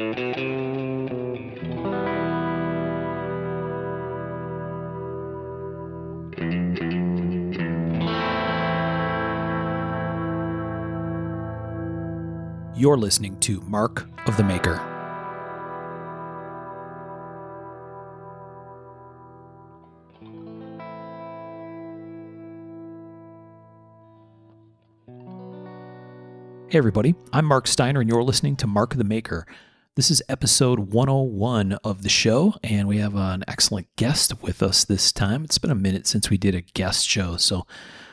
You're listening to Mark of the Maker. Hey everybody, I'm Mark Steiner and you're listening to Mark of the Maker. This is episode 101 of the show, and we have an excellent guest with us this time. It's been a minute since we did a guest show, so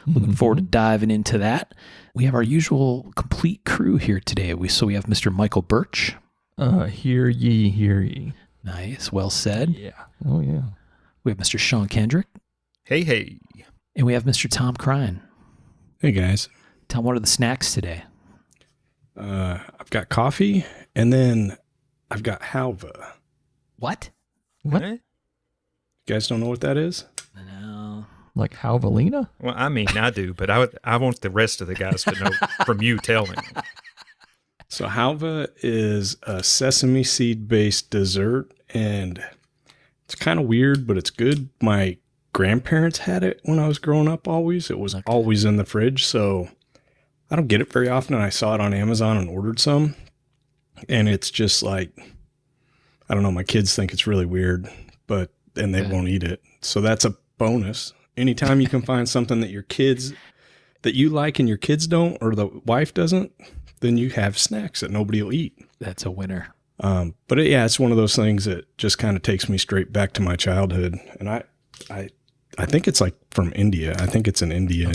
looking forward to diving into that. We have our usual complete crew here today. We have Mr. Michael Birch. Hear ye, hear ye. Nice, well said. Yeah. Oh, yeah. We have Mr. Sean Kendrick. Hey, hey. And we have Mr. Tom Crine. Hey, guys. Tom, what are the snacks today? I've got coffee, and then I've got halva. What? What? You guys don't know what that is? No. Like Halvalina? Well, I mean, I do, but I want the rest of the guys to know from you telling me. So halva is a sesame seed-based dessert, and it's kind of weird, but it's good. My grandparents had it when I was growing up always. It was always in the fridge, so I don't get it very often, and I saw it on Amazon and ordered some, and it's just like, I don't know, my kids think it's really weird, and they won't eat it. So that's a bonus. Anytime you can find something that that you like and your kids don't, or the wife doesn't, then you have snacks that nobody will eat. That's a winner. But it's one of those things that just kind of takes me straight back to my childhood. And I think it's like from India. I think it's an Indian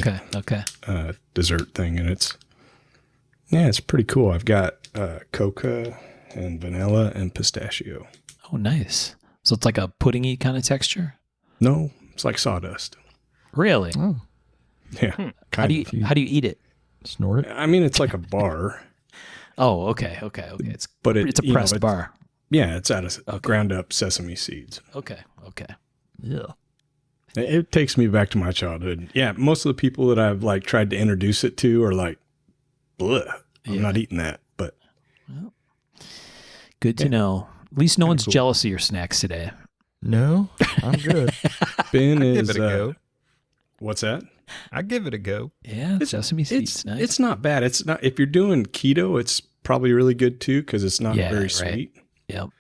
dessert thing. And it's pretty cool. I've got cocoa and vanilla and pistachio. Oh, nice. So it's like a puddingy kind of texture? No, it's like sawdust. Really? Oh. Yeah. How do you eat it? Snort it? I mean, it's like a bar. Oh, okay. It's a pressed bar. Yeah, it's out of ground up sesame seeds. Okay. Yeah. It takes me back to my childhood. Yeah, most of the people that I've like tried to introduce it to are like, bleh, I'm not eating that. But well, good to know. At least no one's jealous of your snacks today. No, I'm good. Ben is. Give it a go. What's that? I give it a go. Yeah, sesame seeds. Nice. It's not bad. It's not. If you're doing keto, it's probably really good too because it's not very sweet. Yep.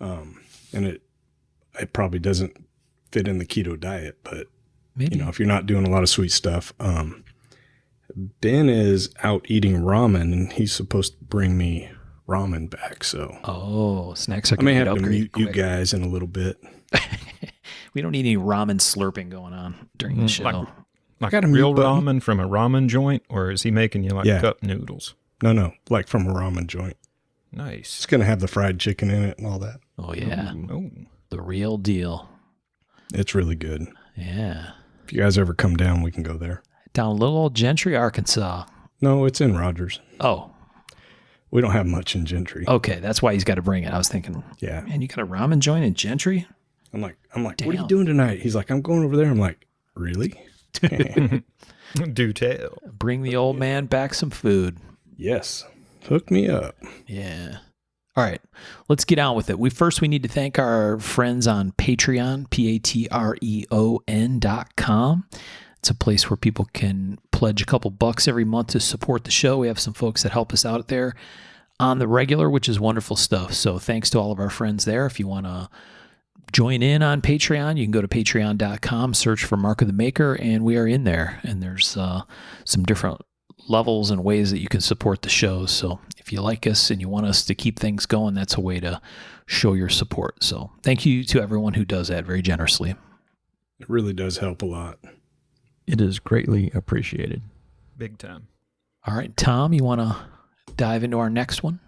And it probably doesn't fit in the keto diet, but maybe if you're not doing a lot of sweet stuff. Ben is out eating ramen, and he's supposed to bring me ramen back. So snacks are. I may have to mute you guys in a little bit. We don't need any ramen slurping going on during the show. Like real ramen from a ramen joint, or is he making you cup noodles? No, like from a ramen joint. Nice. It's going to have the fried chicken in it and all that. Oh, yeah. Ooh. The real deal. It's really good. Yeah. If you guys ever come down, we can go there. Down little old Gentry, Arkansas. No, it's in Rogers. Oh. We don't have much in Gentry. Okay, that's why he's got to bring it. I was thinking, yeah, man, you got a ramen joint in Gentry? I'm like, what are you doing tonight? He's like, I'm going over there. I'm like, really? Do tell. Bring the old man back some food. Yes. Hook me up. Yeah. All right, let's get on with it. We need to thank our friends on Patreon, Patreon.com. It's a place where people can pledge a couple bucks every month to support the show. We have some folks that help us out there on the regular, which is wonderful stuff. So thanks to all of our friends there. If you want to join in on Patreon, you can go to patreon.com, search for Mark of the Maker, and we are in there. And there's some different levels and ways that you can support the show. So if you like us and you want us to keep things going, that's a way to show your support. So thank you to everyone who does that very generously. It really does help a lot. It is greatly appreciated. Big time. All right, Tom, you want to dive into our next one?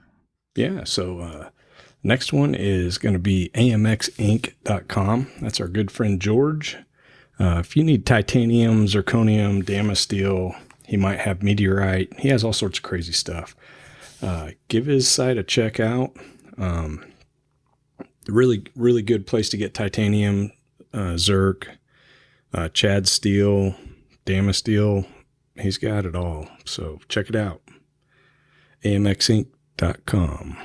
Yeah, so next one is going to be amxinc.com. That's our good friend George. If you need titanium, zirconium, damasteel, he might have meteorite. He has all sorts of crazy stuff. Give his site a check out. Really, really good place to get titanium, zirc, Chad steel, damasteel. He's got it all. So check it out. amxinc.com.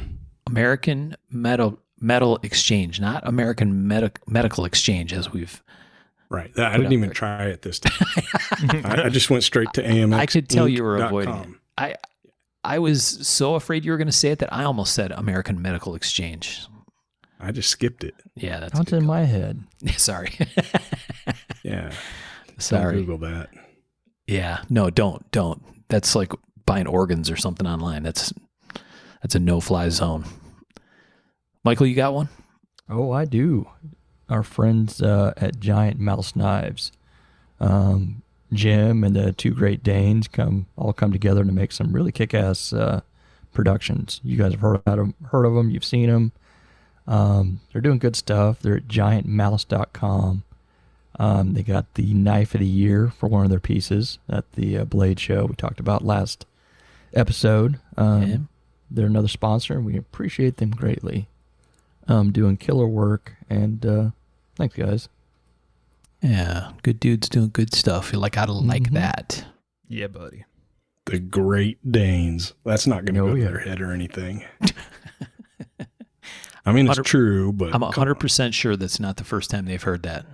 American Metal Exchange, not American Medical Exchange, as we've. Right. I didn't even try it this time. I just went straight to AMX. I could tell you were avoiding it. I was so afraid you were going to say it that I almost said American Medical Exchange. I just skipped it. Yeah, that's That's in my head. Sorry. Yeah. Sorry. Don't Google that. Yeah. No, don't. That's like buying organs or something online. That's a no-fly zone. Michael, you got one? Oh, I do. Our friends at Giant Mouse Knives, Jim and the two Great Danes all come together to make some really kick-ass productions. You guys have heard of them. You've seen them. They're doing good stuff. They're at giantmouse.com. They got the knife of the year for one of their pieces at the Blade Show we talked about last episode. They're another sponsor, and we appreciate them greatly. Doing killer work, and thanks, guys. Yeah, good dudes doing good stuff. You're like, I like that. Yeah, buddy. The Great Danes. That's not going to go to their head or anything. I mean, it's true, but I'm 100% sure that's not the first time they've heard that.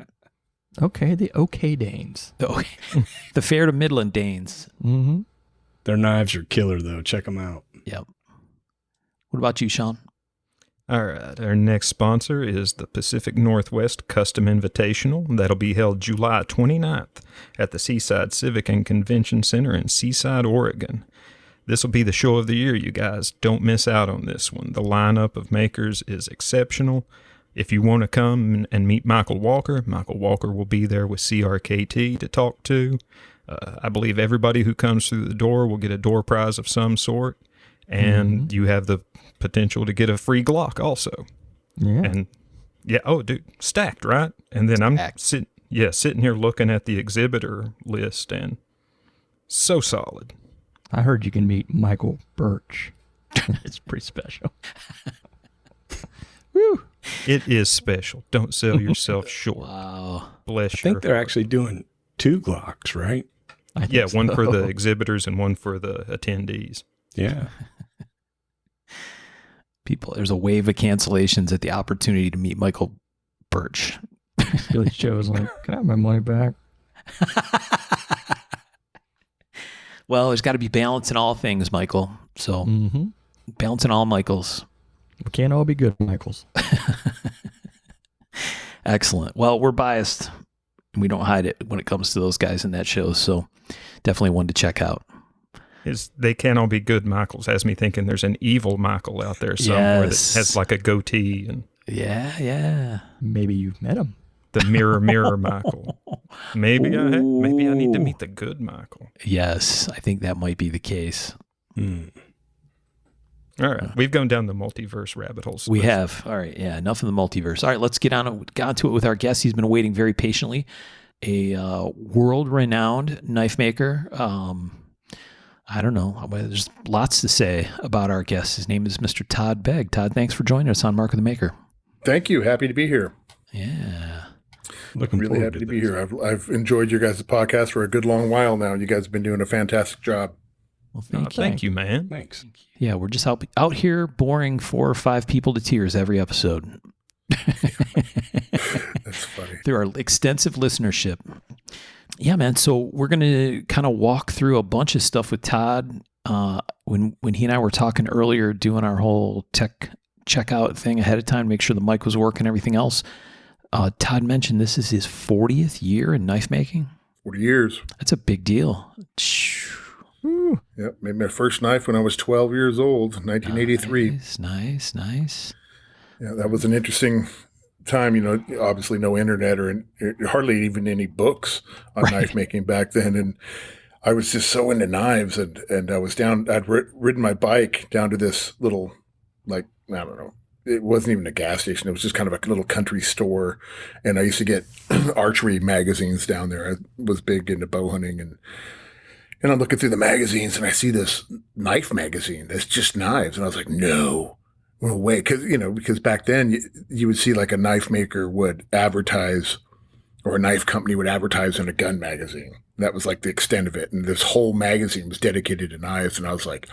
Okay, the OK Danes. The fair to Midland Danes. Mm-hmm. Their knives are killer, though. Check them out. Yep. What about you, Sean? All right. Our next sponsor is the Pacific Northwest Custom Invitational. That'll be held July 29th at the Seaside Civic and Convention Center in Seaside, Oregon. This will be the show of the year, you guys. Don't miss out on this one. The lineup of makers is exceptional. If you want to come and meet Michael Walker will be there with CRKT to talk to. I believe everybody who comes through the door will get a door prize of some sort, and you have the potential to get a free Glock also. Yeah. And dude, stacked, right? And then I'm sitting here looking at the exhibitor list, and so solid. I heard you can meet Michael Birch. It's pretty special. Woo! It is special. Don't sell yourself short. Wow. Bless I think they're actually doing 2 Glocks, right? Yeah, one for the exhibitors and one for the attendees. Yeah. People, there's a wave of cancellations at the opportunity to meet Michael Birch. Billy Joe was like, can I have my money back? Well, there's got to be balance in all things, Michael. So balance in all Michaels. We can't all be good Michaels. Excellent. Well, we're biased, and we don't hide it when it comes to those guys in that show. So definitely one to check out. They can't all be good Michaels. Has me thinking there's an evil Michael out there somewhere that has like a goatee and yeah. Maybe you've met him. The mirror Michael. Maybe I need to meet the good Michael. Yes, I think that might be the case. All right, we've gone down the multiverse rabbit hole. We have. All right, yeah, enough of the multiverse. All right, let's get to it with our guest. He's been waiting very patiently. A world-renowned knife maker. I don't know. There's lots to say about our guest. His name is Mr. Todd Begg. Todd, thanks for joining us on Mark of the Maker. Thank you. Happy to be here. Yeah. Looking really happy to be here. I've enjoyed your guys' podcast for a good long while now. You guys have been doing a fantastic job. Well, thank you, man. Thanks. Yeah, we're just out here boring 4 or 5 people to tears every episode. That's funny. Through our extensive listenership. Yeah, man. So we're going to kind of walk through a bunch of stuff with Todd. When he and I were talking earlier, doing our whole tech checkout thing ahead of time, make sure the mic was working, everything else. Todd mentioned this is his 40th year in knife making. 40 years. That's a big deal. Yep. Made my first knife when I was 12 years old, 1983. Nice. Yeah, that was an interesting time. Obviously no internet or hardly even any books on knife making back then. And I was just so into knives, and I was I'd ridden my bike down to this little, I don't know. It wasn't even a gas station. It was just kind of a little country store. And I used to get archery magazines down there. I was big into bow hunting, and I'm looking through the magazines, and I see this knife magazine that's just knives. And I was like, no way. Because back then you would see like a knife maker would advertise, or a knife company would advertise in a gun magazine. That was like the extent of it. And this whole magazine was dedicated to knives. And I was like,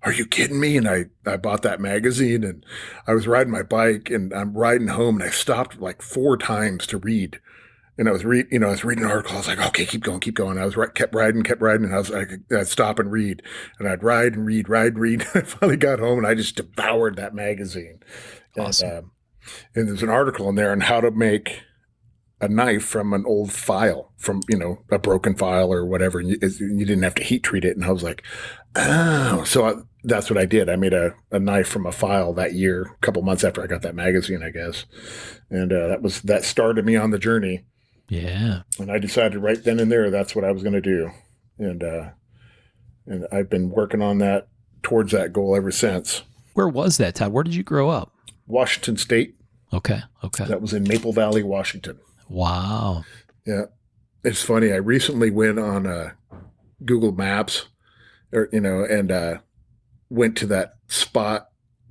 are you kidding me? And I bought that magazine, and I was riding my bike, and I'm riding home, and I stopped like 4 times to read. And I was reading an article. I was like, okay, keep going. I was kept riding. And I was like, I'd stop and read, and I'd ride and read. I finally got home, and I just devoured that magazine. Awesome. And there's an article in there on how to make a knife from an old file, from, a broken file or whatever. And you didn't have to heat treat it. And I was like, oh, so that's what I did. I made a knife from a file that year, a couple months after I got that magazine, I guess. And that started me on the journey. Yeah. And I decided right then and there, that's what I was going to do. And I've been working on that, towards that goal ever since. Where was that, Todd? Where did you grow up? Washington State. Okay. That was in Maple Valley, Washington. Wow. Yeah. It's funny. I recently went on Google Maps, and went to that spot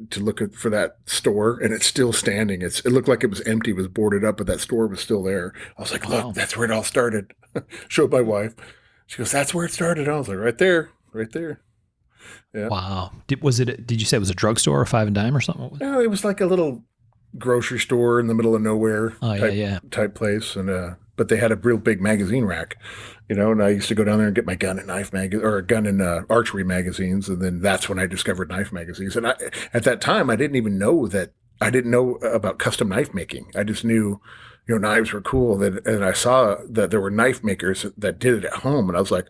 to look for that store, and it's still standing. It looked like it was empty, it was boarded up, but that store was still there. I was like, look, that's where it all started. Showed my wife. She goes, that's where it started. I was like, right there. Yeah. Wow. Did you say it was a drugstore or Five and Dime or something? No, it was like a little grocery store in the middle of nowhere type place. And, but they had a real big magazine rack, and I used to go down there and get my gun and knife gun and archery magazines. And then that's when I discovered knife magazines. And at that time, I didn't even know about custom knife making. I just knew, knives were cool. And I saw that there were knife makers that did it at home. And I was like,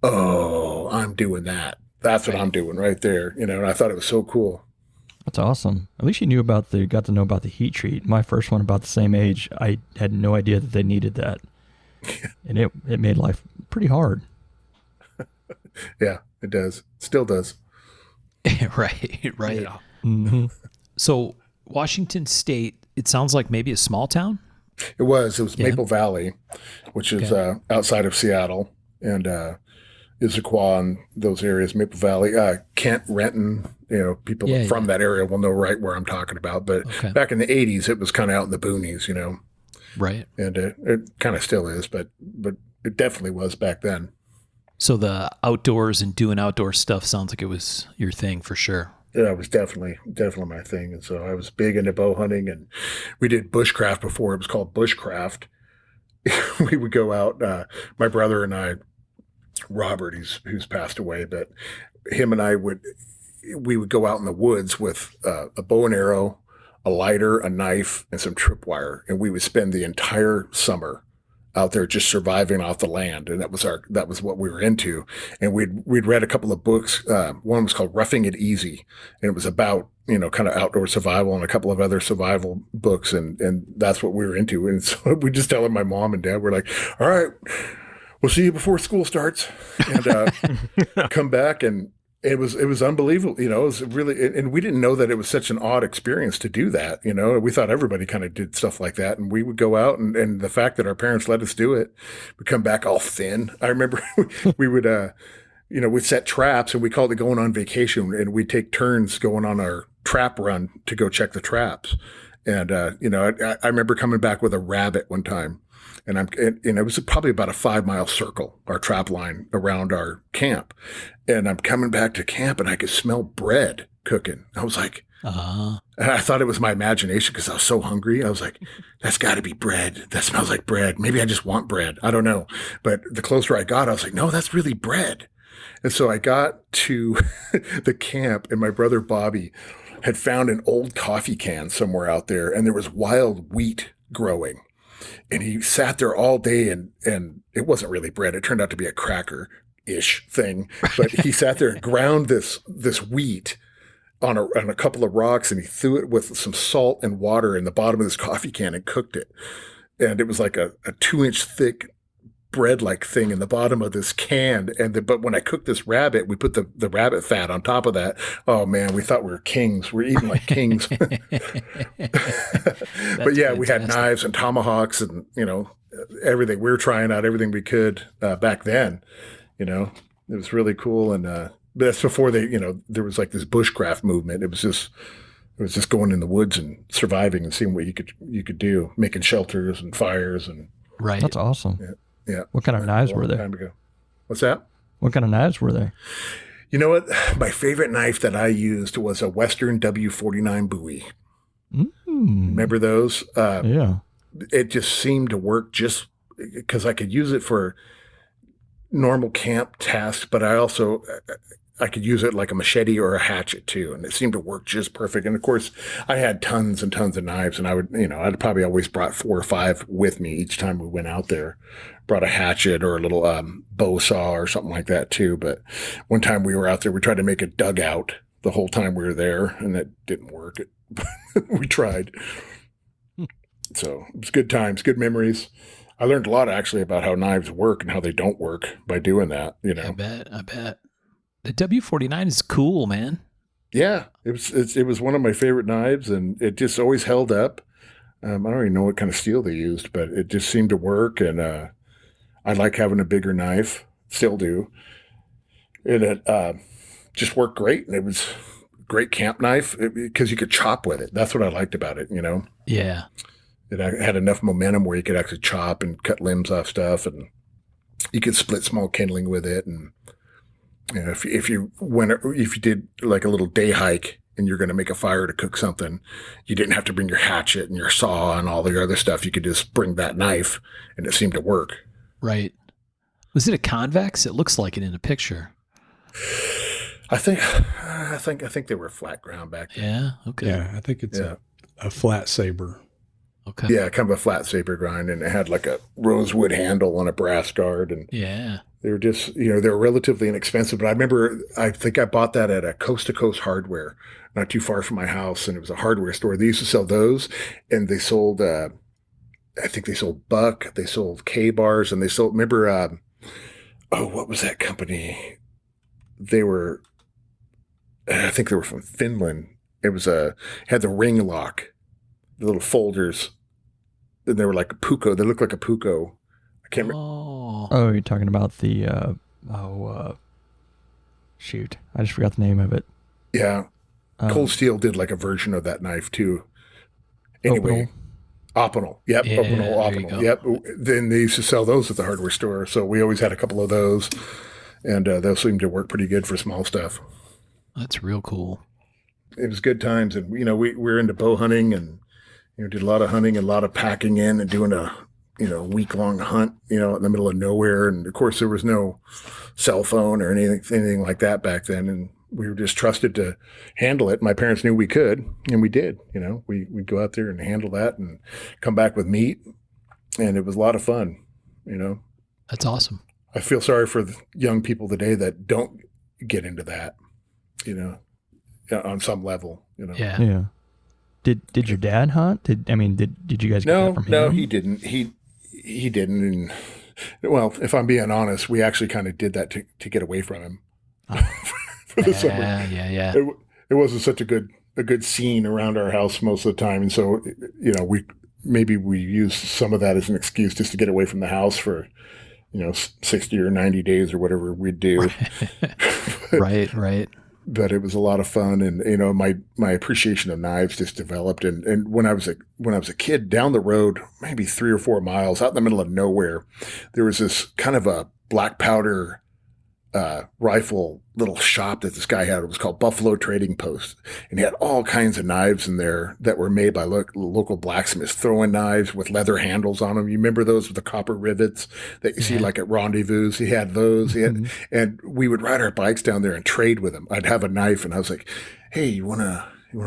oh, I'm doing that. That's what I'm doing right there. And I thought it was so cool. That's awesome. At least you got to know about the heat treat. My first one, about the same age, I had no idea that they needed that. And it made life pretty hard. Yeah, it does. Still does. Right. Yeah. Mm-hmm. So Washington State, it sounds like maybe a small town? It was Maple Valley, which is outside of Seattle, and Issaquah and those areas, Maple Valley, Kent, Renton, people from that area will know right where I'm talking about. But back in the 80s, it was kind of out in the boonies, Right. And it kind of still is, but it definitely was back then. So the outdoors and doing outdoor stuff sounds like it was your thing for sure. Yeah, it was definitely my thing. And so I was big into bow hunting, and we did bushcraft before. It was called bushcraft. We would go out, my brother and I, Robert, who's passed away, but him and we would go out in the woods with a bow and arrow, a lighter, a knife, and some tripwire, and we would spend the entire summer out there just surviving off the land, and that was what we were into. And we'd read a couple of books. One was called Roughing It Easy, and it was about kind of outdoor survival, and a couple of other survival books, and that's what we were into. And so we just telling my mom and dad, we're like, all right, we'll see you before school starts, and come back. And it was unbelievable. It was really, and we didn't know that it was such an odd experience to do that. We thought everybody kind of did stuff like that. And we would go out, and the fact that our parents let us do it, we'd come back all thin. I remember we would, we'd set traps, and we called it going on vacation, and we'd take turns going on our trap run to go check the traps. And, I remember coming back with a rabbit one time. And it was probably about a 5-mile circle, our trap line around our camp. And I'm coming back to camp, and I could smell bread cooking. I was like, and I thought it was my imagination because I was so hungry. I was like, that's got to be bread. That smells like bread. Maybe I just want bread. I don't know. But the closer I got, I was like, no, that's really bread. And so I got to the camp, and my brother Bobby had found an old coffee can somewhere out there, and there was wild wheat growing. And he sat there all day, and it wasn't really bread. It turned out to be a cracker-ish thing. But he sat there and ground this wheat on a couple of rocks, and he threw it with some salt and water in the bottom of this coffee can and cooked it. And it was like a 2-inch thick bread-like thing in the bottom of this can. But when I cooked this rabbit, we put the rabbit fat on top of that. Oh man, we thought we were kings. We're eating like kings. But yeah, we had knives and tomahawks and, everything. We were trying out everything we could back then. It was really cool. And but that's before there was like this bushcraft movement. It was just going in the woods and surviving and seeing what you could do, making shelters and fires and. Right. That's awesome. Yeah. What kind of knives were there? Time ago. What's that? What kind of knives were they? You know what? My favorite knife that I used was a Western W49 Bowie. Remember those? Yeah. It just seemed to work just because I could use it for normal camp tasks, but I could use it like a machete or a hatchet too. And it seemed to work just perfect. And of course I had tons and tons of knives, and I'd probably always brought 4 or 5 with me each time we went out there. Brought a hatchet or a little bow saw or something like that too. But one time we were out there, we tried to make a dugout the whole time we were there, and that didn't work. We tried. So it was good times, good memories. I learned a lot actually about how knives work and how they don't work by doing that, I bet. The W49 is cool, man. Yeah, it was one of my favorite knives, and it just always held up. I don't even know what kind of steel they used, but it just seemed to work, and I like having a bigger knife, still do. And it just worked great, and it was a great camp knife because you could chop with it. That's what I liked about it, Yeah. It had enough momentum where you could actually chop and cut limbs off stuff, and you could split small kindling with it. And if you did like a little day hike and you're going to make a fire to cook something, you didn't have to bring your hatchet and your saw and all the other stuff. You could just bring that knife, and it seemed to work. Right. Was it a convex? It looks like it in a picture. I think they were flat ground back then. Yeah. Okay. Yeah, I think it's a flat saber. Okay. Yeah, kind of a flat saber grind, and it had like a rosewood handle and a brass guard, and Yeah. they were just, they were relatively inexpensive. But I think I bought that at a Coast to Coast Hardware, not too far from my house, and it was a hardware store. They used to sell those, and they sold, I think they sold Buck, they sold K-bars, and they sold, remember, what was that company? I think they were from Finland. It was had the ring lock, the little folders. And they were like a Puko. They looked like a Puko. I can't remember. Oh, you're talking about the, shoot. I just forgot the name of it. Yeah. Cold Steel did like a version of that knife too. Anyway. Opinel. Yep. Yeah, Opinel. Yep. Then they used to sell those at the hardware store. So we always had a couple of those. And those seemed to work pretty good for small stuff. That's real cool. It was good times. And, we were into bow hunting, and, did a lot of hunting and a lot of packing in and doing a week-long hunt, in the middle of nowhere. And of course there was no cell phone or anything like that back then. And we were just trusted to handle it. My parents knew we could, and we did, we'd go out there and handle that and come back with meat. And it was a lot of fun, That's awesome. I feel sorry for the young people today that don't get into that, on some level, Yeah. Yeah. Did your dad hunt? Did you guys get that from him? No, he didn't. He didn't. And, well, if I'm being honest, we actually kind of did that to get away from him for the summer. Yeah. It wasn't such a good scene around our house most of the time, and so we used some of that as an excuse just to get away from the house for 60 or 90 days or whatever we'd do. Right. But it was a lot of fun, and my appreciation of knives just developed. And when I was a kid, down the road, maybe 3 or 4 miles out in the middle of nowhere, there was this kind of a black powder rifle little shop that this guy had. It was called Buffalo Trading Post, and he had all kinds of knives in there that were made by local blacksmiths, throwing knives with leather handles on them. You remember those with the copper rivets that you see like at rendezvous? He had those. And we would ride our bikes down there and trade with him. I'd have a knife, and I was like, "Hey, you want to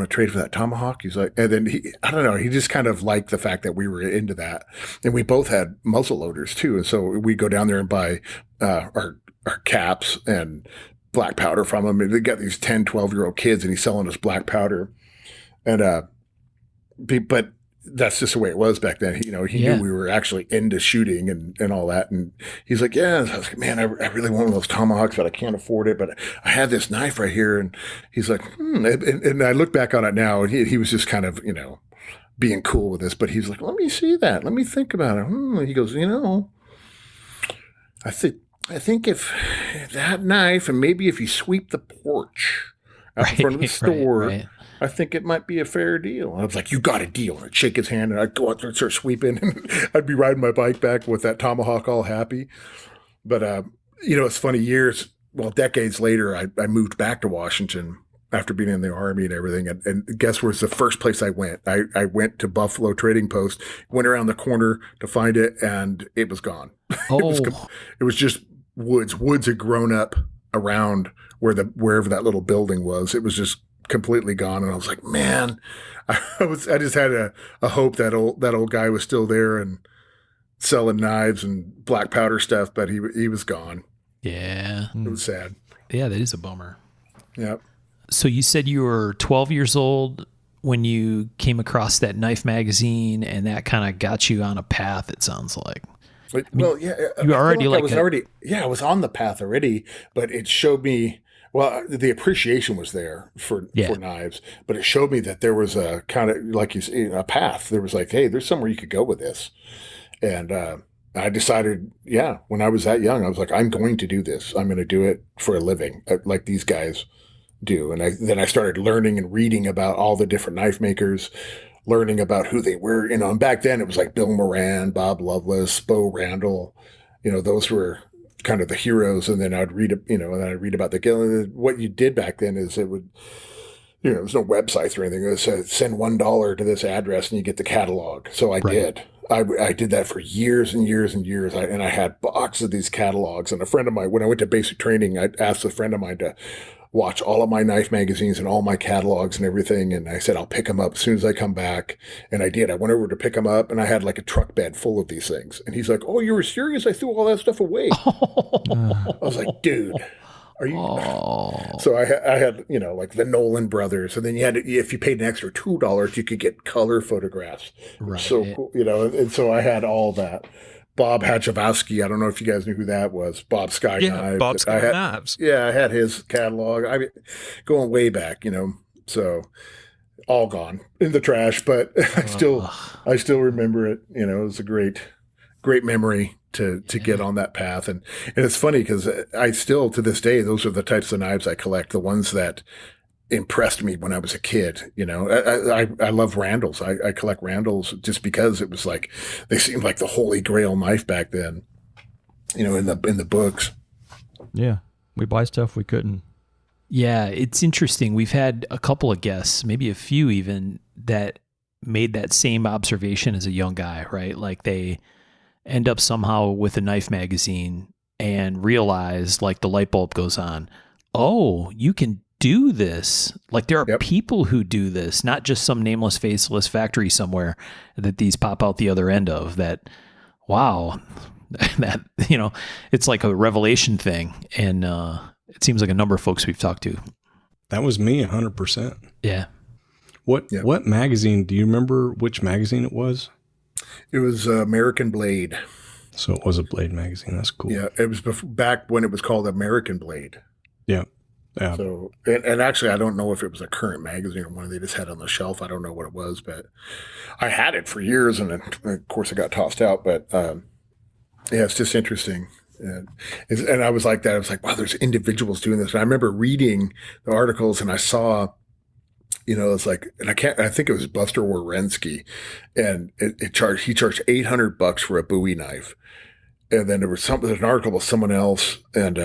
trade for that tomahawk?" He's like, and then he just kind of liked the fact that we were into that, and we both had muzzle loaders too, and so we go down there and buy our caps and black powder from him. And they got these 10, 12-year-old kids, and he's selling us black powder. And, but that's just the way it was back then. He knew we were actually into shooting and all that. And he's like, yeah. I was like, man, I really want one of those tomahawks, but I can't afford it. But I had this knife right here. And he's like, And I look back on it now, and he was just kind of, being cool with this, but he's like, let me see that. Let me think about it. He goes, I think if that knife, and maybe if you sweep the porch out in front of the store, right. I think it might be a fair deal. And I was like, you got a deal. And I'd shake his hand, and I'd go out there and start sweeping, and I'd be riding my bike back with that tomahawk all happy. But, it's funny, years decades later, I moved back to Washington after being in the Army and everything. And guess where's the first place I went? I went to Buffalo Trading Post, went around the corner to find it, and it was gone. Oh, It was just woods. Woods had grown up around wherever that little building was. It was just completely gone. And I was like, man, I just had a hope that old guy was still there and selling knives and black powder stuff, but he was gone. yeah. It was sad. Yeah, that is a bummer. Yeah. So you said you were 12 years old when you came across that knife magazine, and that kind of got you on a path, it sounds like. Well, yeah, you already I was on the path already, but it showed me, well, the appreciation was there for knives, but it showed me that there was a kind of like a path. There was like, hey, there's somewhere you could go with this. And I decided, when I was that young, I was like, I'm going to do this. I'm going to do it for a living, like these guys do. And then I started learning and reading about all the different knife makers, learning about who they were, and back then it was like Bill Moran, Bob Loveless, Bo Randall, those were kind of the heroes. And then I'd read, about what you did back then is it would, there was no websites or anything. It was send $1 to this address and you get the catalog. So I did. I did that for years and years and years. And I had boxes of these catalogs. And a friend of mine, when I went to basic training, I asked a friend of mine to watch all of my knife magazines and all my catalogs and everything. And I said, I'll pick them up as soon as I come back. And I did. I went over to pick them up, and I had like a truck bed full of these things. And he's like, oh, you were serious? I threw all that stuff away. I was like, dude, are you? So I had, like the Nolan brothers. And then you had, if you paid an extra $2, you could get color photographs. Right. So cool, and so I had all that. Bob Hatchavowski, I don't know if you guys knew who that was. Bob Sky Knives. Bob Sky Knives. Yeah, I had his catalog. Going way back, so all gone in the trash, but I still remember it. It was a great memory to get on that path. And it's funny because I still, to this day, those are the types of knives I collect, the ones that impressed me when I was a kid. I love Randalls. I collect Randalls just because it was like, they seemed like the holy grail knife back then, in the books. Yeah. We buy stuff we couldn't. Yeah. It's interesting. We've had a couple of guests, maybe a few even, that made that same observation as a young guy, right? Like they end up somehow with a knife magazine and realize, like, the light bulb goes on. Oh, you can do this. Like, there are people who do this, not just some nameless, faceless factory somewhere that these pop out the other end of. That, wow, that, it's like a revelation thing. And it seems like a number of folks we've talked to. That was me 100%. Yeah. What magazine, do you remember which magazine it was? It was American Blade. So it was a Blade magazine. That's cool. Yeah, it was back when it was called American Blade. Yeah. Yeah. So, and actually, I don't know if it was a current magazine or one they just had on the shelf. I don't know what it was, but I had it for years, and then, of course, it got tossed out. But it's just interesting. And I was like that. I was like, wow, there's individuals doing this. And I remember reading the articles, and I saw, it's like, and I think it was Buster Wierensky, and he charged $800 for a Bowie knife. And then there's an article with someone else, and,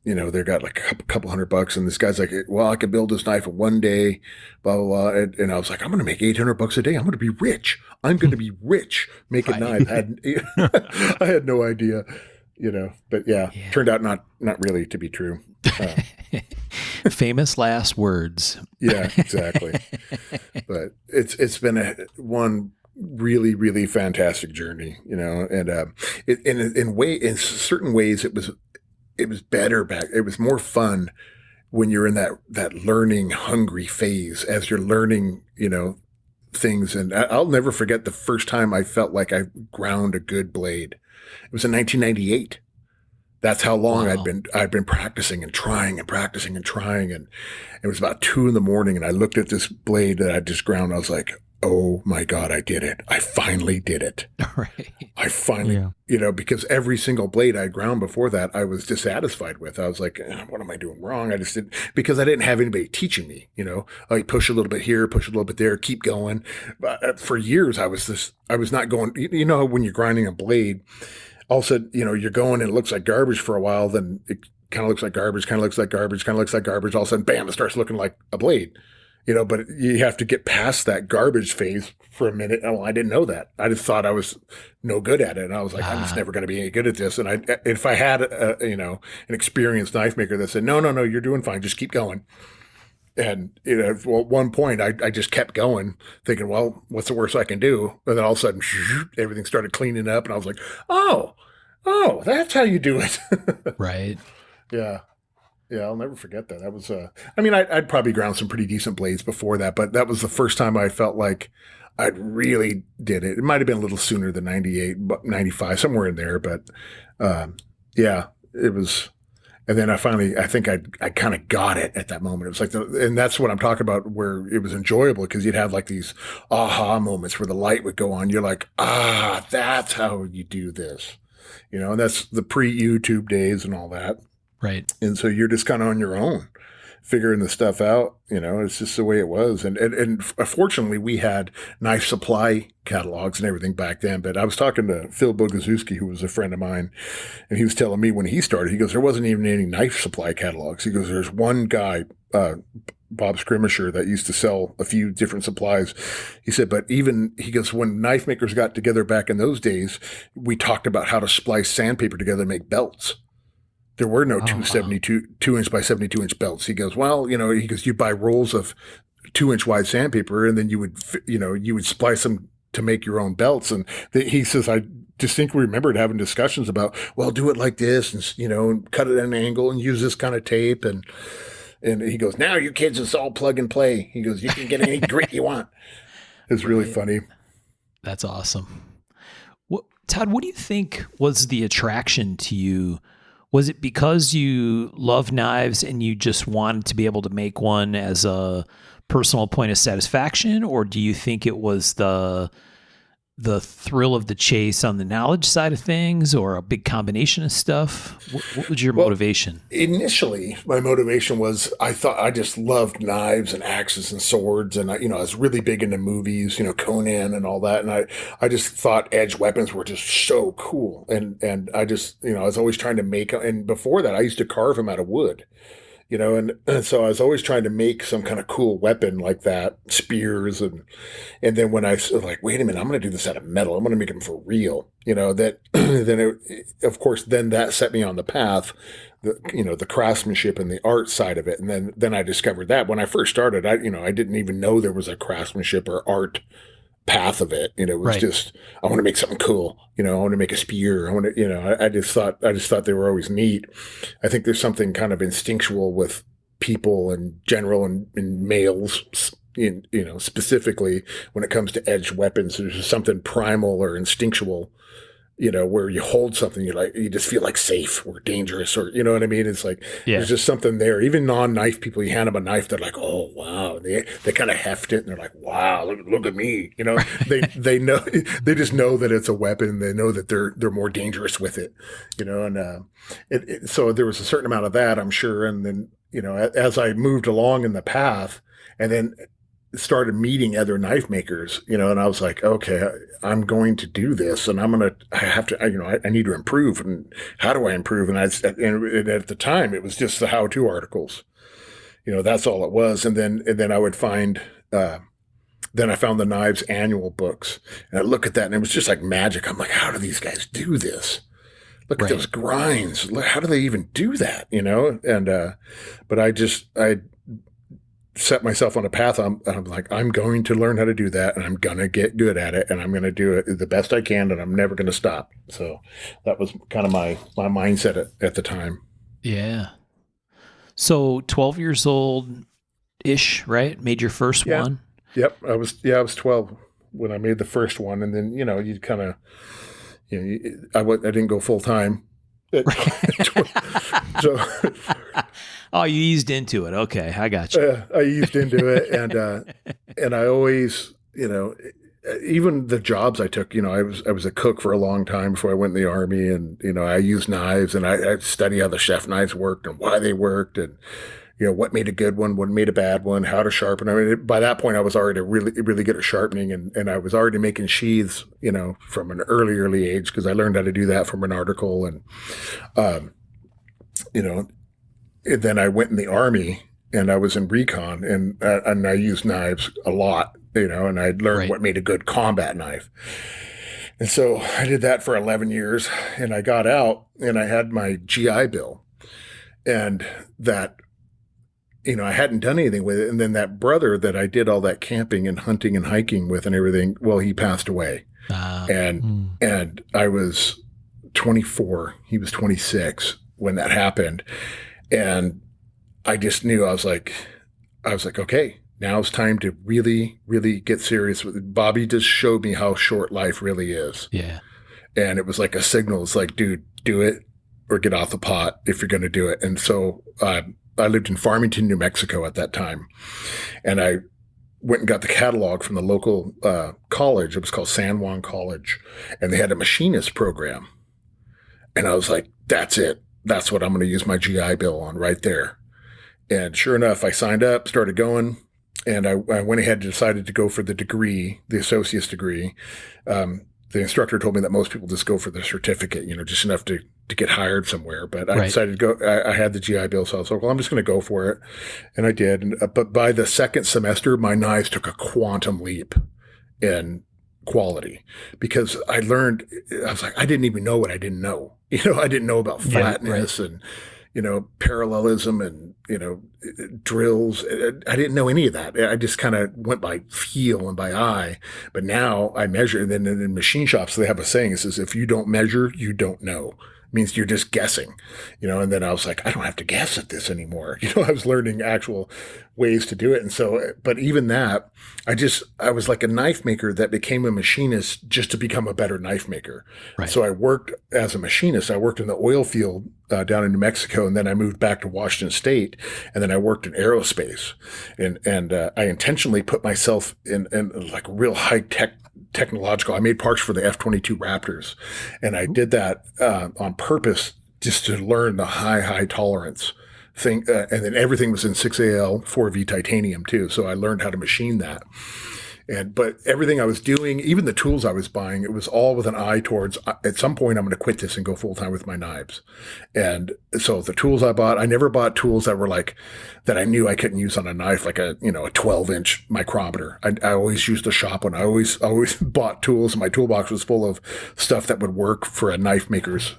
they got like a couple $100, and this guy's like, well, I could build this knife in one day, blah, blah, blah. And I was like, I'm going to make $800 a day. I'm going to be rich. I'm going to be rich making knives. I had no idea, but turned out not really to be true. Famous last words. Yeah, exactly. But it's been one really, really fantastic journey, and in certain ways it was better back. It was more fun when you're in that learning hungry phase as you're learning, things. And I'll never forget the first time I felt like I ground a good blade. It was in 1998. That's how long I'd been practicing and trying and practicing and trying. And it was about 2 a.m, and I looked at this blade that I just ground. I was like, oh my God, I did it. I finally did it. Right. I finally, because every single blade I ground before that, I was dissatisfied with. I was like, what am I doing wrong? I just didn't, because I didn't have anybody teaching me, like push a little bit here, push a little bit there, keep going. But for years, I was not going, when you're grinding a blade, all of a sudden, you're going and it looks like garbage for a while, then kind of looks like garbage, kind of looks like garbage, kind of looks like garbage. All of a sudden, bam, it starts looking like a blade. But you have to get past that garbage phase for a minute. Oh, I didn't know that. I just thought I was no good at it. And I was like, I'm just never going to be any good at this. And if I had, an experienced knife maker that said, no, you're doing fine. Just keep going. And, at one point I just kept going thinking, well, what's the worst I can do? And then all of a sudden, everything started cleaning up. And I was like, oh, that's how you do it. Right. Yeah. Yeah, I'll never forget that. That was, I'd probably ground some pretty decent blades before that, but that was the first time I felt like I really did it. It might have been a little sooner than 98, 95, somewhere in there, but yeah, it was. And then I think I kind of got it at that moment. It was like, and that's what I'm talking about, where it was enjoyable because you'd have like these aha moments where the light would go on. You're like, that's how you do this, and that's the pre-YouTube days and all that. Right. And so you're just kind of on your own figuring the stuff out. It's just the way it was. And fortunately we had knife supply catalogs and everything back then. But I was talking to Phil Boguszewski, who was a friend of mine, and he was telling me when he started, he goes, there wasn't even any knife supply catalogs. He goes, there's one guy, Bob Scrimmisher, that used to sell a few different supplies. He said, but he goes, when knife makers got together back in those days, we talked about how to splice sandpaper together to make belts. There were no 2 inch by 72 inch belts. He goes, well, you buy rolls of 2 inch wide sandpaper and then you would splice them to make your own belts. And he says, I distinctly remembered having discussions about, well, do it like this and cut it at an angle and use this kind of tape. And he goes, now you kids, it's all plug and play. He goes, you can get any grit you want. It's really funny. That's awesome. Todd, what do you think was the attraction to you? Was it because you love knives and you just wanted to be able to make one as a personal point of satisfaction? Or do you think it was the thrill of the chase on the knowledge side of things, or a big combination of stuff? What was your motivation? Initially, my motivation was I thought I just loved knives and axes and swords. And I was really big into movies, Conan and all that. And I just thought edged weapons were just so cool. And I just, I was always trying to make, and before that I used to carve them out of wood. And so I was always trying to make some kind of cool weapon like that, spears. And then when I was like, wait a minute, I'm going to do this out of metal. I'm going to make them for real, of course, then that set me on the path, the craftsmanship and the art side of it. And then I discovered that when I first started, I didn't even know there was a craftsmanship or art path of it. It was just, I want to make something cool. I want to make a spear. I want to, I just thought they were always neat. I think there's something kind of instinctual with people in general and males, specifically when it comes to edged weapons. There's just something primal or instinctual, where you hold something, you just feel like safe or dangerous, or, you know what I mean? It's like, There's just something there. Even non-knife people, you hand them a knife, they're like, oh, wow. They kind of heft it and they're like, wow, look at me. They know, they just know that it's a weapon. They know that they're more dangerous with it, and, so there was a certain amount of that, I'm sure. And then, as I moved along in the path and then started meeting other knife makers, and I was like, okay, I'm going to do this, and I have to, I need to improve. And how do I improve? And and at the time, it was just the how-to articles, that's all it was. And then I would find, then I found the Knives annual books, and I look at that, and it was just like magic. I'm like, how do these guys do this? Look at those grinds. How do they even do that? And, but I set myself on a path. I'm like, I'm going to learn how to do that, and I'm going to get good at it, and I'm going to do it the best I can, and I'm never going to stop. So that was kind of my mindset at the time. Yeah. So 12 years old ish, right? Made your first one. Yep. I was 12 when I made the first one. And then, you kind of, I didn't go full time. So, oh, you eased into it. Okay, I got you. I eased into it, and I always, even the jobs I took, I was a cook for a long time before I went in the Army, and I used knives, and I study how the chef knives worked and why they worked, and what made a good one, what made a bad one, how to sharpen. I mean, by that point, I was already really, really good at sharpening, and I was already making sheaths, from an early age, because I learned how to do that from an article, and then I went in the Army and I was in recon, and I used knives a lot, and I learned what made a good combat knife. And so I did that for 11 years, and I got out and I had my GI Bill, and that, I hadn't done anything with it. And then that brother that I did all that camping and hunting and hiking with and everything, well, he passed away. And I was 24, he was 26 when that happened. And I just knew, I was like, okay, now it's time to really, really get serious with it. Bobby just showed me how short life really is. Yeah. And it was like a signal. It's like, dude, do it or get off the pot if you're going to do it. And so, I lived in Farmington, New Mexico at that time. And I went and got the catalog from the local college. It was called San Juan College. And they had a machinist program. And I was like, that's it. That's what I'm going to use my GI Bill on right there. And sure enough, I signed up, started going. And I went ahead and decided to go for the degree, the associate's degree. The instructor told me that most people just go for the certificate, just enough to get hired somewhere. But I decided to go. I had the GI Bill, so I was like, well, I'm just going to go for it. And I did. But by the second semester, my knives took a quantum leap in quality, because I learned, I was like, I didn't even know what I didn't know. I didn't know about flatness and, parallelism and, drills. I didn't know any of that. I just kind of went by feel and by eye. But now I measure. And then in machine shops, they have a saying. It says, if you don't measure, you don't know. It means you're just guessing, and then I was like, I don't have to guess at this anymore. I was learning actual ways to do it. And so, but even that, I was like a knife maker that became a machinist just to become a better knife maker. Right. So I worked as a machinist. I worked in the oil field down in New Mexico, and then I moved back to Washington State, and then I worked in aerospace, and I intentionally put myself in like real high technological. I made parts for the F-22 Raptors, and I did that on purpose just to learn the high tolerance thing. And then everything was in 6AL 4V titanium too. So I learned how to machine that. But everything I was doing, even the tools I was buying, it was all with an eye towards, at some point, I'm going to quit this and go full time with my knives. And so the tools I bought, I never bought tools that were like, that I knew I couldn't use on a knife, like a 12-inch micrometer. I always used a shop one. I always bought tools. My toolbox was full of stuff that would work for a knife maker's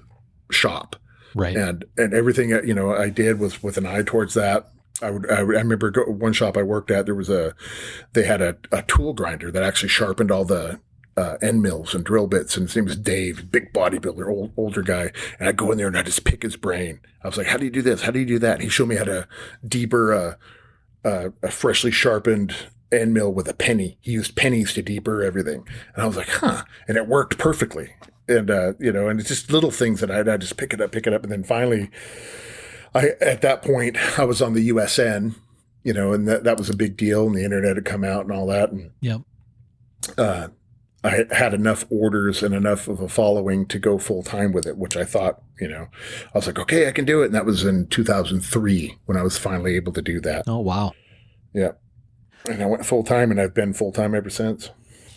shop. Right. And everything, I did was with an eye towards that. I remember one shop I worked at, they had a tool grinder that actually sharpened all the end mills and drill bits. And his name was Dave, big bodybuilder, older guy. And I'd go in there and I'd just pick his brain. I was like, how do you do this? How do you do that? And he showed me how to deeper a freshly sharpened end mill with a penny. He used pennies to deeper everything. And I was like, huh. And it worked perfectly. And, and it's just little things that I'd just pick it up. And then finally, at that point, I was on the USN, and that was a big deal, and the internet had come out and all that. And I had enough orders and enough of a following to go full time with it, which I thought, I was like, okay, I can do it. And that was in 2003 when I was finally able to do that. Oh, wow. Yeah. And I went full time, and I've been full time ever since.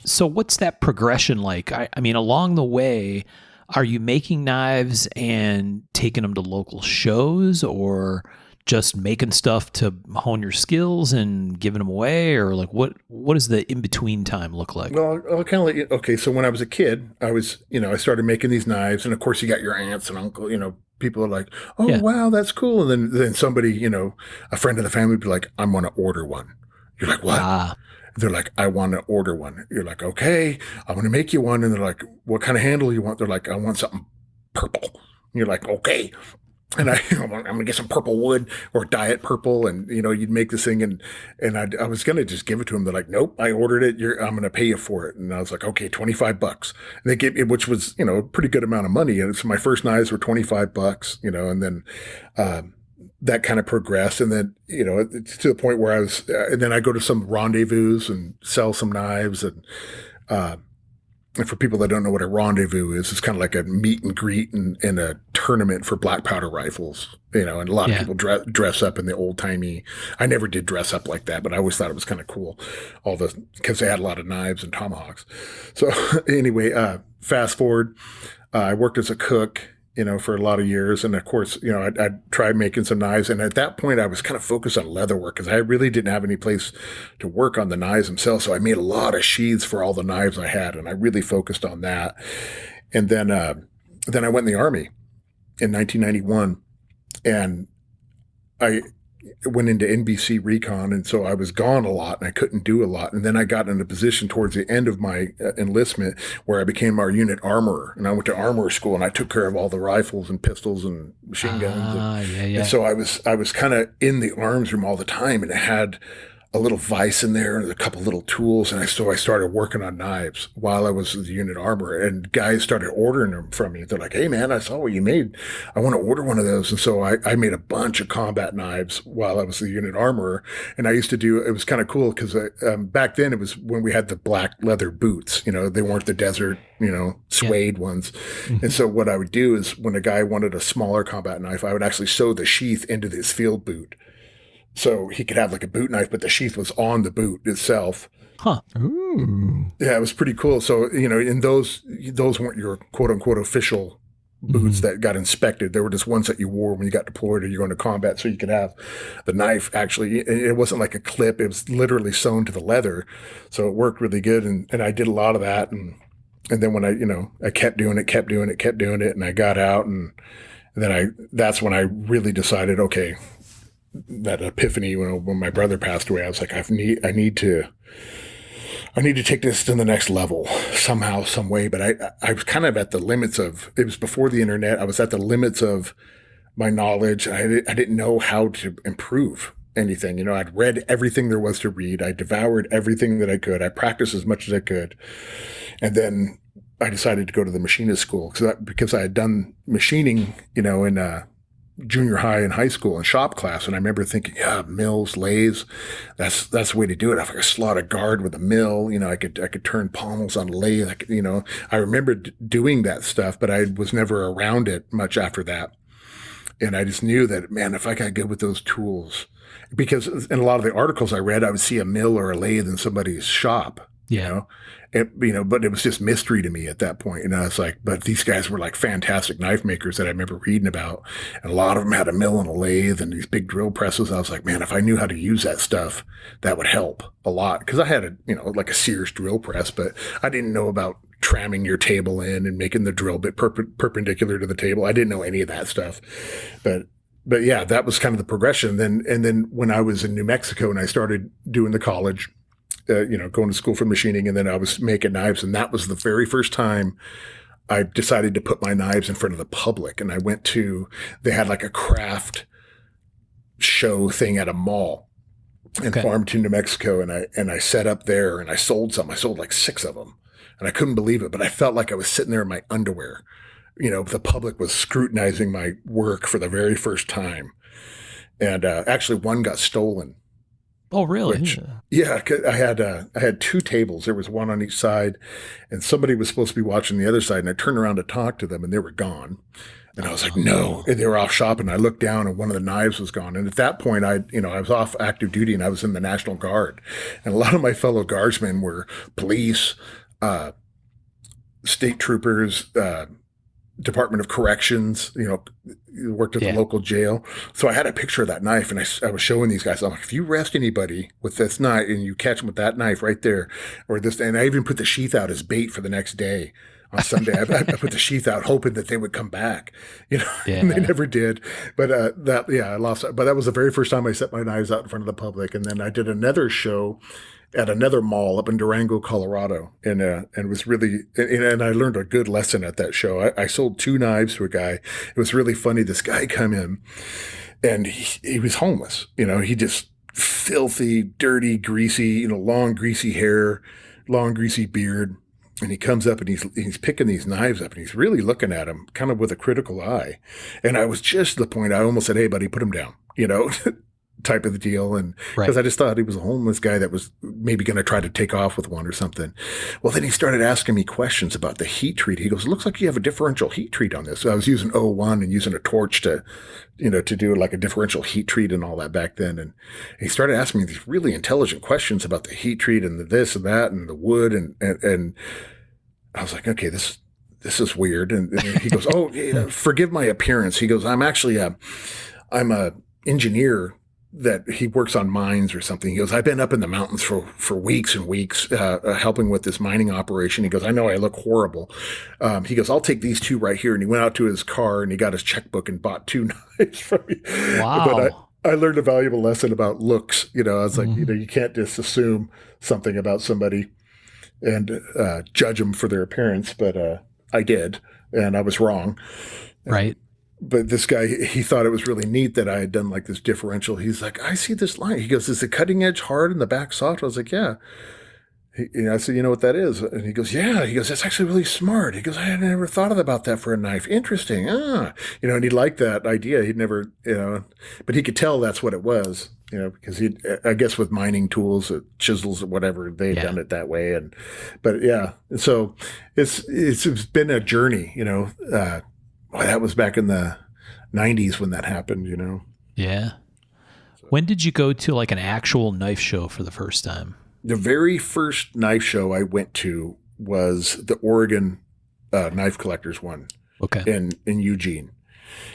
So what's that progression like? I mean, along the way, are you making knives and taking them to local shows, or just making stuff to hone your skills and giving them away? Or like, what does the in-between time look like? Well, I'll kind of okay. So when I was a kid, I was, I started making these knives, and of course you got your aunts and uncle, people are like, oh, yeah. Wow, that's cool. And then somebody, a friend of the family would be like, I'm going to order one. You're like, what? They're like, I want to order one. You're like, okay, I'm going to make you one. And they're like, what kind of handle you want? They're like, I want something purple. And you're like, okay. And I'm going to get some purple wood or diet purple. And, you'd make this thing. And I was going to just give it to them. They're like, nope, I ordered it. I'm going to pay you for it. And I was like, okay, $25. And they gave it, which was, a pretty good amount of money. And so my first knives were $25, and then, that kind of progressed. And then, it's to the point where and then I go to some rendezvous and sell some knives. And for people that don't know what a rendezvous is, it's kind of like a meet and greet in a tournament for black powder rifles, and a lot of people dress up in the old timey. I never did dress up like that, but I always thought it was kind of cool. Because they had a lot of knives and tomahawks. So anyway, fast forward, I worked as a cook for a lot of years. And of course, I'd tried making some knives. And at that point, I was kind of focused on leather work because I really didn't have any place to work on the knives themselves. So I made a lot of sheaths for all the knives I had. And I really focused on that. And then I went in the Army in 1991. And I went into NBC Recon, and so I was gone a lot, and I couldn't do a lot. And then I got in a position towards the end of my enlistment where I became our unit armorer, and I went to armorer school, and I took care of all the rifles and pistols and machine guns. And so I was kind of in the arms room all the time, and it had a little vise in there and a couple little tools. And so I started working on knives while I was the unit armorer, and guys started ordering them from me. They're like, "Hey man, I saw what you made. I want to order one of those." And so I made a bunch of combat knives while I was the unit armorer. And I used to it was kind of cool because back then it was when we had the black leather boots, they weren't the desert, suede ones. And so what I would do is when a guy wanted a smaller combat knife, I would actually sew the sheath into this field boot. So he could have like a boot knife, but the sheath was on the boot itself. Huh. Ooh. Yeah, it was pretty cool. So, and those weren't your quote unquote official boots that got inspected. They were just ones that you wore when you got deployed or you're going to combat. So you could have the knife actually, it wasn't like a clip. It was literally sewn to the leather. So it worked really good. And I did a lot of that. And then when I kept doing it, and I got out, and then that's when I really decided, okay, that epiphany when my brother passed away, I was like, I need to take this to the next level somehow, some way. But I was kind of at the limits of, it was before the internet. I was at the limits of my knowledge. I didn't know how to improve anything. I'd read everything there was to read. I devoured everything that I could. I practiced as much as I could. And then I decided to go to the machinist school because I had done machining, in junior high and high school and shop class. And I remember thinking, yeah, mills, lathes, that's the way to do it. If I could slot a guard with a mill, I could turn pommels on a lathe. I remember doing that stuff, but I was never around it much after that. And I just knew that, man, if I got good with those tools, because in a lot of the articles I read, I would see a mill or a lathe in somebody's shop. But it was just mystery to me at that point. And I was like, but these guys were like fantastic knife makers that I remember reading about. And a lot of them had a mill and a lathe and these big drill presses. I was like, man, if I knew how to use that stuff, that would help a lot. Cause I had like a Sears drill press, but I didn't know about tramming your table in and making the drill bit perpendicular to the table. I didn't know any of that stuff, but yeah, that was kind of the progression. And then when I was in New Mexico and I started doing the college, going to school for machining, and then I was making knives. And that was the very first time I decided to put my knives in front of the public. And I they had like a craft show thing at a mall in Farmington, New Mexico. And I set up there and I sold some. I sold like 6 of them and I couldn't believe it, but I felt like I was sitting there in my underwear. The public was scrutinizing my work for the very first time. And actually one got stolen. Oh, really? Yeah, I had 2 tables. There was one on each side, and somebody was supposed to be watching the other side. And I turned around to talk to them, and they were gone. And I was like, no. And they were off shopping. I looked down, and one of the knives was gone. And at that point, I was off active duty, and I was in the National Guard. And a lot of my fellow guardsmen were police, state troopers, Department of Corrections, worked at the local jail. So I had a picture of that knife, and I was showing these guys. I'm like, if you arrest anybody with this knife and you catch them with that knife right there, or this, and I even put the sheath out as bait for the next day. On Sunday, I put the sheath out hoping that they would come back, and they never did. But I lost it. But that was the very first time I set my knives out in front of the public. And then I did another show at another mall up in Durango, Colorado. And it was really, and I learned a good lesson at that show. I sold 2 knives to a guy. It was really funny. This guy come in and he was homeless. He just filthy, dirty, greasy, long, greasy hair, long, greasy beard. And he comes up and he's picking these knives up and he's really looking at them kind of with a critical eye. And I was just to the point I almost said, hey, buddy, put him down, type of the deal. And because I just thought he was a homeless guy that was maybe going to try to take off with one or something. Well, then he started asking me questions about the heat treat. He goes, looks like you have a differential heat treat on this. So I was using 01 and using a torch to do like a differential heat treat and all that back then. And he started asking me these really intelligent questions about the heat treat and the this and that and the wood. And I was like, okay, this this is weird. And he goes, oh, forgive my appearance. He goes, I'm actually I'm a engineer that he works on mines or something. He goes, I've been up in the mountains for weeks and weeks, helping with this mining operation. He goes, I know I look horrible. He goes, I'll take these 2 right here. And he went out to his car and he got his checkbook and bought 2 knives from me. Wow. But I learned a valuable lesson about looks. I was like, you can't just assume something about somebody and judge them for their appearance. But I did, and I was wrong. Right. But this guy, he thought it was really neat that I had done like this differential. He's like, I see this line. He goes, is the cutting edge hard and the back soft? I was like, yeah. I said, you know what that is? And he goes, yeah. He goes, that's actually really smart. He goes, I had never thought about that for a knife. Interesting. And he liked that idea. He'd never, but he could tell that's what it was, because I guess with mining tools, chisels or whatever, they'd done it that way. But yeah, so it's been a journey, that was back in the 90s when that happened, Yeah. When did you go to like an actual knife show for the first time? The very first knife show I went to was the Oregon Knife Collectors one. Okay. In Eugene.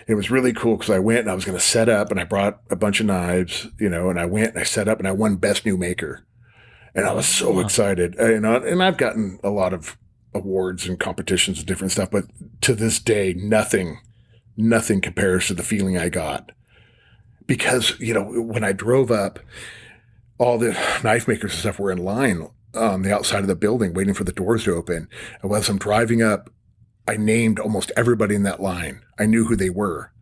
It was really cool because I went and I was going to set up and I brought a bunch of knives, and I went and I set up and I won Best New Maker. And I was so excited. And I've gotten a lot of awards and competitions and different stuff, but to this day, nothing compares to the feeling I got. Because, when I drove up, all the knife makers and stuff were in line on the outside of the building waiting for the doors to open. And as I'm driving up, I named almost everybody in that line. I knew who they were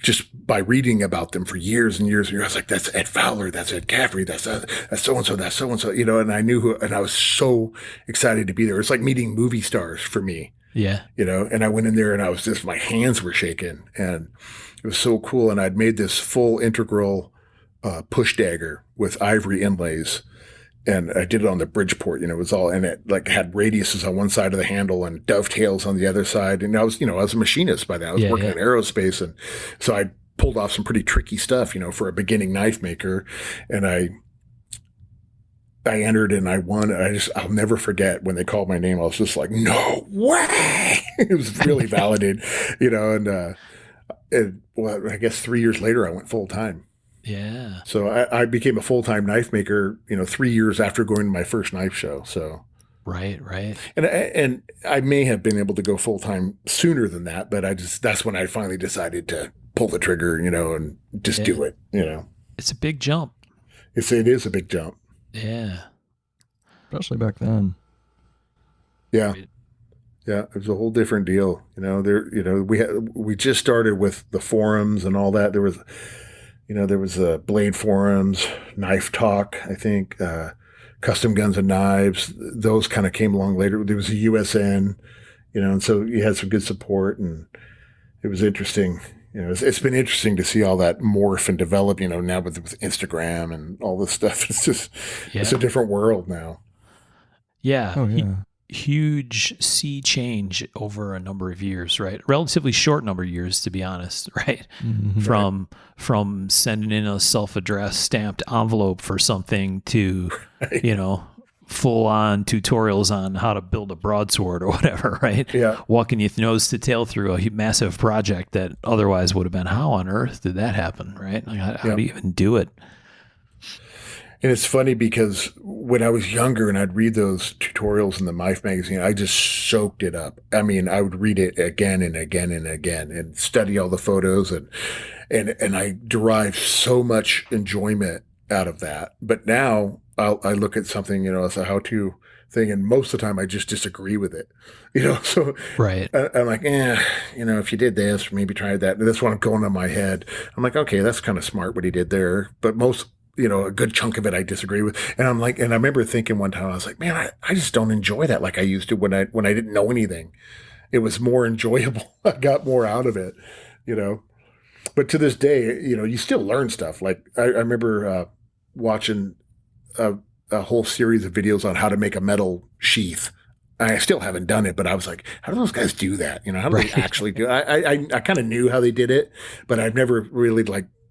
just by reading about them for years and years and years. I was like, that's Ed Fowler, that's Ed Caffrey, that's so-and-so, that's so-and-so, and I knew who, and I was so excited to be there. It's like meeting movie stars for me. Yeah. And I went in there and I was just, my hands were shaking and it was so cool. And I'd made this full integral push dagger with ivory inlays. And I did it on the Bridgeport, it was all, and it like had radiuses on one side of the handle and dovetails on the other side. And I was a machinist by then. I was working in aerospace. And so I pulled off some pretty tricky stuff, for a beginning knife maker. And I entered and I won. I'll never forget when they called my name. I was just like, no way. It was really validated, and I guess 3 years later I went full time. Yeah. So I became a full-time knife maker, 3 years after going to my first knife show. So. Right. And I may have been able to go full-time sooner than that, but that's when I finally decided to pull the trigger, and just do it, It's a big jump. It is a big jump. Yeah. Especially back then. Yeah. Yeah. It was a whole different deal. We just started with the forums and all that. There was Blade forums, Knife Talk, I think, Custom Guns and Knives. Those kind of came along later. There was a USN, and so you had some good support, and it was interesting. It's been interesting to see all that morph and develop, now with Instagram and all this stuff. It's just, it's a different world now. Yeah. Oh, yeah. Huge sea change over a number of years, right? Relatively short number of years, to be honest, right? Mm-hmm. From sending in a self-addressed stamped envelope for something to, full on tutorials on how to build a broadsword or whatever, right? Yeah. Walking your nose to tail through a massive project that otherwise would have been, how on earth did that happen, right? Like, how do you even do it? And it's funny because when I was younger and I'd read those tutorials in the Knife magazine, I just soaked it up. I mean, I would read it again and again and again and study all the photos and I derived so much enjoyment out of that. But now I look at something, as a how-to thing, and most of the time I just disagree with it, so right. I'm like, if you did this, maybe try that. And that's what I'm going on my head. I'm like, okay, that's kind of smart what he did there. But most, a good chunk of it I disagree with. And I'm like, and I remember thinking one time, I was like, man, I just don't enjoy that like I used to when I didn't know anything. It was more enjoyable. I got more out of it, But to this day, you still learn stuff. Like I remember watching a whole series of videos on how to make a metal sheath. I still haven't done it, but I was like, how do those guys do that? How do they actually do it? I kind of knew how they did it, but I've never really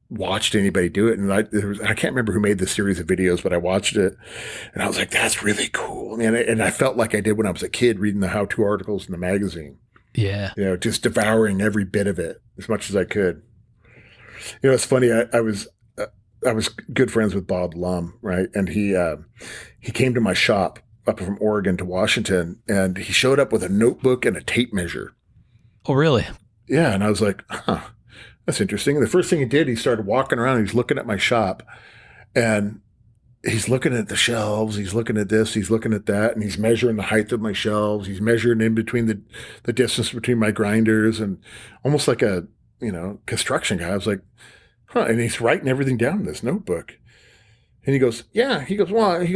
watched anybody do it. And I can't remember who made this series of videos, but I watched it and I was like, that's really cool. And I felt like I did when I was a kid reading the how-to articles in the magazine. Yeah. Just devouring every bit of it as much as I could. It's funny. I was good friends with Bob Lum, right? And he came to my shop up from Oregon to Washington, and he showed up with a notebook and a tape measure. Oh, really? Yeah. And I was like, huh, that's interesting. And the first thing he did, he started walking around and he's looking at my shop, and he's looking at the shelves. He's looking at this, he's looking at that, and he's measuring the height of my shelves. He's measuring in between the distance between my grinders, and almost like a, construction guy. I was like, huh. And he's writing everything down in this notebook. And he goes, yeah. He goes, well,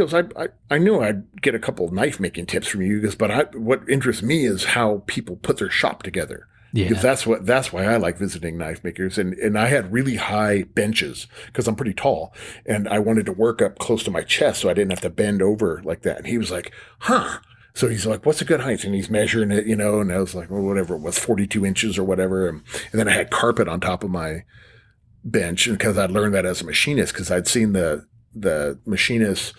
I knew I'd get a couple knife making tips from you. He goes, but what interests me is how people put their shop together. Yeah. Because that's why I like visiting knife makers. And I had really high benches because I'm pretty tall, and I wanted to work up close to my chest so I didn't have to bend over like that. And he was like, huh. So he's like, what's a good height? And he's measuring it, and I was like, well, whatever it was, 42 inches or whatever. And then I had carpet on top of my bench, and because I'd learned that as a machinist, because I'd seen the machinists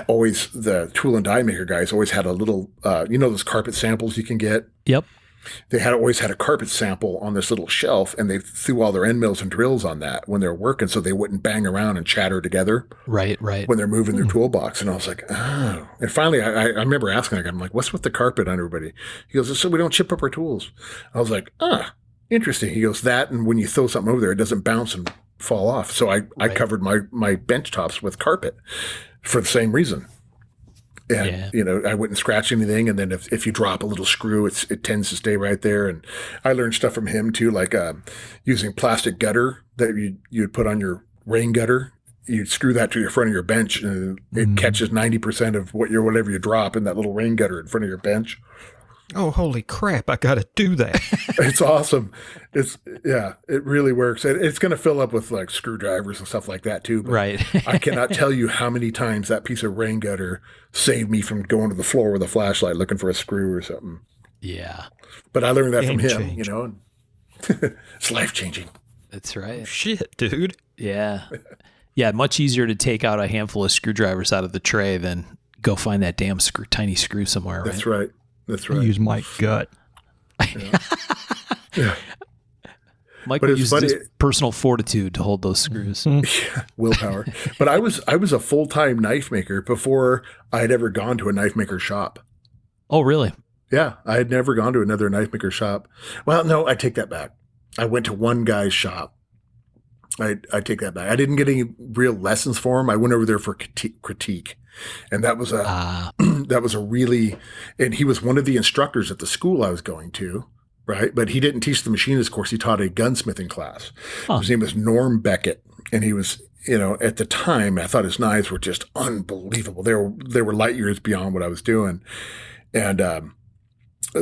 always, the tool and die maker guys always had a little, those carpet samples you can get. Yep. They always had a carpet sample on this little shelf, and they threw all their end mills and drills on that when they were working, so they wouldn't bang around and chatter together. Right. When they're moving their toolbox. And I was like, oh. And finally, I remember asking him, I'm like, what's with the carpet on everybody? He goes, so we don't chip up our tools. I was like, interesting. He goes, that, and when you throw something over there, it doesn't bounce and fall off. So I covered my bench tops with carpet for the same reason. And, I wouldn't scratch anything. And then if you drop a little screw, it tends to stay right there. And I learned stuff from him too, like using plastic gutter that you'd put on your rain gutter. You'd screw that to the front of your bench, and it catches 90% of whatever you drop in that little rain gutter in front of your bench. Oh, holy crap. I got to do that. It's awesome. It really works. It's going to fill up with like screwdrivers and stuff like that too. But Right. I cannot tell you how many times that piece of rain gutter saved me from going to the floor with a flashlight looking for a screw or something. Yeah. But I learned that Game from him, changer. and it's life-changing. That's right. Shit, dude. Yeah. Yeah. Much easier to take out a handful of screwdrivers out of the tray than go find that damn tiny screw somewhere. That's right. That's right. Use my gut. Yeah. Michael it's uses funny. his personal fortitude to hold those screws. Willpower. But I was a full-time knife maker before I had ever gone to a knife maker shop. Oh, really? Yeah, I had never gone to another knife maker shop. Well, no, I take that back. I went to one guy's shop. I take that back. I didn't get any real lessons for him. I went over there for critique. And that was and he was one of the instructors at the school I was going to, right? But he didn't teach the machinist course. He taught a gunsmithing class. Huh. His name was Norm Beckett. And he was, at the time, I thought his knives were just unbelievable. They were light years beyond what I was doing. And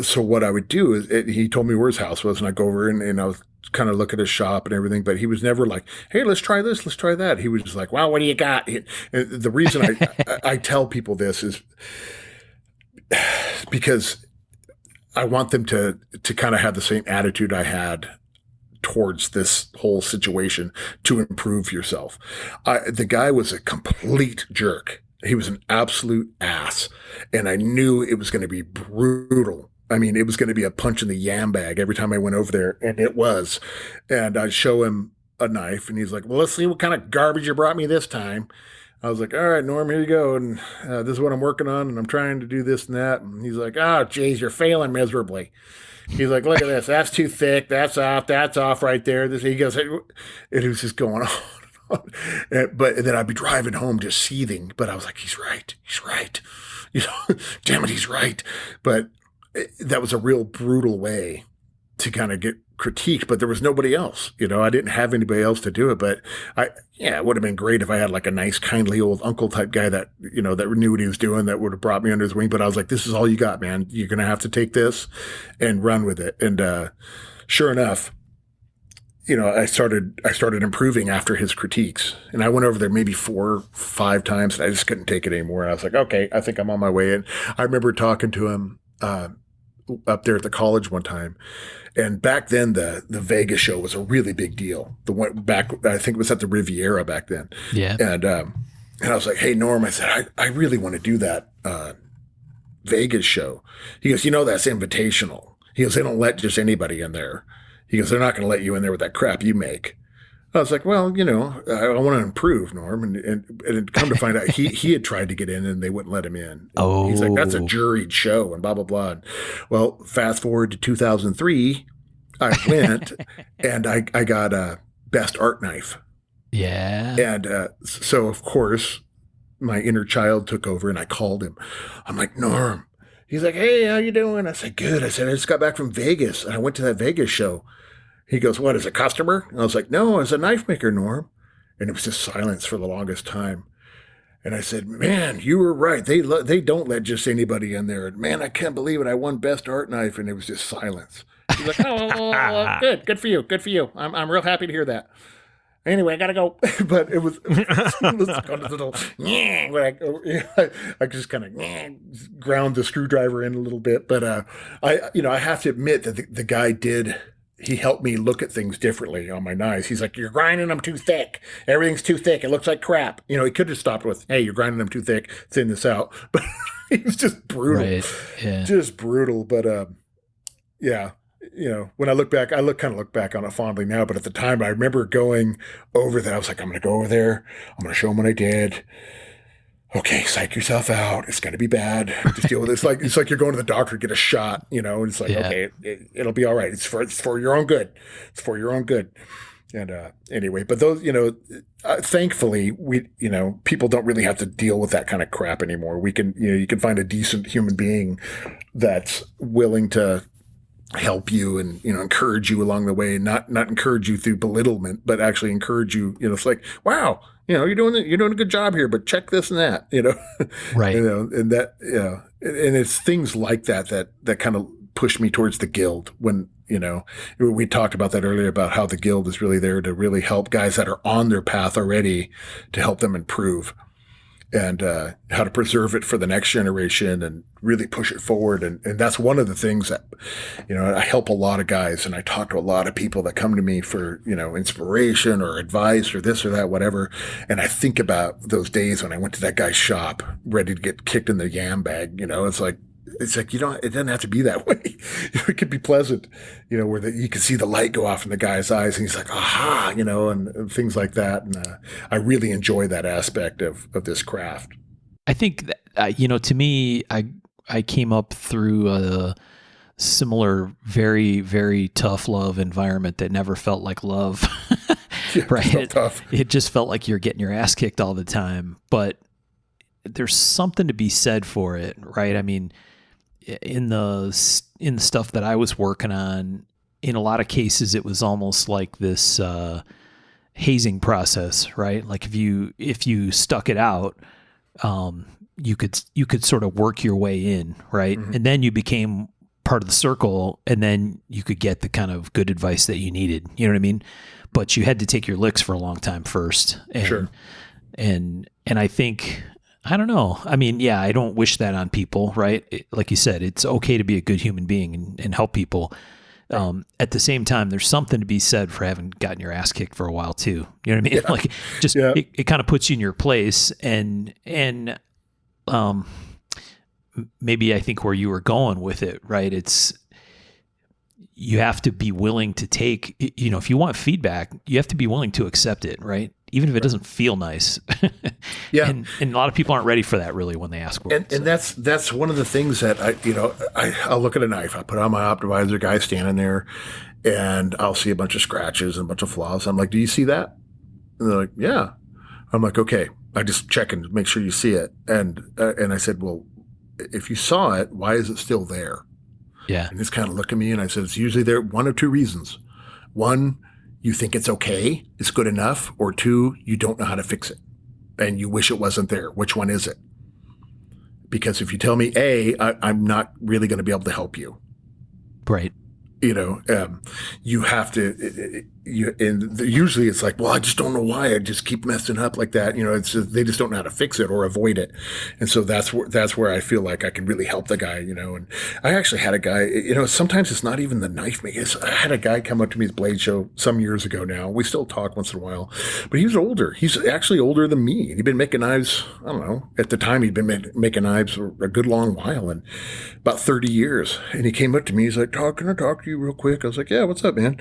so what I would do is he told me where his house was, and I'd go over and I was kind of look at his shop and everything, but he was never like, hey, let's try this, let's try that. He was just like, wow, what do you got? And the reason I tell people this is because I want them to kind of have the same attitude I had towards this whole situation to improve yourself. The guy was a complete jerk. He was an absolute ass, and I knew it was going to be brutal. I mean, it was going to be a punch in the yam bag every time I went over there, and it was. And I'd show him a knife, and he's like, well, let's see what kind of garbage you brought me this time. I was like, all right, Norm, here you go. And this is what I'm working on, and I'm trying to do this and that. And he's like, oh, geez, you're failing miserably. He's like, look at this. That's too thick. That's off right there. He goes, and it was just going on. But then I'd be driving home just seething. But I was like, he's right. Damn it, he's right. But that was a real brutal way to kind of get critiqued, but there was nobody else. I didn't have anybody else to do it. But it would have been great if I had like a nice, kindly old uncle type guy that, that knew what he was doing, that would have brought me under his wing. But I was like, this is all you got, man. You're going to have to take this and run with it. And sure enough, I started improving after his critiques, and I went over there maybe 4 or 5 times, and I just couldn't take it anymore. I was like, okay, I think I'm on my way in. I remember talking to him up there at the college one time, and back then the Vegas show was a really big deal. The one back, I think it was at the Riviera back then. Yeah. And I was like, hey, Norm, I said, I really want to do that Vegas show. He goes, that's invitational. He goes, they don't let just anybody in there. He goes, they're not going to let you in there with that crap you make. I was like, well, I want to improve, Norm. And come to find out, he had tried to get in and they wouldn't let him in. Oh. He's like, that's a juried show and blah, blah, blah. Well, fast forward to 2003, I went and I got a best art knife. Yeah. And so, of course, my inner child took over and I called him. I'm like, Norm. He's like, hey, how you doing? I said, good. I said, I just got back from Vegas and I went to that Vegas show. He goes, what, is a customer? And I was like, no, it's a knife maker, Norm. And it was just silence for the longest time. And I said, man, you were right. They don't let just anybody in there. And man, I can't believe it. I won best art knife. And it was just silence. He's like, oh, good for you. Good for you. I'm real happy to hear that. Anyway, I got to go. But it was kind of little, I just kind of ground the screwdriver in a little bit. But I have to admit that the guy he helped me look at things differently on my knives. He's like, you're grinding them too thick. Everything's too thick. It looks like crap. He could have stopped with, hey, you're grinding them too thick. Thin this out. But he was just brutal. Right. Yeah. Just brutal. But yeah. When I look back on it fondly now. But at the time, I remember going over that. I was like, I'm going to go over there. I'm going to show them what I did. Okay, psych yourself out. It's going to be bad. Just deal with it. It's like you're going to the doctor to get a shot, and it's like, okay, it'll be all right. It's for your own good. It's for your own good. And anyway, but those, thankfully, we, people don't really have to deal with that kind of crap anymore. We can, you can find a decent human being that's willing to help you and, encourage you along the way, not encourage you through belittlement, but actually encourage you. It's like, wow, you're doing a good job here, but check this and that, right. And that, and it's things like that kind of push me towards the guild when, we talked about that earlier about how the guild is really there to really help guys that are on their path already to help them improve. And how to preserve it for the next generation and really push it forward. And that's one of the things that, I help a lot of guys and I talk to a lot of people that come to me for, inspiration or advice or this or that, whatever. And I think about those days when I went to that guy's shop ready to get kicked in the yam bag. It's like, it doesn't have to be that way. It could be pleasant, where you can see the light go off in the guy's eyes and he's like, aha, and things like that. And I really enjoy that aspect of this craft. I think that, to me, I came up through a similar, very, very tough love environment that never felt like love. Yeah, right. Tough. It just felt like you're getting your ass kicked all the time, but there's something to be said for it. Right. I mean, in the stuff that I was working on, in a lot of cases, it was almost like this hazing process, right? Like if you stuck it out, you could sort of work your way in, right? Mm-hmm. And then you became part of the circle, and then you could get the kind of good advice that you needed. You know what I mean? But you had to take your licks for a long time first. And, sure. And I think, I don't know. I mean, yeah, I don't wish that on people, right? Like you said, it's okay to be a good human being and help people. At the same time, there's something to be said for having gotten your ass kicked for a while too. You know what I mean? Yeah. Like just, it kind of puts you in your place and maybe I think where you were going with it, right? You have to be willing to take, if you want feedback, you have to be willing to accept it, right? Even if it doesn't feel nice. Yeah. And a lot of people aren't ready for that really when they ask for it. And that's one of the things that I'll look at a knife. I put on my Optivisor, guy standing there, and I'll see a bunch of scratches and a bunch of flaws. I'm like, do you see that? And they're like, yeah. I'm like, okay. I just check and make sure you see it. And I said, well, if you saw it, why is it still there? Yeah. And just kind of look at me and I said, it's usually there one of two reasons. One, you think it's okay, it's good enough, or two, you don't know how to fix it and you wish it wasn't there. Which one is it? Because if you tell me A, I'm not really going to be able to help you. Right. You have to, usually it's like, well, I just don't know why I just keep messing up like that. It's just, they just don't know how to fix it or avoid it. And so that's where I feel like I can really help the guy, and I actually had a guy, sometimes it's not even the knife making. I had a guy come up to me at the Blade Show some years ago now. We still talk once in a while, but he was older. He's actually older than me. He'd been making knives. I don't know. At the time he'd been making knives a good long while, and about 30 years. And he came up to me. He's like, Todd, can I talk to you real quick? I was like, yeah, what's up, man?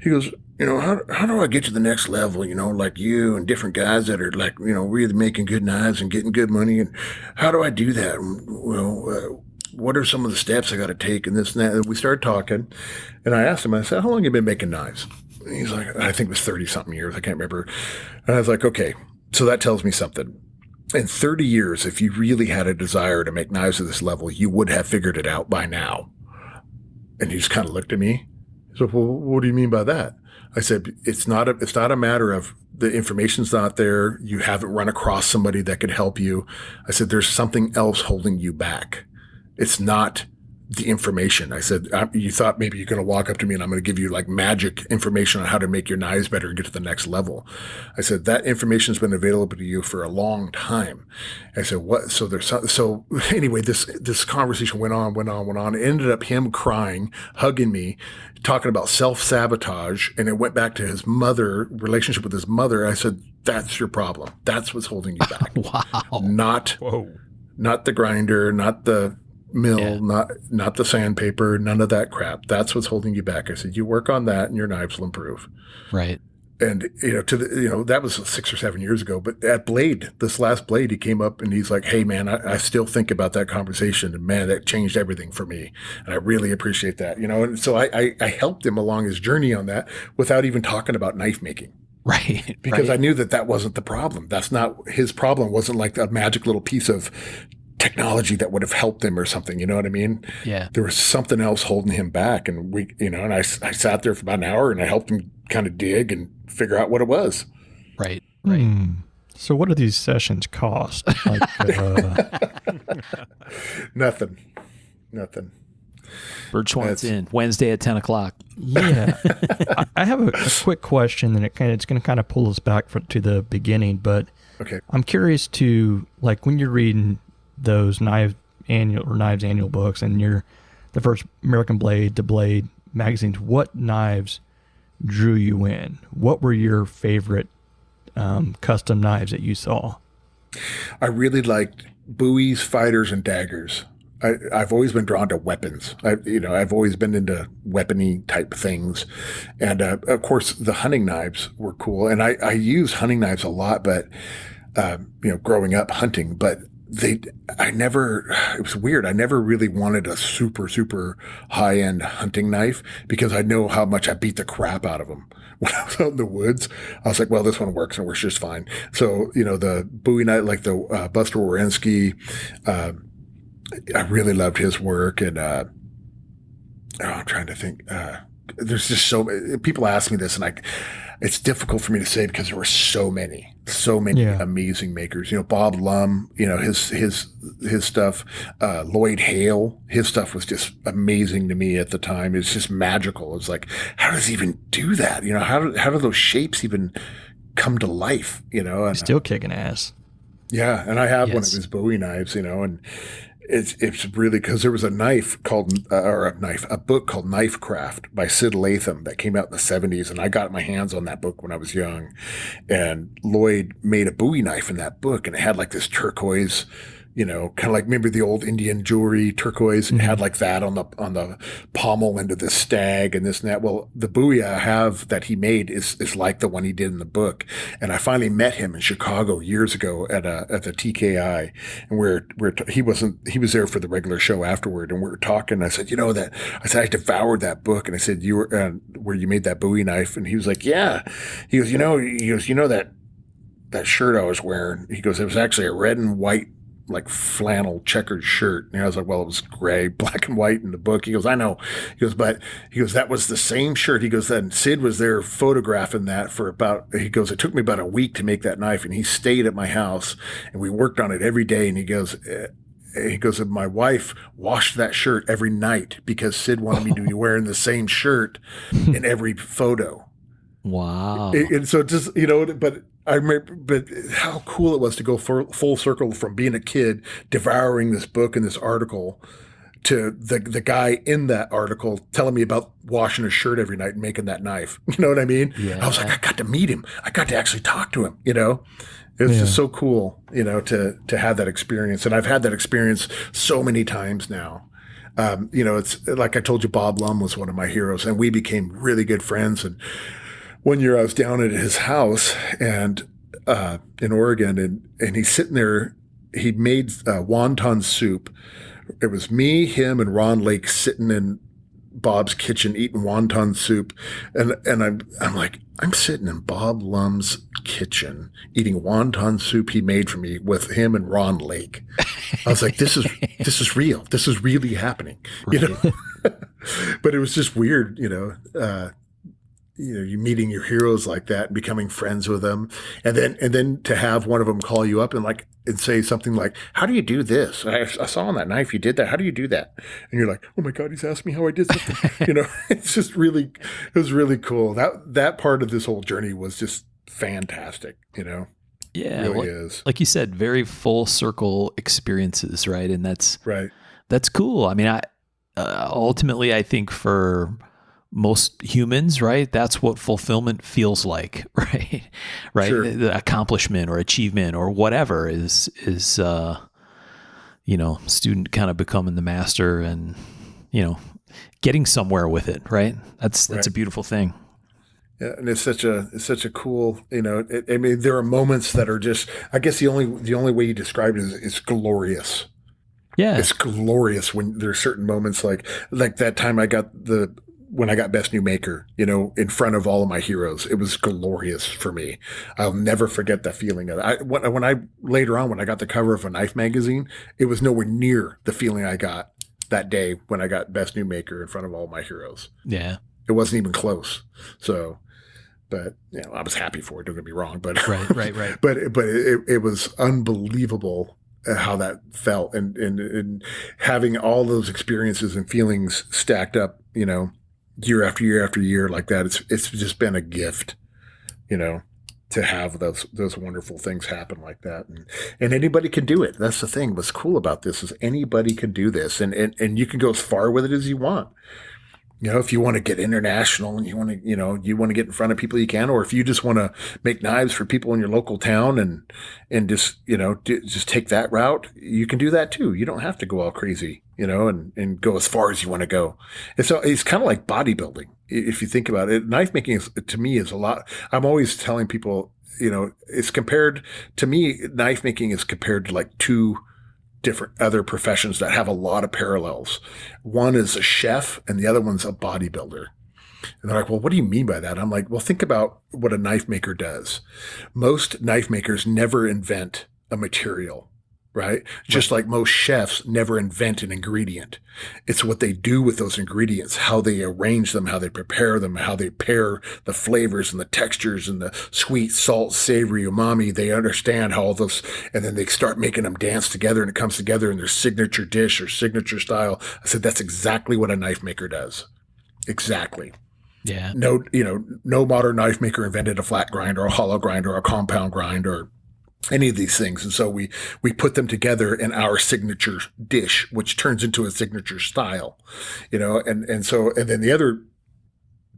He goes, how do I get to the next level, like you and different guys that are like, really making good knives and getting good money? And how do I do that? What are some of the steps I got to take and this and that? And we started talking, and I asked him, I said, how long have you been making knives? And he's like, I think it was 30 something years. I can't remember. And I was like, okay, so that tells me something. In 30 years, if you really had a desire to make knives at this level, you would have figured it out by now. And he just kind of looked at me. He said, well, what do you mean by that? I said, it's not a matter of the information's not there. You haven't run across somebody that could help you. I said, there's something else holding you back. It's not the information. I said, you thought maybe you're going to walk up to me and I'm going to give you like magic information on how to make your knives better and get to the next level. I said, that information's been available to you for a long time. I said, what? So anyway, this conversation went on. It ended up him crying, hugging me, talking about self-sabotage. And it went back to his relationship with his mother. I said, that's your problem. That's what's holding you back. Wow. Not the grinder, not the mill, not the sandpaper, none of that crap. That's what's holding you back. I said, you work on that and your knives will improve. Right. And, that was 6 or 7 years ago, but at Blade, this last Blade, he came up and he's like, hey man, I still think about that conversation and man, that changed everything for me. And I really appreciate that, and so I helped him along his journey on that without even talking about knife making. Right. Because I knew that wasn't the problem. That's not his problem. Wasn't like a magic little piece of technology that would have helped him or something. You know what I mean? Yeah. There was something else holding him back. And and I sat there for about an hour and I helped him kind of dig and figure out what it was. Right. So what do these sessions cost? Like, Nothing. Bird Schwann's in Wednesday at 10 o'clock. Yeah. I have a quick question, and it's going to kind of pull us back to the beginning, but okay. I'm curious to, like, when you're reading those Knives Annual books and you're the first American Blade to Blade magazines, what knives drew you in? What were your favorite custom knives that you saw? I really liked buoys, fighters, and daggers. I've always been drawn to weapons. I've always been into weapony type things. And, of course, the hunting knives were cool. And I use hunting knives a lot, but, growing up hunting, but it was weird. I never really wanted a super, super high end hunting knife because I know how much I beat the crap out of them. When I was out in the woods, I was like, well, this one works and works just fine. So, the Bowie knife, like the Buster Wierenski, I really loved his work. And I'm trying to think. There's just so many people ask me this, and it's difficult for me to say because there were so many amazing makers. Bob Lum, his stuff. Lloyd Hale, his stuff was just amazing to me at the time. It's just magical. It's like, how does he even do that? How do those shapes even come to life? And, still kicking ass. Yeah, and I have one of his Bowie knives. And it's really because there was a book called Knife Craft by Sid Latham that came out in the 70s, and I got my hands on that book when I was young. And Lloyd made a Bowie knife in that book, and it had like this turquoise, kind of like, remember the old Indian jewelry turquoise? It had like that on the pommel end of the stag and this and that. Well, the Bowie I have that he made is like the one he did in the book. And I finally met him in Chicago years ago at the TKI, and he was there for the regular show afterward, and we were talking. I said, I devoured that book, and I said, you were where you made that Bowie knife, and he was like, yeah. He goes, that shirt I was wearing. He goes, it was actually a red and white, like flannel checkered shirt. And I was like, well, it was gray, black and white in the book. He goes, I know. He goes, that was the same shirt. He goes, then Sid was there photographing that it took me about a week to make that knife. And he stayed at my house and we worked on it every day. And he goes, my wife washed that shirt every night because Sid wanted me to be wearing the same shirt in every photo. Wow. And so just, but I remember, but how cool it was to go full circle from being a kid, devouring this book and this article, to the guy in that article telling me about washing his shirt every night and making that knife. You know what I mean? Yeah. I was like, I got to meet him. I got to actually talk to him, It was just so cool, to have that experience. And I've had that experience so many times now. It's like I told you, Bob Lum was one of my heroes, and we became really good friends. And one year I was down at his house and in Oregon, and he's sitting there. He'd made wonton soup. It was me, him, and Ron Lake sitting in Bob's kitchen eating wonton soup, and I'm like, I'm sitting in Bob Lum's kitchen eating wonton soup he made for me with him and Ron Lake. I was like, this is real. This is really happening, Right. But it was just weird, you meeting your heroes like that and becoming friends with them, and then to have one of them call you up and say something like, "How do you do this? I saw on that knife you did that. How do you do that?" And you're like, "Oh my God, he's asked me how I did something." It's just it was really cool. That part of this whole journey was just fantastic. Yeah, it really is. Like you said, very full circle experiences, right? And that's right. That's cool. I mean, ultimately, I think for most humans, right, that's what fulfillment feels like, right? Right. Sure. The accomplishment or achievement or whatever is student kind of becoming the master and, getting somewhere with it. Right. That's Right. a beautiful thing. Yeah, and it's such a cool, there are moments that are just, I guess the only way you describe it is glorious. Yeah. It's glorious when there's certain moments like that time when I got Best New Maker, in front of all of my heroes. It was glorious for me. I'll never forget that feeling of it. When I later on, when I got the cover of a knife magazine, it was nowhere near the feeling I got that day when I got Best New Maker in front of all my heroes. Yeah. It wasn't even close. So, but I was happy for it. Don't get me wrong, but Right. but it was unbelievable how that felt, and having all those experiences and feelings stacked up, year after year after year like that. It's just been a gift, to have those wonderful things happen like that. And anybody can do it. That's the thing. What's cool about this is anybody can do this, and you can go as far with it as you want. If you want to get international and you want to get in front of people, you can, or if you just want to make knives for people in your local town and just, just take that route, you can do that too. You don't have to go all crazy, and go as far as you want to go. It's kind of like bodybuilding. If you think about it, knife making to me is a lot. I'm always telling people, it's compared to me, knife making is compared to like two different other professions that have a lot of parallels. One is a chef and the other one's a bodybuilder. And they're like, well, what do you mean by that? I'm like, well, think about what a knife maker does. Most knife makers never invent a material, right? Just like most chefs never invent an ingredient. It's what they do with those ingredients, how they arrange them, how they prepare them, how they pair the flavors and the textures and the sweet, salt, savory, umami. They understand how all those, and then they start making them dance together, and it comes together in their signature dish or signature style. I said, that's exactly what a knife maker does. Exactly. Yeah. No modern knife maker invented a flat grind or a hollow grind or a compound grind or any of these things. And so we put them together in our signature dish, which turns into a signature style, and then the other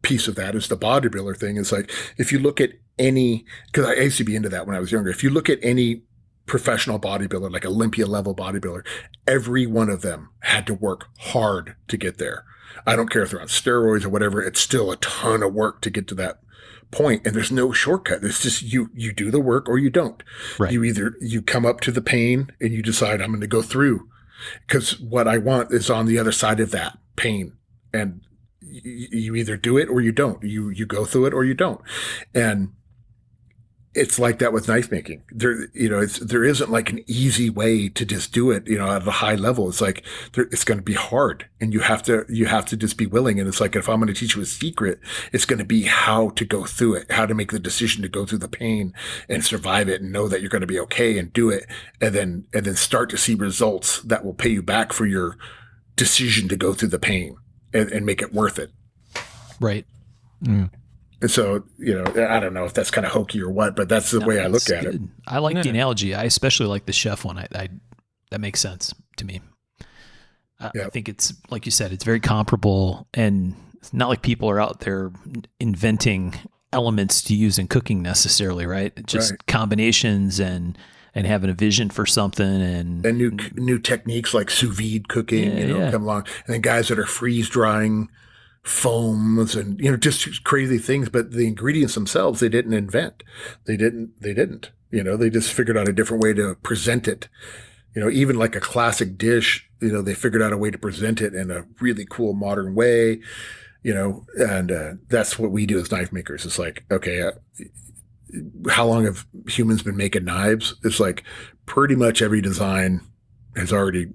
piece of that is the bodybuilder thing. Is like, if you look at because I used to be into that when I was younger. If you look at any professional bodybuilder, like Olympia level bodybuilder, every one of them had to work hard to get there. I don't care if they're on steroids or whatever. It's still a ton of work to get to that point, and there's no shortcut. It's just you do the work or you don't. Right. You come up to the pain and you decide, I'm going to go through, because what I want is on the other side of that pain, and you either do it or you don't. You go through it or you don't. And it's like that with knife making. There isn't like an easy way to just do it, at a high level. It's like, it's going to be hard, and you have to just be willing. And it's like, if I'm going to teach you a secret, it's going to be how to go through it, how to make the decision to go through the pain and survive it and know that you're going to be okay and do it. And then start to see results that will pay you back for your decision to go through the pain and make it worth it. Right. Mm. And so, I don't know if that's kind of hokey or what, but that's the way I look at it. I like the analogy. I especially like the chef one. I that makes sense to me. I think it's, like you said, it's very comparable, and it's not like people are out there inventing elements to use in cooking necessarily, right? Just combinations and having a vision for something and new techniques like sous vide cooking, come along, and then guys that are freeze drying foams and just crazy things. But the ingredients themselves, they didn't invent. They didn't. They just figured out a different way to present it. Even like a classic dish, they figured out a way to present it in a really cool modern way. And that's what we do as knife makers. It's like, okay, how long have humans been making knives? It's like pretty much every design has already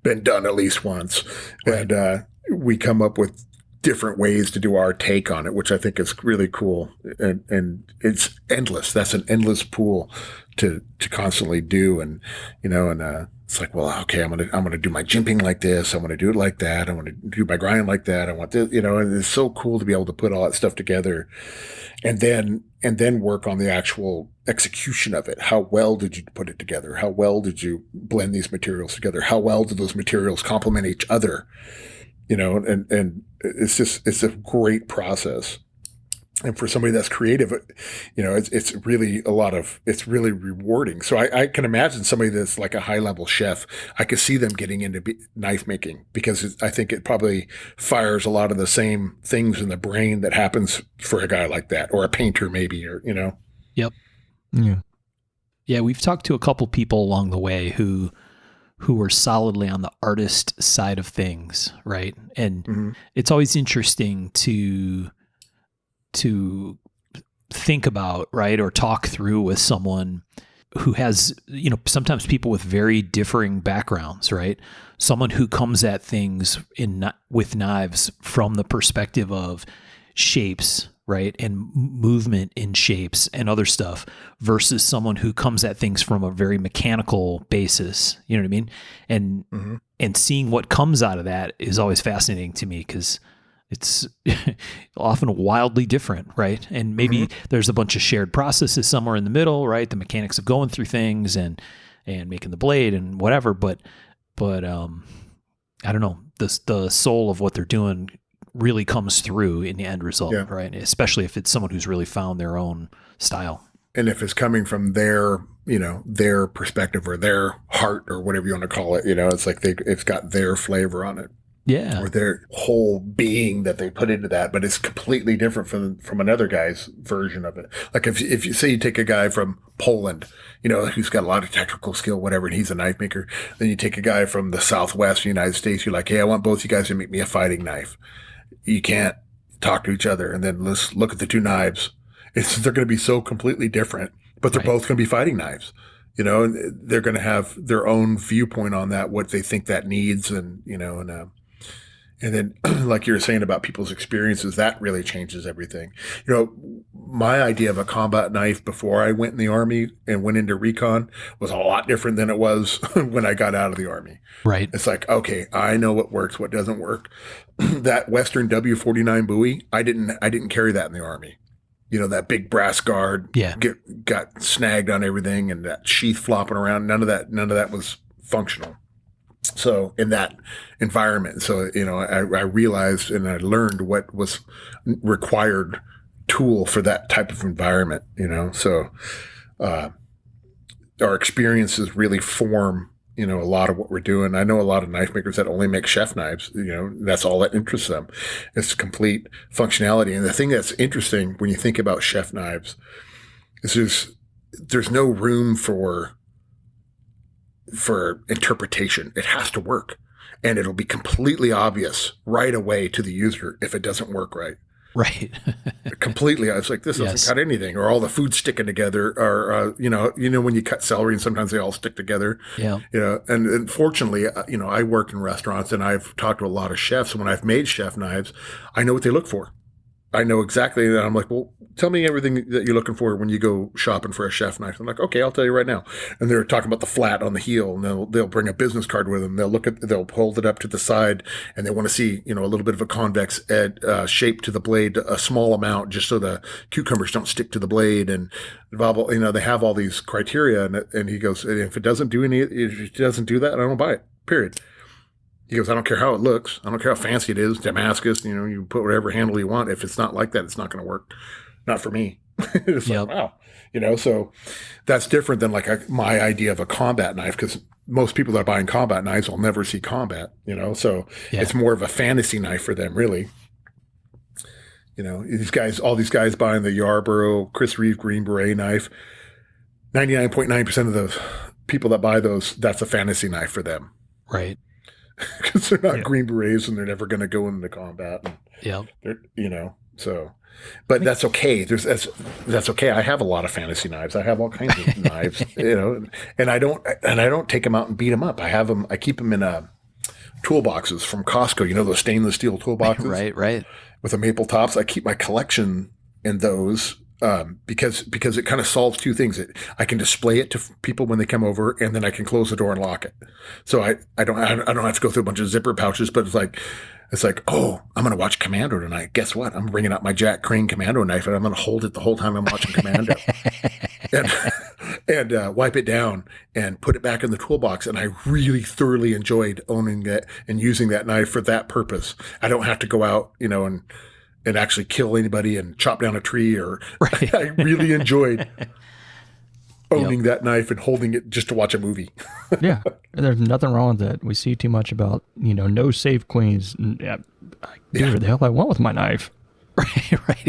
been done at least once. Right. And we come up with different ways to do our take on it, which I think is really cool. And it's endless. That's an endless pool to constantly do. And, it's like, well, okay, I'm going to do my jimping like this. I'm going to do it like that. I want to do my grinding like that. I want this, and it's so cool to be able to put all that stuff together and then work on the actual execution of it. How well did you put it together? How well did you blend these materials together? How well do those materials complement each other? And it's a great process. And for somebody that's creative, it's really it's really rewarding. So I can imagine somebody that's like a high level chef. I could see them getting into knife making because I think it probably fires a lot of the same things in the brain that happens for a guy like that, or a painter maybe, or. Yep. Yeah. Yeah. We've talked to a couple people along the way who were solidly on the artist side of things. Right. And it's always interesting to think about, right, or talk through with someone who has, sometimes people with very differing backgrounds, right? Someone who comes at things with knives from the perspective of shapes, right, and movement in shapes and other stuff, versus someone who comes at things from a very mechanical basis. You know what I mean? And seeing what comes out of that is always fascinating to me, because it's often wildly different, right? And maybe there's a bunch of shared processes somewhere in the middle, right? The mechanics of going through things and making the blade and whatever. But I don't know. The soul of what they're doing really comes through in the end result, right? Especially if it's someone who's really found their own style. And if it's coming from their perspective or their heart or whatever you want to call it, it's like it's got their flavor on it. Yeah. Or their whole being that they put into that, but it's completely different from another guy's version of it. Like if you say you take a guy from Poland, who's got a lot of technical skill, whatever, and he's a knife maker, then you take a guy from the Southwest United States, you're like, hey, I want both you guys to make me a fighting knife. You can't talk to each other. And then let's look at the two knives. They're going to be so completely different, but they're both going to be fighting knives. And they're going to have their own viewpoint on that, what they think that needs, and then, like you were saying about people's experiences, that really changes everything. My idea of a combat knife before I went in the Army and went into recon was a lot different than it was when I got out of the Army. Right. It's like, okay, I know what works, what doesn't work. That Western W49 Bowie, I didn't carry that in the Army. That big brass guard got snagged on everything, and that sheath flopping around. None of that was functional. So in that environment, I realized and I learned what was required tool for that type of environment, so, our experiences really form, a lot of what we're doing. I know a lot of knife makers that only make chef knives, that's all that interests them. It's complete functionality. And the thing that's interesting when you think about chef knives is there's no room for interpretation. It has to work, and it'll be completely obvious right away to the user if it doesn't work right. Right. Completely. It's like, this doesn't cut anything, or all the food sticking together, or, when you cut celery and sometimes they all stick together. Yeah. And fortunately, I work in restaurants and I've talked to a lot of chefs. And when I've made chef knives, I know what they look for. I know exactly that. I'm like, well, tell me everything that you're looking for when you go shopping for a chef knife. I'm like, okay, I'll tell you right now. And they're talking about the flat on the heel, and they'll bring a business card with them. They'll hold it up to the side, and they want to see, a little bit of a convex shape to the blade, a small amount, just so the cucumbers don't stick to the blade. And they have all these criteria. And he goes, if it doesn't do that, I don't buy it. Period. He goes, I don't care how it looks. I don't care how fancy it is. Damascus, you put whatever handle you want. If it's not like that, it's not going to work. Not for me. It's like, wow. So that's different than like my idea of a combat knife, because most people that are buying combat knives will never see combat, so it's more of a fantasy knife for them, really. All these guys buying the Yarborough Chris Reeve Green Beret knife, 99.9% of the people that buy those, that's a fantasy knife for them. Right. Because they're not Green Berets and they're never going to go into combat. So, but that's okay. That's okay. I have a lot of fantasy knives. I have all kinds of knives, and I don't take them out and beat them up. I keep them in toolboxes from Costco. Those stainless steel toolboxes, right, with the maple tops. I keep my collection in those. Because it kind of solves two things. I can display it to people when they come over, and then I can close the door and lock it. So I don't have to go through a bunch of zipper pouches, but it's like, oh, I'm going to watch Commando tonight. Guess what? I'm bringing out my Jack Crane Commando knife, and I'm going to hold it the whole time I'm watching Commando and wipe it down and put it back in the toolbox. And I really thoroughly enjoyed owning that and using that knife for that purpose. I don't have to go out, and actually kill anybody and chop down a tree right. I really enjoyed owning that knife and holding it just to watch a movie. Yeah. There's nothing wrong with that. We see too much about, no safe queens. I do whatever the hell I want with my knife. Right.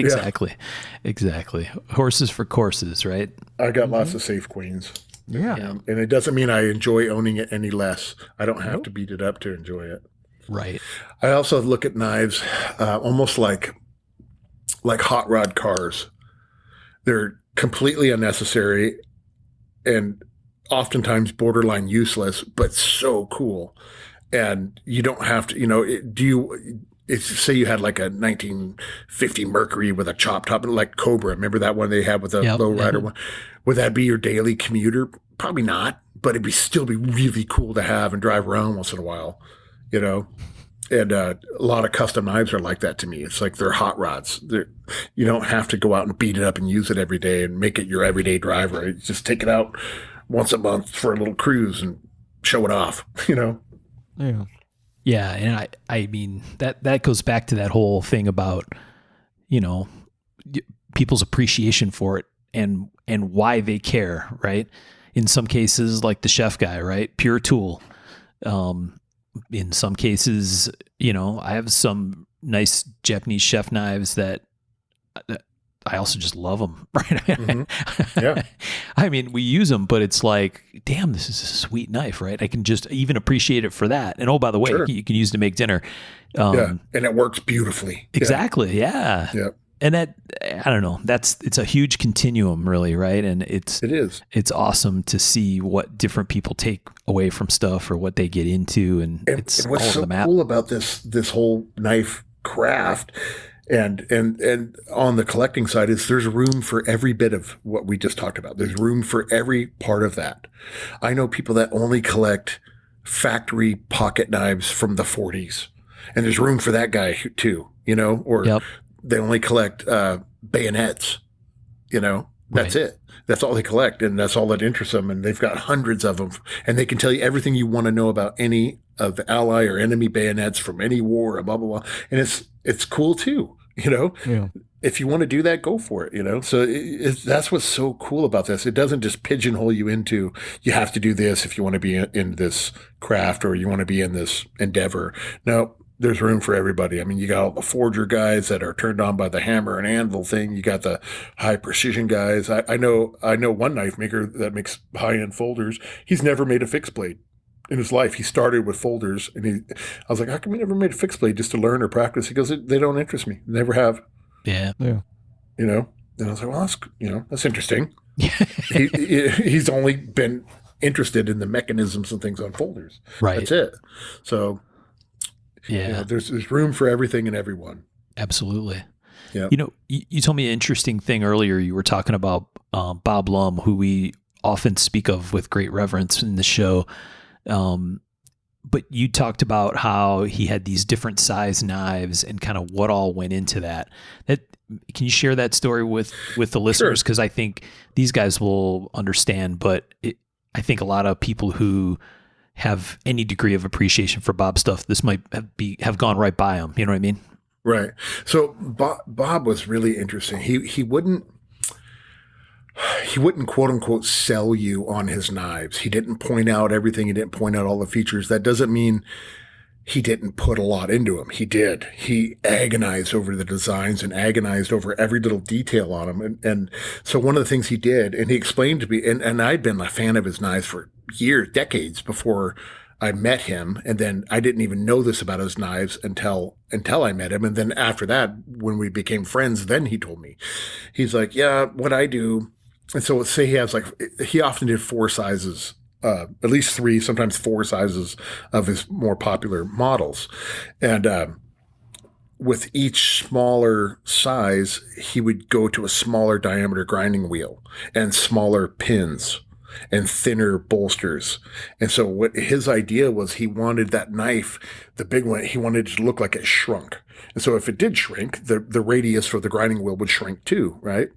Exactly. Horses for courses, right? I got lots of safe queens. Yeah. And it doesn't mean I enjoy owning it any less. I don't have to beat it up to enjoy it. Right. I also look at knives almost like hot rod cars. They're completely unnecessary and oftentimes borderline useless, but so cool. And you don't have to, say you had like a 1950 Mercury with a chop top, like Cobra. Remember that one they had with the lowrider one? Would that be your daily commuter? Probably not, but it'd still be really cool to have and drive around once in a while, And a lot of custom knives are like that to me. It's like they're hot rods. You don't have to go out and beat it up and use it every day and make it your everyday driver. You just take it out once a month for a little cruise and show it off, Yeah. Yeah. And I mean, that goes back to that whole thing about, people's appreciation for it and why they care, right? In some cases, like the chef guy, right? Pure tool. In some cases, I have some nice Japanese chef knives that I also just love them. Right? Mm-hmm. Yeah. I mean, we use them, but it's like, damn, this is a sweet knife, right? I can just even appreciate it for that. And oh, by the way, you can use it to make dinner. And it works beautifully. Exactly. Yeah. And that, I don't know, it's a huge continuum, really, right? And it is. It's awesome to see what different people take away from stuff or what they get into, and it's what's all so over the map. cool about this whole knife craft, and on the collecting side is there's room for every bit of what we just talked about. There's room for every part of that. I know people that only collect factory pocket knives from the 40s, and there's room for that guy too, or they only collect bayonets, that's it. That's all they collect, and that's all that interests them. And they've got hundreds of them, and they can tell you everything you want to know about any of the ally or enemy bayonets from any war, and blah, blah, blah. And it's cool too, Yeah. If you want to do that, go for it, So that's what's so cool about this. It doesn't just pigeonhole you into, you have to do this if you want to be in this craft or you want to be in this endeavor. No. There's room for everybody. I mean, you got all the forger guys that are turned on by the hammer and anvil thing. You got the high precision guys. I know one knife maker that makes high-end folders. He's never made a fixed blade in his life. He started with folders, and I was like, how come you never made a fixed blade just to learn or practice? He goes, they don't interest me. Never have. Yeah. Yeah. And I was like, well, that's interesting. He's only been interested in the mechanisms and things on folders. Right. That's it. So. Yeah. There's room for everything and everyone. Absolutely. Yeah. You know, you told me an interesting thing earlier. You were talking about Bob Lum, who we often speak of with great reverence in the show. But you talked about how he had these different size knives and kind of what all went into that. Can you share that story with the listeners? Because I think these guys will understand, but I think a lot of people who have any degree of appreciation for Bob's stuff, this might have gone right by them. You know what I mean? Right. So Bob was really interesting. He wouldn't quote unquote sell you on his knives. He didn't point out everything. He didn't point out all the features. That doesn't mean he didn't put a lot into him. He did. He agonized over the designs and agonized over every little detail on them. And so one of the things he did, and he explained to me, and I'd been a fan of his knives for years, decades before I met him. And then I didn't even know this about his knives until I met him. And then after that, when we became friends, then he told me, he's like, yeah, what I do. And so let's say he often did 4 sizes, at least 3, sometimes 4 sizes of his more popular models. And with each smaller size, he would go to a smaller diameter grinding wheel and smaller pins and thinner bolsters. And so what his idea was, he wanted that knife, the big one, he wanted it to look like it shrunk. And so if it did shrink, the radius for the grinding wheel would shrink too, right?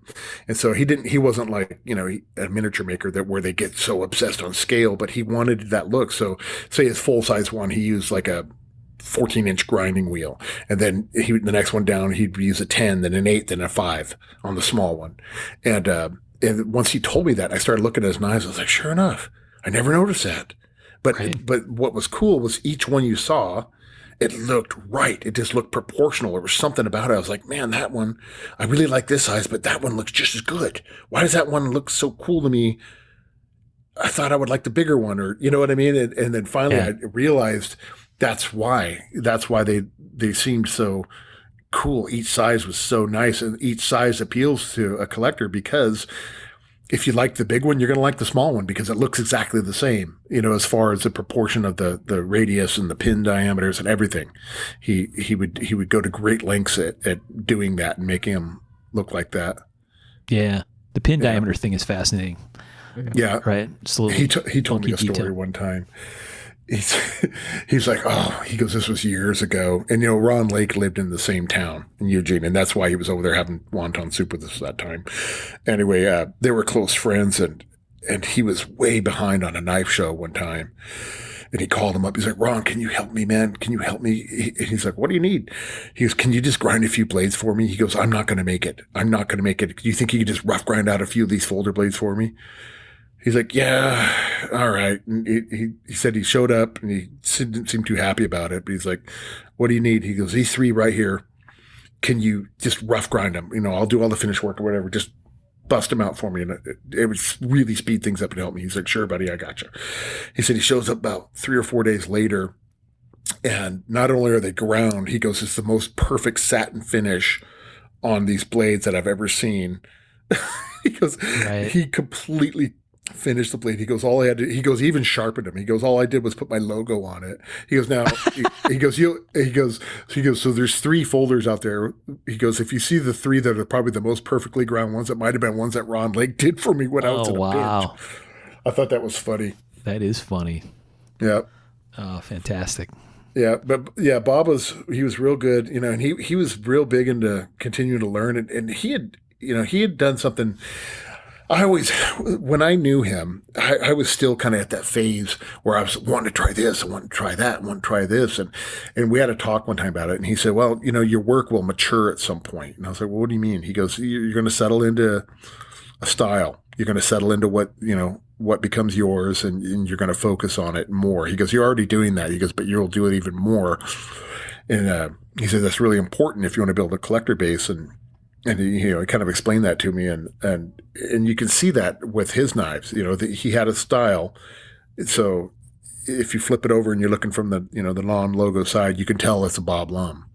And so he wasn't like, a miniature maker where they get so obsessed on scale, but he wanted that look. So say his full size one, he used like a 14-inch grinding wheel. And then the next one down, he'd use a 10, then an 8, then a 5 on the small one. And once he told me that, I started looking at his knives. I was like, sure enough, I never noticed that. But what was cool was each one you saw, it looked right. It just looked proportional. There was something about it. I was like, man, that one, I really like this size, but that one looks just as good. Why does that one look so cool to me? I thought I would like the bigger one, or you know what I mean? And then finally I realized that's why they seemed so cool. Each size was so nice, and each size appeals to a collector, because if you like the big one, you're going to like the small one because it looks exactly the same, as far as the proportion of the radius and the pin diameters and everything. He would go to great lengths at doing that and making them look like that. Yeah. The pin diameter thing is fascinating. Yeah. Right. He told me a story detail. one time. He's like, he goes, this was years ago. And, Ron Lake lived in the same town in Eugene. And that's why he was over there having wonton soup with us that time. Anyway, they were close friends, and he was way behind on a knife show one time. And he called him up. He's like, Ron, can you help me, man? Can you help me? He's like, what do you need? He goes, can you just grind a few blades for me? He goes, I'm not going to make it. Do you think you could just rough grind out a few of these folder blades for me? He's like, yeah, all right. And he said he showed up and he didn't seem too happy about it. But he's like, what do you need? He goes, these 3 right here. Can you just rough grind them? I'll do all the finish work or whatever. Just bust them out for me. And it would really speed things up and help me. He's like, sure, buddy, I got you. He said he shows up about 3 or 4 days later. And not only are they ground, he goes, it's the most perfect satin finish on these blades that I've ever seen. He goes, He completely finished the blade. He goes, he even sharpened them. He goes, all I did was put my logo on it. He goes, now, he goes, so there's 3 folders out there. He goes, if you see the 3 that are probably the most perfectly ground ones, that might have been ones that Ron Lake did for me when I was in a pinch. I thought that was funny. That is funny. Yeah. Oh, fantastic. Yeah. But yeah, Bob was real good, and he was real big into continuing to learn. And he had done something. When I knew him, I was still kind of at that phase where I was wanting to try this, I want to try that, I want to try this. And we had a talk one time about it. And he said, well, your work will mature at some point. And I was like, well, what do you mean? He goes, you're going to settle into a style. You're going to settle into what becomes yours, and you're going to focus on it more. He goes, you're already doing that. He goes, but you'll do it even more. And he said, that's really important if you want to build a collector base. And he kind of explained that to me, and you can see that with his knives. He had a style. So if you flip it over and you're looking from the the non-logo side, you can tell it's a Bob Lum.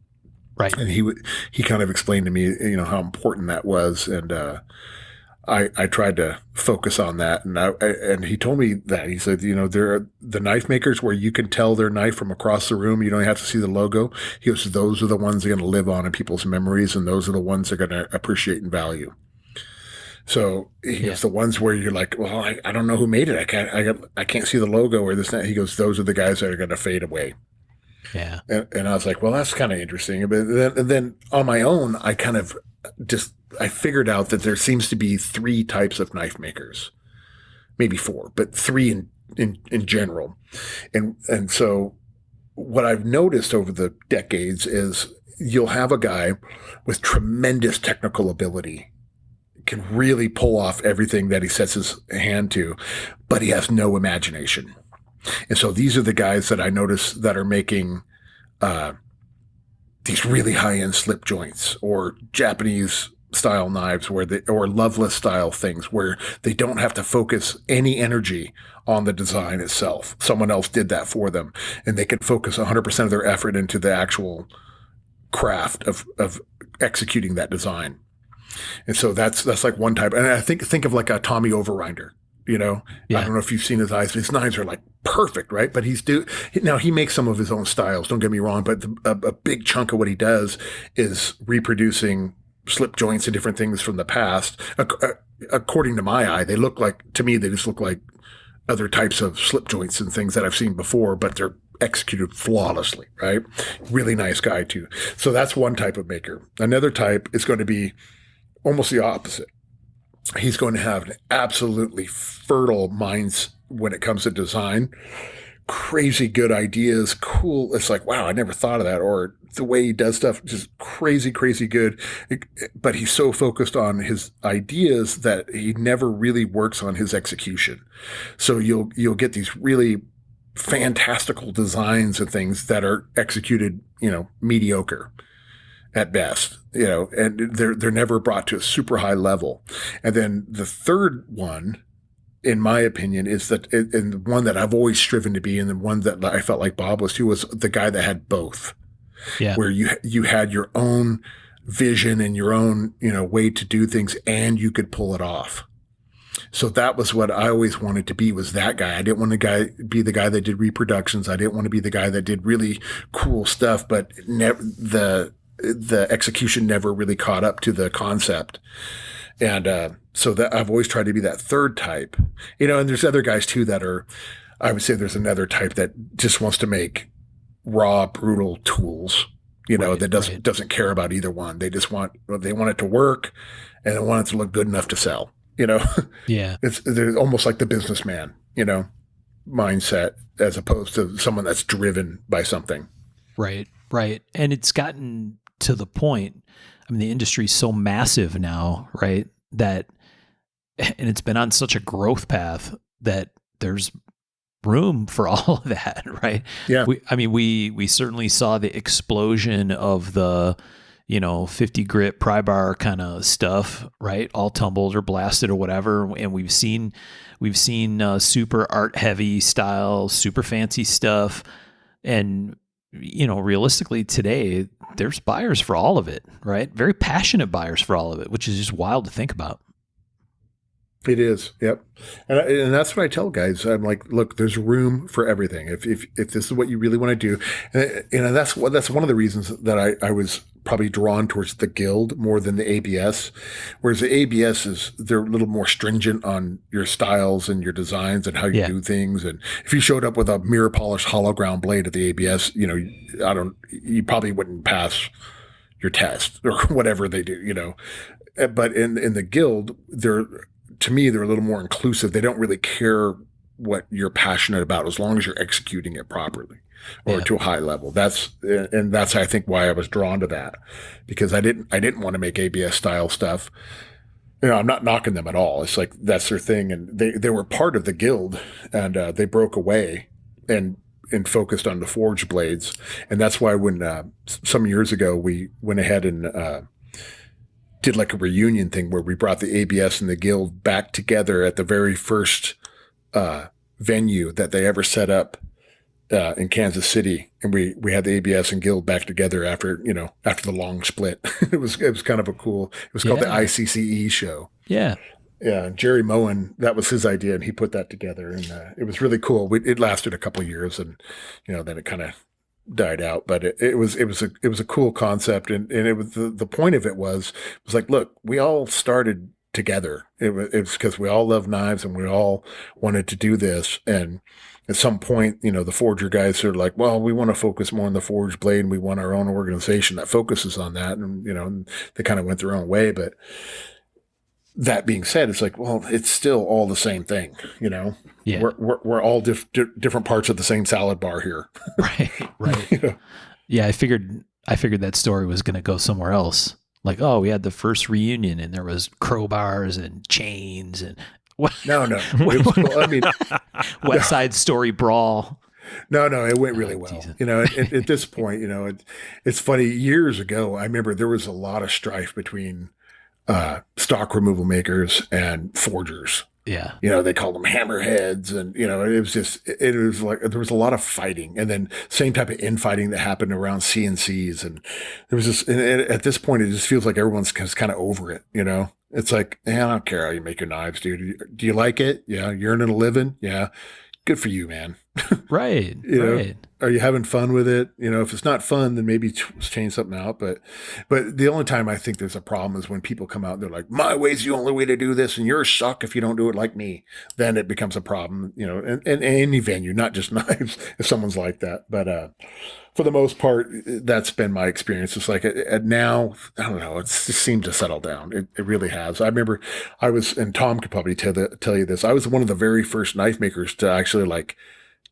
Right. And he kind of explained to me how important that was, and I tried to focus on that, and he told me that. He said, there are the knife makers where you can tell their knife from across the room. You don't have to see the logo. He goes, those are the ones that are going to live on in people's memories, and those are the ones they're going to appreciate and value. So he goes, the ones where you're like, well, I don't know who made it. I can't see the logo or this. He goes, those are the guys that are going to fade away. Yeah. And I was like, well, that's kind of interesting. But then on my own, I kind of I figured out that there seems to be 3 types of knife makers, maybe 4, but 3 in general. And so what I've noticed over the decades is you'll have a guy with tremendous technical ability, can really pull off everything that he sets his hand to, but he has no imagination. And so these are the guys that I notice that are making these really high-end slip joints or Japanese style knives or Loveless style things where they don't have to focus any energy on the design itself. Someone else did that for them, and they can focus 100% of their effort into the actual craft of executing that design. And so that's like one type. And I think of like a Tommy Overrinder. I don't know if you've seen his eyes. His knives are like perfect, right? But now he makes some of his own styles. Don't get me wrong, but a big chunk of what he does is reproducing slip joints and different things from the past. According to my eye, they just look like other types of slip joints and things that I've seen before, but they're executed flawlessly, right? Really nice guy too. So that's one type of maker. Another type is going to be almost the opposite. He's going to have an absolutely fertile mind when it comes to design. Crazy good ideas, cool. It's like, wow, I never thought of that. Or the way he does stuff, just crazy, crazy good. But he's so focused on his ideas that he never really works on his execution. So you'll get these really fantastical designs and things that are executed, mediocre at best, and they're never brought to a super high level. And then the third one, in my opinion, is that, and the one that I've always striven to be, and the one that I felt like Bob was too, was the guy that had both. Yeah. Where you had your own vision and your own, way to do things, and you could pull it off. So that was what I always wanted to be, was that guy. I didn't want to be the guy that did reproductions. I didn't want to be the guy that did really cool stuff, but the execution never really caught up to the concept. And so that I've always tried to be that third type, and there's other guys too that are, I would say there's another type that just wants to make raw, brutal tools, that doesn't care about either one. They want it to work, and they want it to look good enough to sell, Yeah. They're almost like the businessman, mindset, as opposed to someone that's driven by something. Right. And it's gotten to the point, the industry is so massive now, right? And it's been on such a growth path that there's room for all of that, right? Yeah. We certainly saw the explosion of the, 50 grit pry bar kind of stuff, right? All tumbled or blasted or whatever. And we've seen super art heavy style, super fancy stuff. And realistically today, there's buyers for all of it, right? Very passionate buyers for all of it, which is just wild to think about. It is. Yep. And that's what I tell guys. I'm like, look, there's room for everything. If this is what you really want to do. And that's one of the reasons that I was probably drawn towards the Guild more than the ABS. Whereas the ABS they're a little more stringent on your styles and your designs and how you do things. And if you showed up with a mirror polished hollow ground blade at the ABS, you probably wouldn't pass your test or whatever they do, But in the Guild, to me, they're a little more inclusive. They don't really care what you're passionate about as long as you're executing it properly or to a high level. That's I think why I was drawn to that, because I didn't want to make ABS style stuff. I'm not knocking them at all. It's like, that's their thing. And they were part of the Guild, and they broke away and focused on the forged blades. And that's why when some years ago, we went ahead and did like a reunion thing where we brought the ABS and the Guild back together at the very first venue that they ever set up in Kansas City, and we had the ABS and Guild back together after the long split. It was kind of a cool. It was called the ICCE show. Yeah, Yeah, Jerry Moen, that was his idea, and he put that together, and it was really cool. It lasted a couple of years, and then it kind of died out. But it was a cool concept, and it was the point of it was like, look, we all started together. It was because we all love knives, and we all wanted to do this, and at some point, the forger guys are like, well, we want to focus more on the forged blade, and we want our own organization that focuses on that, and and they kind of went their own way, but. That being said, it's like, well, it's still all the same thing, Yeah. We're all different parts of the same salad bar here. Right. Yeah, I figured that story was going to go somewhere else. Like, oh, we had the first reunion, and there was crowbars and chains and No. It was cool. I mean, West Side Story brawl. No, it went really well. At this point, it's funny. Years ago, I remember there was a lot of strife between stock removal makers and forgers. Yeah. They called them hammerheads, and, it was like, there was a lot of fighting, and then same type of infighting that happened around CNCs. And there was this, and at this point, it just feels like everyone's kind of over it. It's like, I don't care how you make your knives, dude. Do you like it? Yeah. You're earning a living. Yeah. Good for you, man. Right. Right. Are you having fun with it? If it's not fun, then maybe change something out. But the only time I think there's a problem is when people come out and they're like, my way's the only way to do this, and yours suck if you don't do it like me. Then it becomes a problem, in any venue, not just knives, if someone's like that. But for the most part, that's been my experience. It's like now, I don't know, it's just seemed to settle down. It really has. I remember I was, and Tom could probably tell you this, I was one of the very first knife makers to actually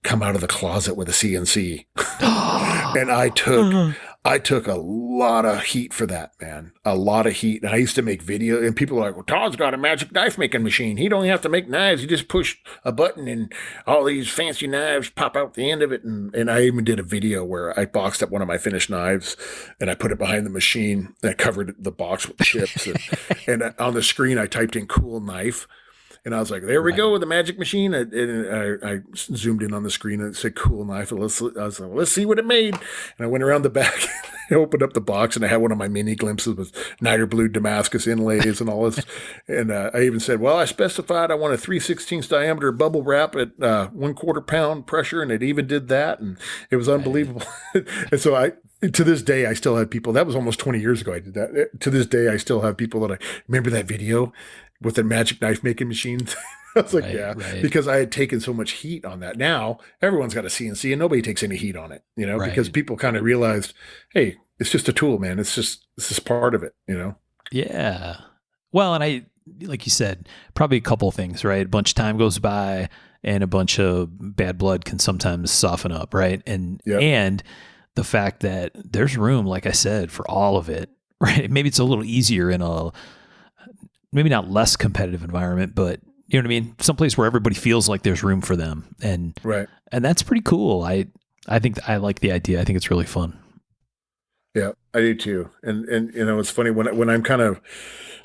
come out of the closet with a CNC. And I took a lot of heat for that, man. A lot of heat. And I used to make video, and people were like, well, Todd's got a magic knife making machine. He don't have to make knives. He just push a button and all these fancy knives pop out the end of it. And I even did a video where I boxed up one of my finished knives and I put it behind the machine and I covered the box with chips. And on the screen, I typed in cool knife. And I was like, there we go with the magic machine. And I zoomed in on the screen and it said cool knife. I was like, well, let's see what it made. And I went around the back, I opened up the box, and I had one of my mini glimpses with niter blue Damascus inlays and all this. And I even said, well, I specified I want a 3/16 diameter bubble wrap at 1/4 pound pressure. And it even did that. And it was unbelievable. And so to this day, I still have people, that was almost 20 years ago I did that. To this day, I still have people that I remember that video with the magic knife making machine. I was like, right. Because I had taken so much heat on that. Now everyone's got a CNC and nobody takes any heat on it, because people kind of realized, hey, it's just a tool, man. It's just part of it, Yeah. Well, and like you said, probably a couple of things, right? A bunch of time goes by and a bunch of bad blood can sometimes soften up, right? And the fact that there's room, like I said, for all of it, right? Maybe it's a little easier in a maybe not less competitive environment, but you know what I mean? Someplace where everybody feels like there's room for them. And that's pretty cool. I think I like the idea. I think it's really fun. Yeah, I do too. And it's funny when I'm kind of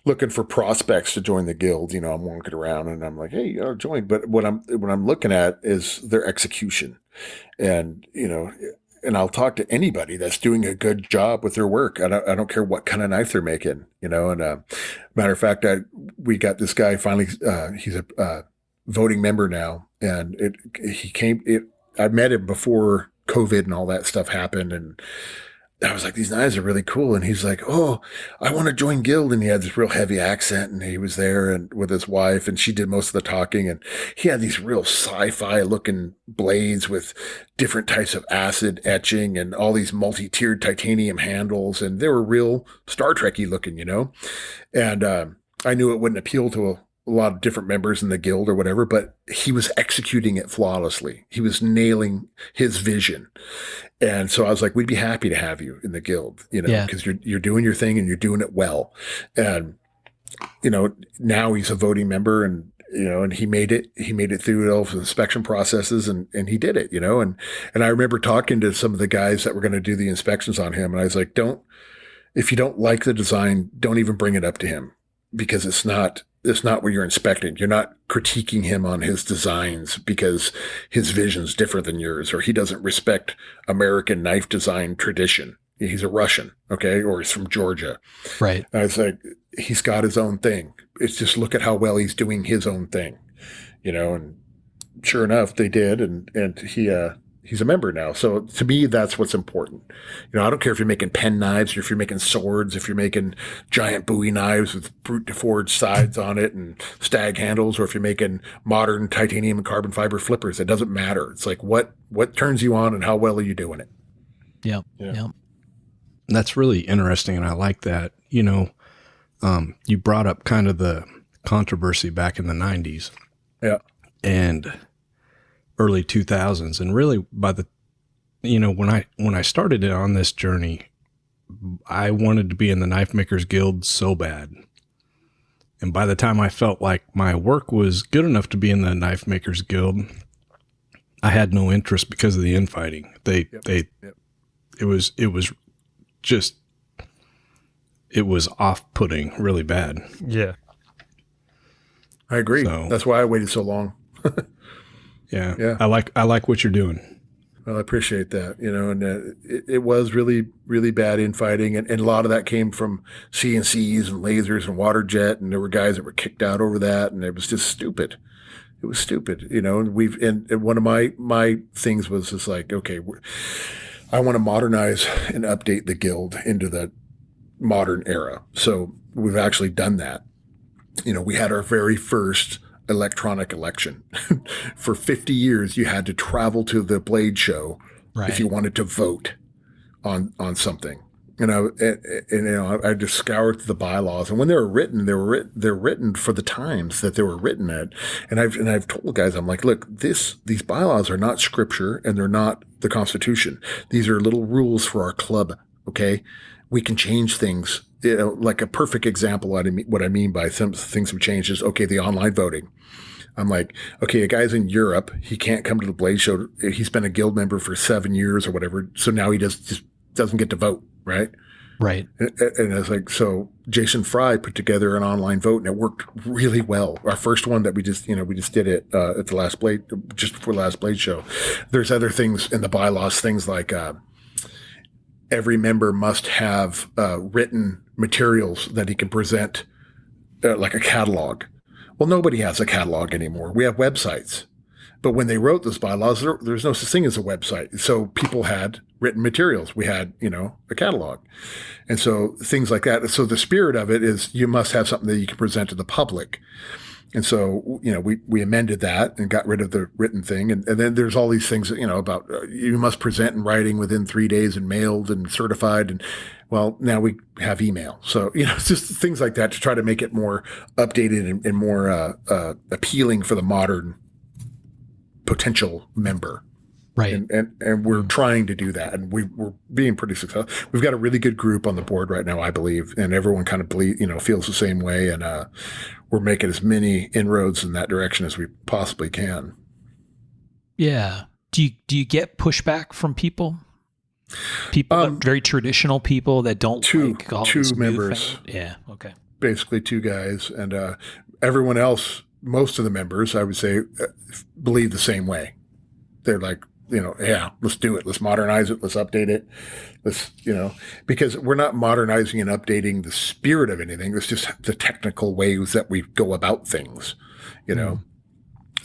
looking for prospects to join the guild, I'm walking around and I'm like, hey, join. But what I'm looking at is their execution. And, and I'll talk to anybody that's doing a good job with their work. I don't care what kind of knife they're making, and matter of fact, we got this guy finally, he's a voting member now, and I met him before COVID and all that stuff happened. And I was like, these knives are really cool. And he's like, oh, I want to join guild. And he had this real heavy accent, and he was there and with his wife, and she did most of the talking. And he had these real sci-fi looking blades with different types of acid etching and all these multi-tiered titanium handles. And they were real Star Trek-y looking, And I knew it wouldn't appeal to a lot of different members in the guild or whatever, but he was executing it flawlessly. He was nailing his vision. And so I was like, we'd be happy to have you in the guild, because you're doing your thing and you're doing it well. And, now he's a voting member, and, and he made it through all the inspection processes, and he did it, and I remember talking to some of the guys that were going to do the inspections on him. And I was like, if you don't like the design, don't even bring it up to him, because it's not what you're inspecting. You're not critiquing him on his designs because his vision's different than yours, or he doesn't respect American knife design tradition. He's a Russian, okay, or he's from Georgia. Right. And I was like, he's got his own thing. It's just look at how well he's doing his own thing, and sure enough, they did, and he's a member now. So to me, that's what's important. I don't care if you're making pen knives or if you're making swords, if you're making giant Bowie knives with brute forged sides on it and stag handles, or if you're making modern titanium and carbon fiber flippers. It doesn't matter. It's like what turns you on and how well are you doing it? Yeah. Yeah. Yeah. That's really interesting, and I like that. You brought up kind of the controversy back in the 90s. Yeah. And early 2000s, and really by the when I started it on this journey, I wanted to be in the Knife Makers Guild so bad, and by the time I felt like my work was good enough to be in the Knife Makers Guild, I had no interest because of the infighting. It was off-putting really bad. Yeah. I agree. So- That's why I waited so long. Yeah. Yeah. I like what you're doing. Well, I appreciate that, and it was really, really bad infighting. And a lot of that came from CNCs and lasers and water jet. And there were guys that were kicked out over that. And it was just stupid. It was stupid, and and one of my things was just like, okay, I want to modernize and update the guild into the modern era. So we've actually done that. We had our very first electronic election. For 50 years, you had to travel to the Blade Show if you wanted to vote on something. I just scoured the bylaws, and when they were written, they're written for the times that they were written at. And I've told guys, I'm like, look, these bylaws are not scripture, and they're not the Constitution. These are little rules for our club. Okay, we can change things. Like a perfect example, what I mean by some things have changed is, okay, the online voting. I'm like, okay, a guy's in Europe. He can't come to the Blade Show. He's been a guild member for 7 years or whatever. So now he just doesn't get to vote, right? Right. And I was like, so Jason Fry put together an online vote, and it worked really well. Our first one that we just did it at the last Blade, just before the last Blade Show. There's other things in the bylaws, things like every member must have written materials that he can present, like a catalog. Well, nobody has a catalog anymore. We have websites. But when they wrote those bylaws, there's no such thing as a website. So people had written materials. We had, a catalog. And so things like that. So the spirit of it is you must have something that you can present to the public. And so, we amended that and got rid of the written thing. And then there's all these things, about you must present in writing within 3 days and mailed and certified. And well, now we have email. So, it's just things like that to try to make it more updated and more appealing for the modern potential member. Right. And we're trying to do that. And we're being pretty successful. We've got a really good group on the board right now, I believe. And everyone kind of feels the same way. And we're making as many inroads in that direction as we possibly can. Yeah. Do you get pushback from people? People, very traditional people that don't like all two this new members. thing? Yeah. Okay. Basically 2 guys. And everyone else, most of the members, I would say, believe the same way. They're like, yeah, let's do it. Let's modernize it. Let's update it. Let's, because we're not modernizing and updating the spirit of anything. It's just the technical ways that we go about things,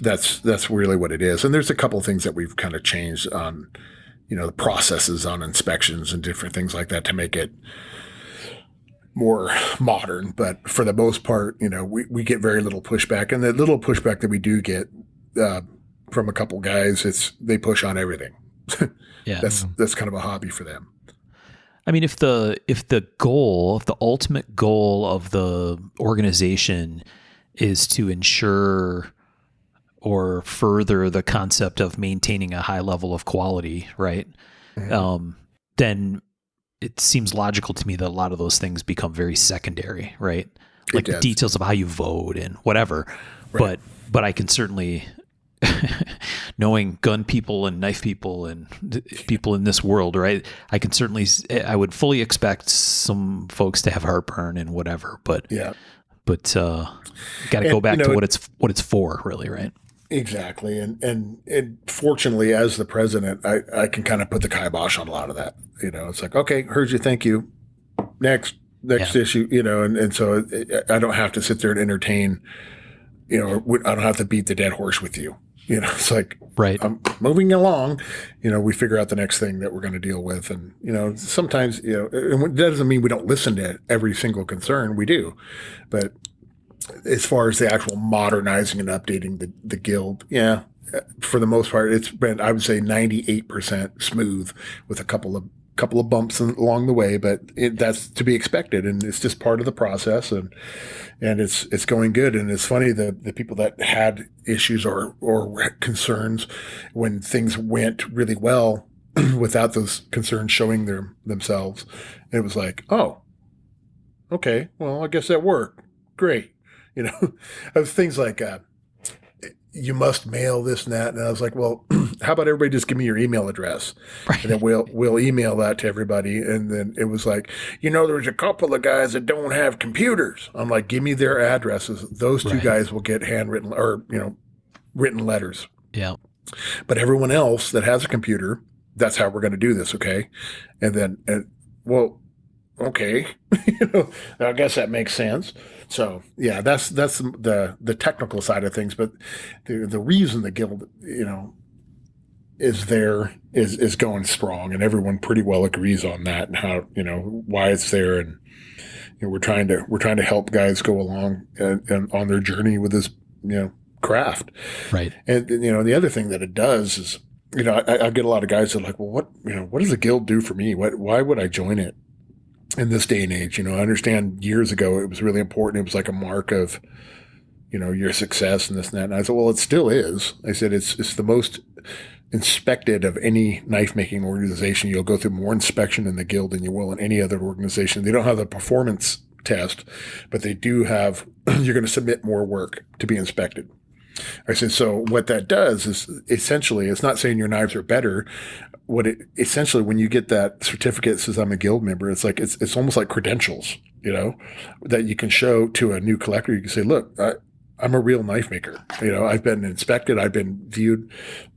That's really what it is. And there's a couple of things that we've kind of changed on, the processes on inspections and different things like that to make it more modern. But for the most part, we get very little pushback. And the little pushback that we do get from a couple guys, they push on everything. Yeah. That's kind of a hobby for them. I mean, if the ultimate goal of the organization is to ensure or further the concept of maintaining a high level of quality, right? Mm-hmm. Then it seems logical to me that a lot of those things become very secondary, right? Like the details of how you vote and whatever. Right. But I can certainly, knowing gun people and knife people and people in this world, right? I would fully expect some folks to have heartburn and whatever, but got to go back to what it's for, really, right? Exactly. And fortunately, as the president, I can kind of put the kibosh on a lot of that. It's like, okay, heard you. Thank you. Next issue, and so I don't have to sit there and entertain, I don't have to beat the dead horse with you. It's like, Right. I'm moving along, we figure out the next thing that we're going to deal with. And, sometimes, and that doesn't mean we don't listen to every single concern. We do. But as far as the actual modernizing and updating the guild, yeah, for the most part, it's been, I would say 98% smooth with a couple of bumps along the way, but that's to be expected. And it's just part of the process. And it's going good. And it's funny, the people that had issues or concerns when things went really well without those concerns showing themselves, it was like, oh, okay, well, I guess that worked. Great. Things like, you must mail this and that. And I was like, well, how about everybody just give me your email address? Right. And then we'll email that to everybody. And then it was like, there's a couple of guys that don't have computers. I'm like, give me their addresses. Those two guys will get handwritten or, written letters. Yeah. But everyone else that has a computer, that's how we're going to do this. Okay. And then, well, okay. I guess that makes sense. So yeah, that's the technical side of things, but the reason the guild, is going strong, and everyone pretty well agrees on that and how, why it's there. And we're trying to help guys go along and on their journey with this, craft. Right. And, the other thing that it does is, I get a lot of guys that are like, well, what does the guild do for me? Why would I join it in this day and age? I understand years ago it was really important. It was like a mark of, your success and this and that. And I said, well, it still is. I said, it's the most inspected of any knife making organization. You'll go through more inspection in the guild than you will in any other organization. They don't have the performance test, but they do have, you're going to submit more work to be inspected. I said, so what that does is essentially, it's not saying your knives are better. Essentially, when you get that certificate that says I'm a guild member, it's like, it's almost like credentials, that you can show to a new collector. You can say, look, I'm a real knife maker. I've been inspected. I've been viewed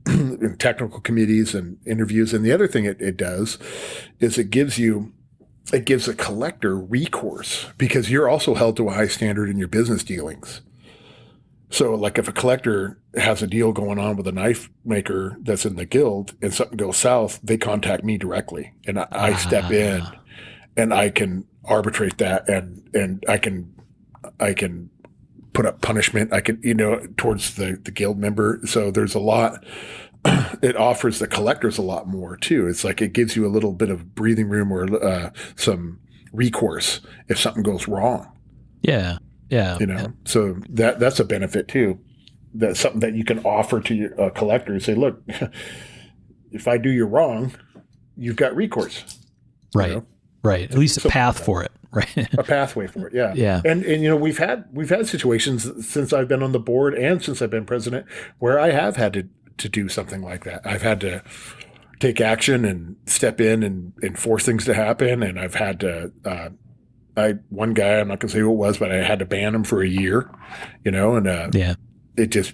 in technical committees and interviews. And the other thing it does is it gives a collector recourse, because you're also held to a high standard in your business dealings. So like if a collector has a deal going on with a knife maker that's in the guild and something goes south, they contact me directly, and I step in and I can arbitrate that, and I can put up punishment. I can, towards the guild member. So there's a lot, it offers the collectors a lot more too. It's like, it gives you a little bit of breathing room or some recourse if something goes wrong. Yeah. Yeah. So that's a benefit too. That's something that you can offer to your collector and say, look, if I do you wrong, you've got recourse. Right. Right. At least a path for it. Right. A pathway for it. Yeah. Yeah. And we've had situations since I've been on the board and since I've been president where I have had to do something like that. I've had to take action and step in and force things to happen. And I've had to, one guy, I'm not going to say who it was, but I had to ban him for a year, and it just,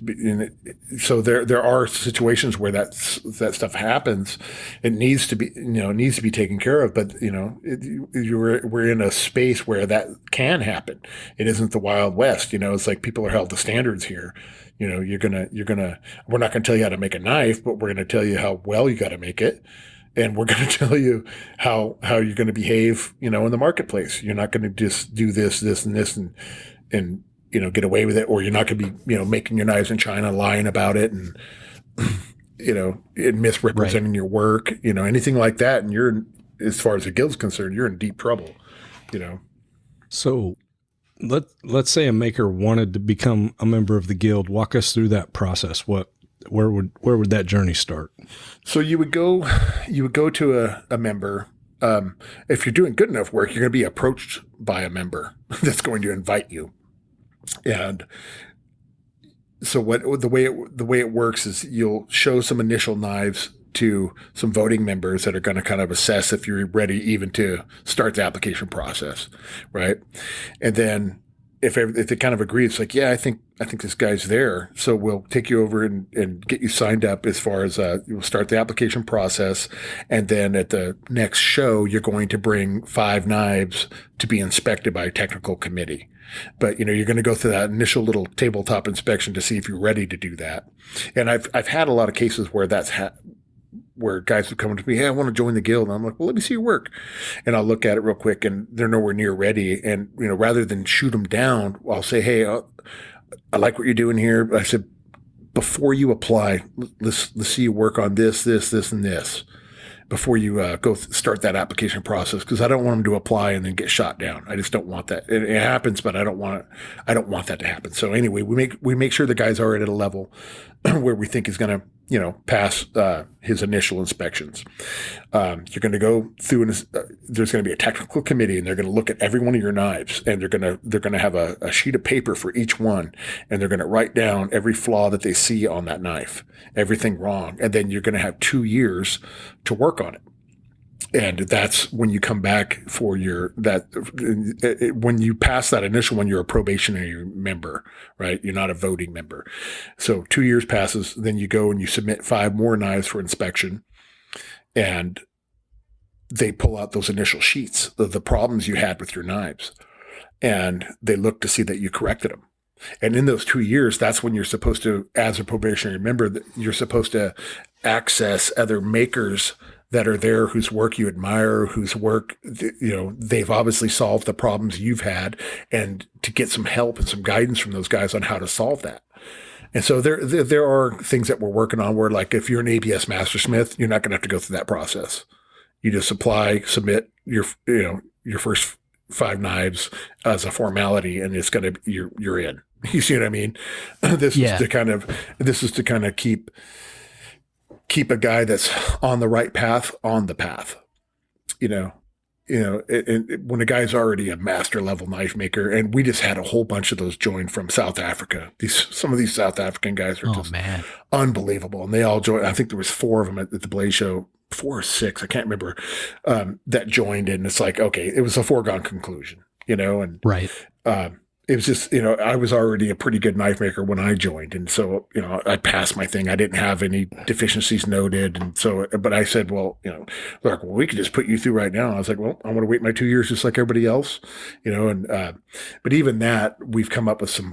so there are situations where that stuff happens. It needs to be taken care of, but we're in a space where that can happen. It isn't the Wild West, it's like people are held to standards here. We're not going to tell you how to make a knife, but we're going to tell you how well you got to make it. And we're going to tell you how you're going to behave, in the marketplace. You're not going to just do this, and this, and get away with it, or you're not going to be, making your knives in China, lying about it, and misrepresenting your work, anything like that. And you're, as far as the guild's concerned, you're in deep trouble, So let's say a maker wanted to become a member of the guild. Walk us through that process. Where would that journey start? So you would go to a member. If you're doing good enough work, you're going to be approached by a member that's going to invite you. And so the way it works is you'll show some initial knives to some voting members that are going to kind of assess if you're ready even to start the application process, right? And then if they kind of agree, it's like, yeah, I think this guy's there. So we'll take you over and get you signed up as far as you'll start the application process. And then at the next show, you're going to bring 5 knives to be inspected by a technical committee. But, you're going to go through that initial little tabletop inspection to see if you're ready to do that. And I've had a lot of cases where where guys would come to me, hey, I want to join the guild. And I'm like, well, let me see your work. And I'll look at it real quick, and they're nowhere near ready. And, rather than shoot them down, I'll say, hey, I like what you're doing here. I said, before you apply, let's see you work on this, and this before you go start that application process, because I don't want them to apply and then get shot down. I just don't want that. It happens, but I don't want that to happen. So anyway, we make sure the guys are at a level where we think is going to pass his initial inspections. You're going to go through, and there's going to be a technical committee, and they're going to look at every one of your knives, and they're going to have a sheet of paper for each one, and they're going to write down every flaw that they see on that knife, everything wrong, and then you're going to have 2 years to work on it. And that's when you come back for when you pass that initial one, you're a probationary member, right? You're not a voting member. So 2 years passes, then you go and you submit 5 more knives for inspection, and they pull out those initial sheets of the problems you had with your knives, and they look to see that you corrected them. And in those 2 years, that's when you're supposed to, as a probationary member, you're supposed to access other makers that are there whose work you admire, whose work, they've obviously solved the problems you've had, and to get some help and some guidance from those guys on how to solve that. And so there are things that we're working on where, like, if you're an ABS Mastersmith, you're not going to have to go through that process. You just apply, submit your first 5 knives as a formality, and it's going to, you're in. You see what I mean? This is to kind of keep a guy that's on the right path on the path. When a guy's already a master level knife maker, and we just had a whole bunch of those join from South Africa. Some of these South African guys are just unbelievable, and they all joined. I think there was 4 of them at the Blaze show, 4 or 6, I can't remember, that joined, and it's like, okay, it was a foregone conclusion, and right. It was just, I was already a pretty good knife maker when I joined. And so, I passed my thing. I didn't have any deficiencies noted. And so, but I said, well, we could just put you through right now. I was like, well, I want to wait my 2 years just like everybody else, but even that, we've come up with some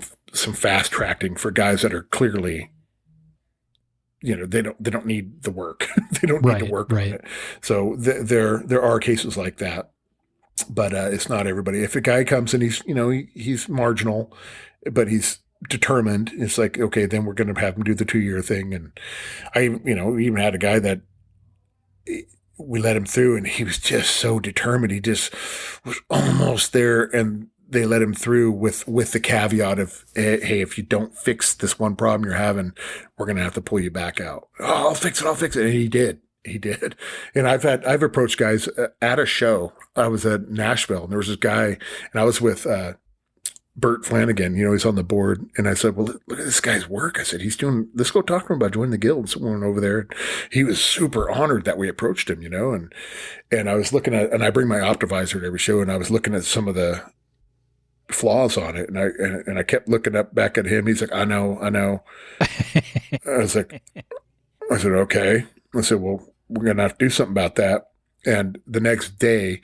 fast tracking for guys that are clearly, they don't need the work. They don't need to work on it. So there are cases like that. But it's not everybody. If a guy comes and he's marginal, but he's determined, it's like, okay, then we're going to have him do the 2-year thing. And I, we even had a guy that we let him through, and he was just so determined. He just was almost there, and they let him through with the caveat of, hey, if you don't fix this one problem you're having, we're going to have to pull you back out. Oh, I'll fix it. And he did. And I've approached guys at a show. I was at Nashville, and there was this guy, and I was with Bert Flanagan, he's on the board. And I said, well, look at this guy's work. I said, let's go talk to him about joining the guild. Someone over there. He was super honored that we approached him, and I was looking at, and I bring my Optivisor to every show, and I was looking at some of the flaws on it. And I kept looking back at him. He's like, I know. I said, okay. I said, well, we're going to have to do something about that. And the next day,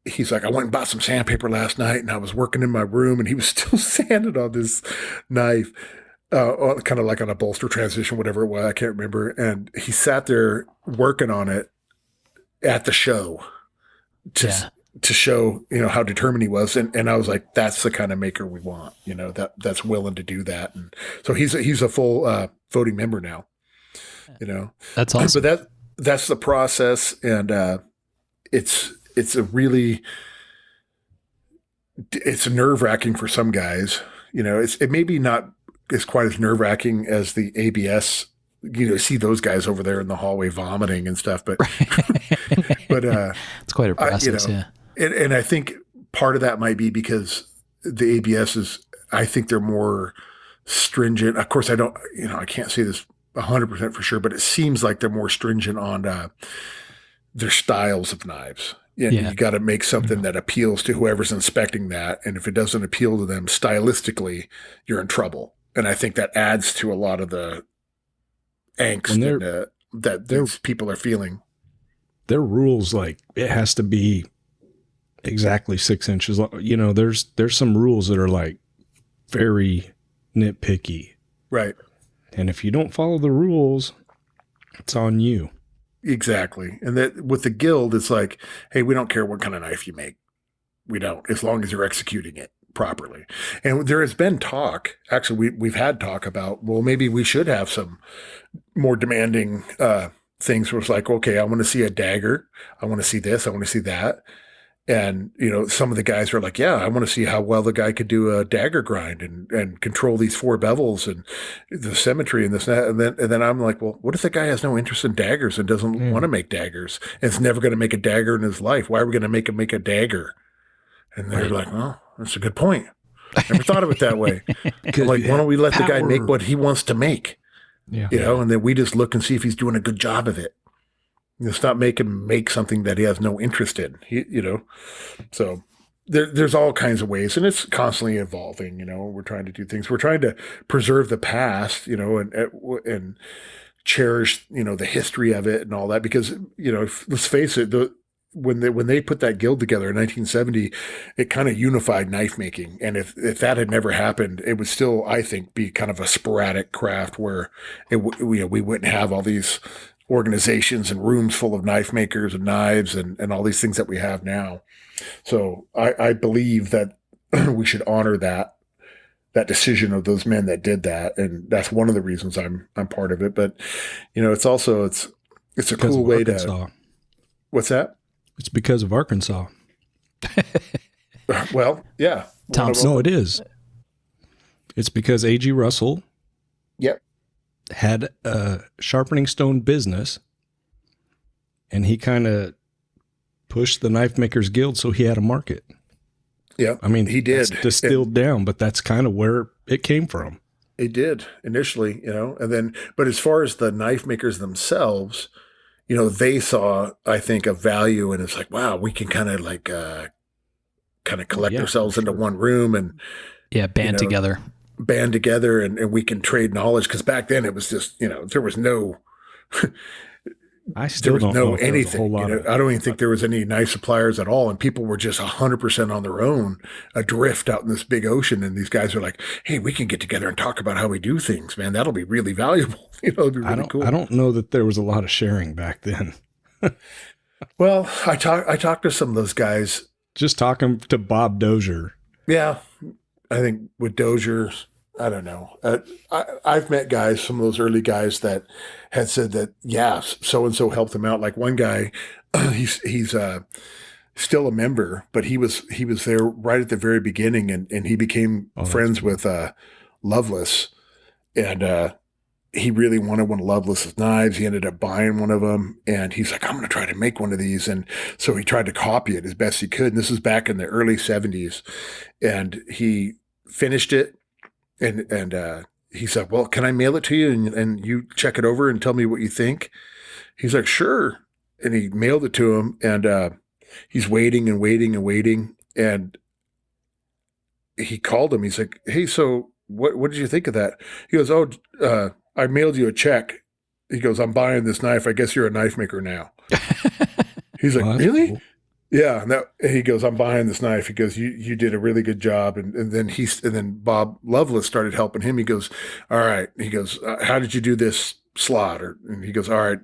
he's like, I went and bought some sandpaper last night, and I was working in my room, and he was still sanding on this knife, kind of like on a bolster transition, whatever it was. I can't remember. And he sat there working on it at the show to show, how determined he was. And I was like, that's the kind of maker we want, that's willing to do that. And so he's a full voting member now. That's awesome. But that's the process, and it's nerve-wracking for some guys. It may be not as quite as nerve-wracking as the ABS. See those guys over there in the hallway vomiting and stuff, but but it's quite a process. And I think part of that might be because the ABS is. I think they're more stringent. Of course, I can't say this 100% for sure, but it seems like they're more stringent on their styles of knives. You got to make something that appeals to whoever's inspecting that. And if it doesn't appeal to them stylistically, you're in trouble. And I think that adds to a lot of the angst that these people are feeling. Their rules, like it has to be exactly 6 inches long. You know, there's some rules that are like very nitpicky. Right. And if you don't follow the rules, it's on you. Exactly. And that with the guild, it's like, hey, we don't care what kind of knife you make. We don't, as long as you're executing it properly. And there has been talk, actually, we've had talk about, well, maybe we should have some more demanding things where it's like, okay, I want to see a dagger. I want to see this. I want to see that. And, some of the guys are like, yeah, I want to see how well the guy could do a dagger grind and control these 4 bevels and the symmetry and this and that. And then I'm like, well, what if the guy has no interest in daggers and doesn't want to make daggers and is never going to make a dagger in his life? Why are we going to make him make a dagger? And they're like, well, that's a good point. Never thought of it that way. Like, why don't we let the guy make what he wants to make? Yeah. And then we just look and see if he's doing a good job of it. Stop making him make something that he has no interest in, So there's all kinds of ways, and it's constantly evolving. We're trying to do things. We're trying to preserve the past, and cherish, the history of it and all that. Because let's face it, when they put that guild together in 1970, it kind of unified knife making. And if that had never happened, it would still, I think, be kind of a sporadic craft where we wouldn't have all these organizations and rooms full of knife makers and knives and all these things that we have now. So I believe that we should honor that decision of those men that did that. And that's one of the reasons I'm part of it. But, it's also, it's a cool way to, what's that? It's because of Arkansas. Well, yeah. Thompson. No, it is. It's because A.G. Russell. Yep. Had a sharpening stone business, and he kind of pushed the Knife Makers Guild so he had a market. Yeah, I mean, he did. It's distilled down, but that's kind of where it came from. It did initially, and then, but as far as the knife makers themselves, they saw, I think, a value, and it's like, wow, we can kind of collect ourselves into one room and band together. And we can trade knowledge, because back then it was just there was no I still don't know anything. I don't even think there was any knife suppliers at all, and people were just 100% on their own, adrift out in this big ocean. And these guys are like, "Hey, we can get together and talk about how we do things, man. That'll be really valuable. It'd be really cool." I don't know that there was a lot of sharing back then. Well, I talked to some of those guys. Just talking to Bob Dozier. Yeah, I think with Dozier, I don't know. I've met guys, some of those early guys that had said that, so-and-so helped them out. Like one guy, he's still a member, but he was there right at the very beginning, and he became friends with Loveless. And he really wanted one of Loveless's knives. He ended up buying one of them, and he's like, I'm going to try to make one of these. And so he tried to copy it as best he could. And this was back in the early 70s. And he finished it. And he said, well, can I mail it to you and you check it over and tell me what you think? He's like, sure. And he mailed it to him, and he's waiting and waiting and waiting. And he called him. He's like, hey, so what did you think of that? He goes, I mailed you a check. He goes, I'm buying this knife. I guess you're a knife maker now. He's like, really? Cool. Yeah. And he goes, I'm buying this knife. He goes, you did a really good job. And then Bob Loveless started helping him. He goes, all right. He goes, how did you do this slot? And he goes, all right,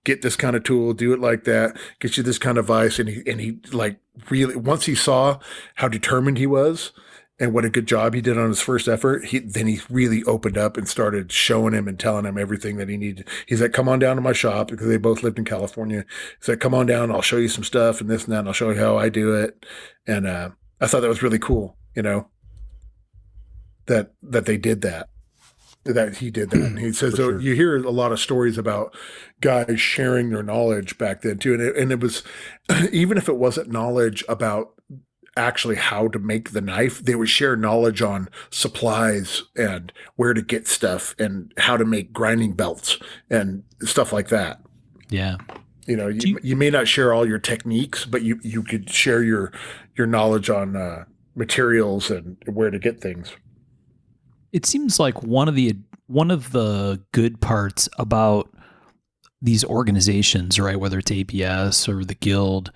get this kind of tool, do it like that, get you this kind of vise. And he like really, once he saw how determined he was and what a good job he did on his first effort, then he really opened up and started showing him and telling him everything that he needed. He's like, come on down to my shop, because they both lived in California. He's like, come on down, I'll show you some stuff and this and that, and I'll show you how I do it. And I thought that was really cool, that they did that he did that. And he says, so you hear a lot of stories about guys sharing their knowledge back then too. And it was, even if it wasn't knowledge about actually how to make the knife, they would share knowledge on supplies and where to get stuff and how to make grinding belts and stuff like that. Yeah. you may not share all your techniques, but you could share your knowledge on materials and where to get things. It seems like one of the good parts about these organizations, right, whether it's APS or the Guild,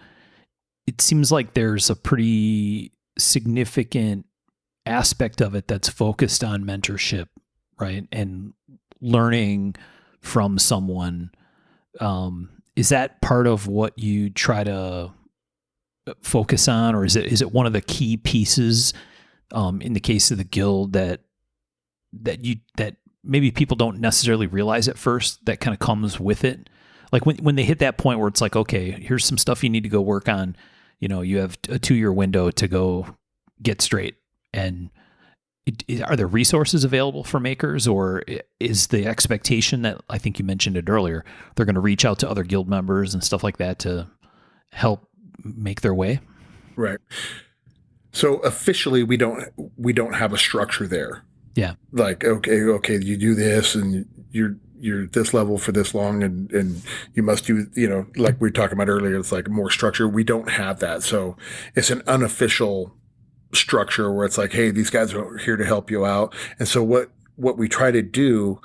it seems like there's a pretty significant aspect of it that's focused on mentorship, right, and learning from someone. Is that part of what you try to focus on, or is it one of the key pieces in the case of the Guild that maybe people don't necessarily realize at first that kind of comes with it? Like when they hit that point where it's like, okay, here's some stuff you need to go work on. You have a 2-year window to go get straight. And are there resources available for makers, or is the expectation that, I think you mentioned it earlier, they're going to reach out to other Guild members and stuff like that to help make their way? Right. So officially we don't have a structure there. Yeah. Like, okay, you do this and you're this level for this long and you must do, like we were talking about earlier, it's like more structure. We don't have that. So it's an unofficial structure where it's like, hey, these guys are here to help you out. And so what we try to do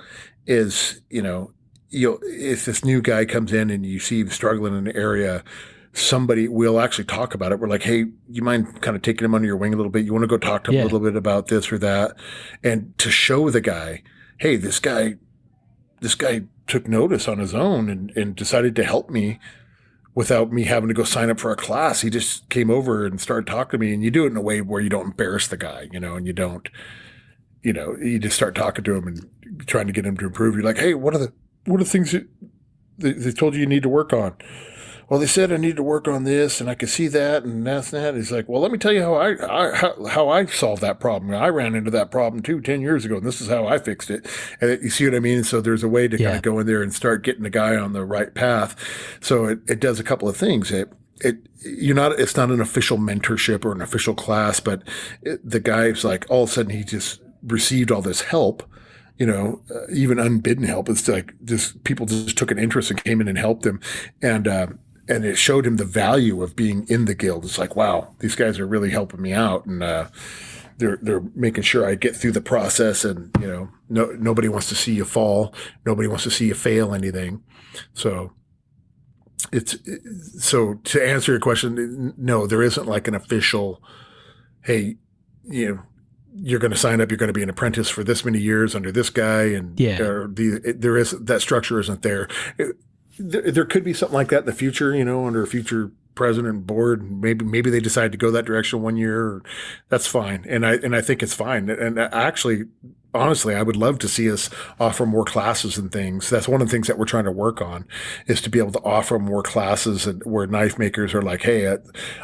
is, if this new guy comes in and you see him struggling in an area, we'll actually talk about it. We're like, hey, you mind kind of taking him under your wing a little bit? You want to go talk to him a little bit about this or that? And to show the guy, hey, this guy took notice on his own and decided to help me without me having to go sign up for a class. He just came over and started talking to me, and you do it in a way where you don't embarrass the guy, and you don't, you just start talking to him and trying to get him to improve. You're like, hey, what are the things that they told you need to work on? Well, they said I need to work on this, and I could see that, and that's that. He's like, well, let me tell you how I solved that problem. I ran into that problem too 10 years ago, and this is how I fixed it. And you see what I mean? So there's a way to kind of go in there and start getting the guy on the right path. So it does a couple of things. It's not an official mentorship or an official class, but the guy's like, all of a sudden he just received all this help. Even unbidden help. It's like people just took an interest and came in and helped him. And it showed him the value of being in the Guild. It's like, wow, these guys are really helping me out. And they're making sure I get through the process. And, nobody wants to see you fall. Nobody wants to see you fail anything. So so to answer your question, no, there isn't like an official, hey, you're going to sign up, you're going to be an apprentice for this many years under this guy. And there is that structure isn't there. There could be something like that in the future, under a future president and board. Maybe they decide to go that direction one year. That's fine. And I think it's fine. And actually, honestly, I would love to see us offer more classes and things. That's one of the things that we're trying to work on, is to be able to offer more classes and where knife makers are like, hey,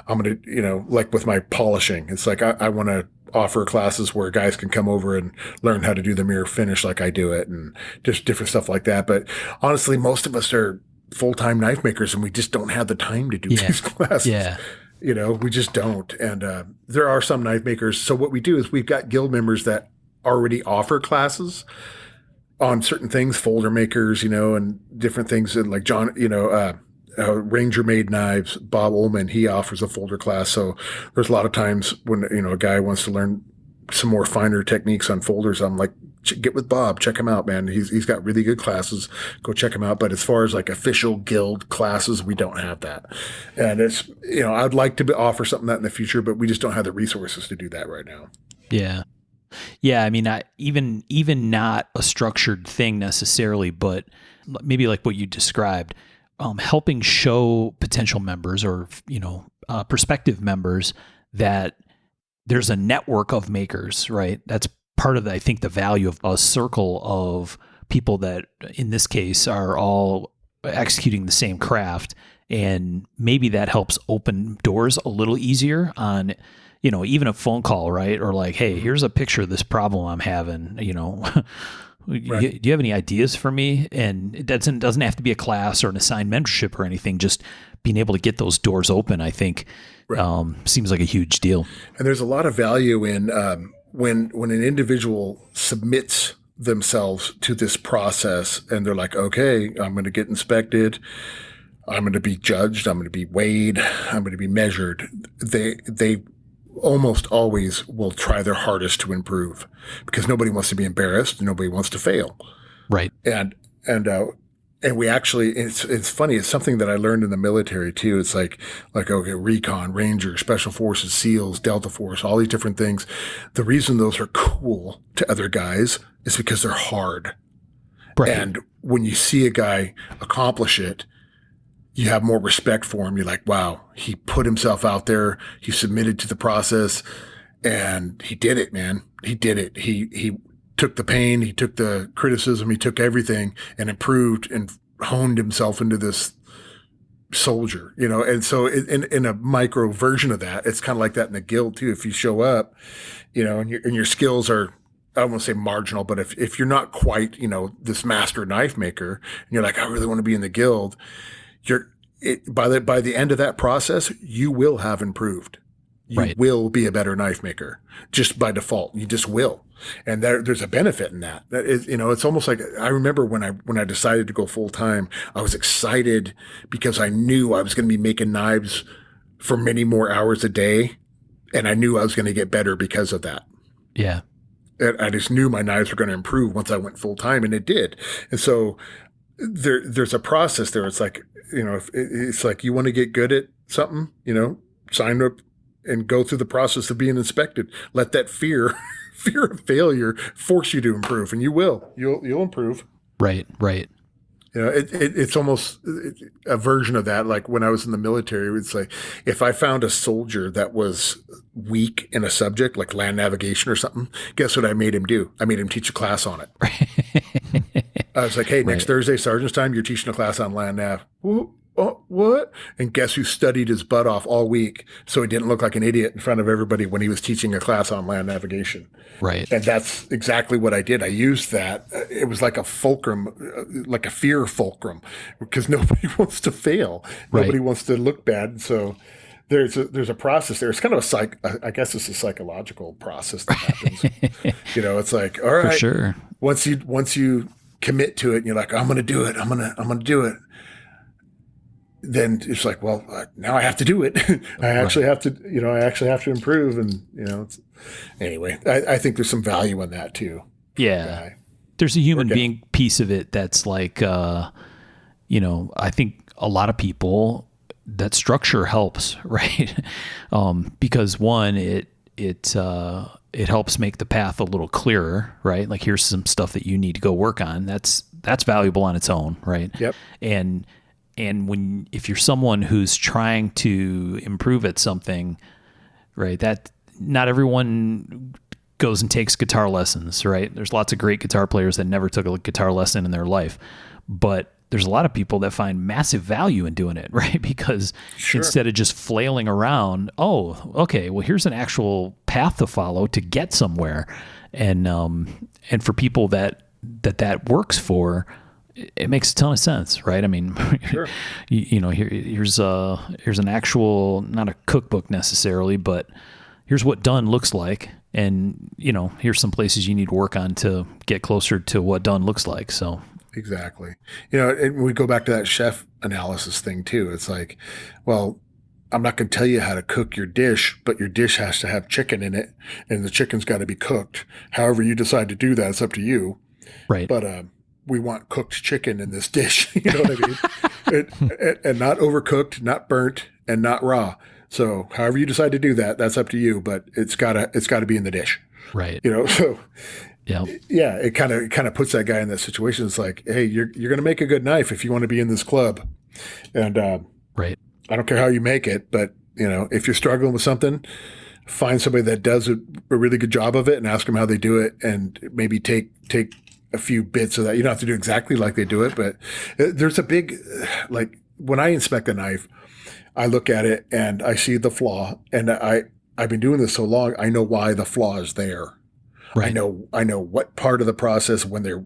I'm going to, like with my polishing, it's like, I want to offer classes where guys can come over and learn how to do the mirror finish like I do it, and just different stuff like that. But honestly, most of us are full-time knife makers and we just don't have the time to do these classes. Yeah. We just don't. And there are some knife makers. So what we do is we've got Guild members that already offer classes on certain things, folder makers, and different things. And like John, Ranger Made Knives, Bob Ullman, he offers a folder class. So there's a lot of times when, a guy wants to learn some more finer techniques on folders, I'm like, get with Bob, check him out, man. He's got really good classes. Go check him out. But as far as like official Guild classes, we don't have that. And it's, I'd like to offer something that in the future, but we just don't have the resources to do that right now. Yeah. Yeah. I mean, even not a structured thing necessarily, but maybe like what you described, helping show potential members or, prospective members that there's a network of makers, right? That's part of I think the value of a circle of people that in this case are all executing the same craft. And maybe that helps open doors a little easier on, even a phone call, right? Or like, hey, here's a picture of this problem I'm having, Right. Do you have any ideas for me? And it doesn't have to be a class or an assigned mentorship or anything. Just being able to get those doors open, I think, seems like a huge deal. And there's a lot of value in when an individual submits themselves to this process and they're like, okay, I'm going to get inspected. I'm going to be judged. I'm going to be weighed. I'm going to be measured. They almost always will try their hardest to improve because nobody wants to be embarrassed. Nobody wants to fail. Right. And we actually, it's funny. It's something that I learned in the military too. It's like, okay, recon, Ranger, Special Forces, SEALs, Delta Force, all these different things. The reason those are cool to other guys is because they're hard. Right. And when you see a guy accomplish it, you have more respect for him. You're like, wow, he put himself out there. He submitted to the process and he did it, man. He did it. He took the pain. He took the criticism. He took everything and improved and honed himself into this soldier, you know? And so in a micro version of that, it's kind of like that in the guild too. If you show up, you know, and your skills are, I don't want to say marginal, but if you're not quite, you know, this master knife maker and you're like, I really want to be in the guild, by the end of that process, you will have improved. You will be a better knife maker just by default. You just will. And there's a benefit in that. That is, you know, it's almost like I remember when I decided to go full time, I was excited because I knew I was going to be making knives for many more hours a day. And I knew I was going to get better because of that. Yeah. And I just knew my knives were going to improve once I went full time, and it did. And so there's a process there. It's like, you know, it's like you want to get good at something, you know, sign up and go through the process of being inspected. Let that fear of failure force you to improve, and you will. You'll improve. Right. You know, it's almost a version of that. Like when I was in the military, it's like if I found a soldier that was weak in a subject like land navigation or something, guess what I made him do? I made him teach a class on it. I was like, hey, next Thursday, sergeant's time, you're teaching a class on land nav. What? And guess who studied his butt off all week so he didn't look like an idiot in front of everybody when he was teaching a class on land navigation? Right. And that's exactly what I did. I used that. It was like a fulcrum, like a fear fulcrum, because nobody wants to fail. Nobody wants to look bad. So there's a process there. It's kind of I guess it's a psychological process that happens. You know, it's like, all right, for sure. Once you commit to it and you're like, I'm going to do it. I'm going to do it. Then it's like, well, now I have to do it. I actually have to improve. And, you know, anyway, I think there's some value in that too. Yeah. There's a human being piece of it. That's like, you know, I think a lot of people, that structure helps, right? Because one, it helps make the path a little clearer, right? Like here's some stuff that you need to go work on. That's valuable on its own, right? Yep. And if you're someone who's trying to improve at something, right, that not everyone goes and takes guitar lessons, right? There's lots of great guitar players that never took a guitar lesson in their life, but there's a lot of people that find massive value in doing it, right? Because instead of just flailing around, oh, okay, well, here's an actual path to follow to get somewhere. And for people that works for, it makes a ton of sense, right? I mean, you know, here's an actual, not a cookbook necessarily, but here's what done looks like. And, you know, here's some places you need to work on to get closer to what done looks like. So exactly. You know, and we go back to that chef analysis thing too. It's like, well, I'm not going to tell you how to cook your dish, but your dish has to have chicken in it and the chicken's got to be cooked. However you decide to do that, it's up to you. Right. But, we want cooked chicken in this dish, you know what I mean? and not overcooked, not burnt, and not raw. So however you decide to do that, that's up to you, but it's gotta be in the dish. Right. You know, so yeah, it kind of puts that guy in that situation. It's like, hey, you're going to make a good knife if you want to be in this club. And, right. I don't care how you make it, but you know, if you're struggling with something, find somebody that does a really good job of it and ask them how they do it and maybe take a few bits of that. You don't have to do exactly like they do it, but there's a big, like when I inspect a knife, I look at it and I see the flaw, and I've been doing this so long, I know why the flaw is there. Right. I know what part of the process when they're,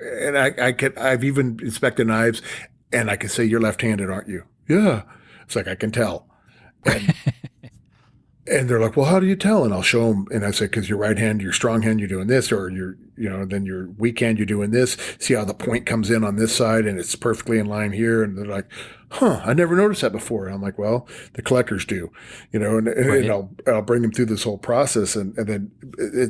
and I've even inspected knives and I can say, you're left-handed, aren't you? Yeah. It's like, I can tell. And they're like, well, how do you tell? And I'll show them. And I say, because your right hand, your strong hand, you're doing this, or then your weak hand, you're doing this. See how the point comes in on this side and it's perfectly in line here. And they're like, I never noticed that before. And I'm like, well, the collectors do, and I'll bring them through this whole process. And then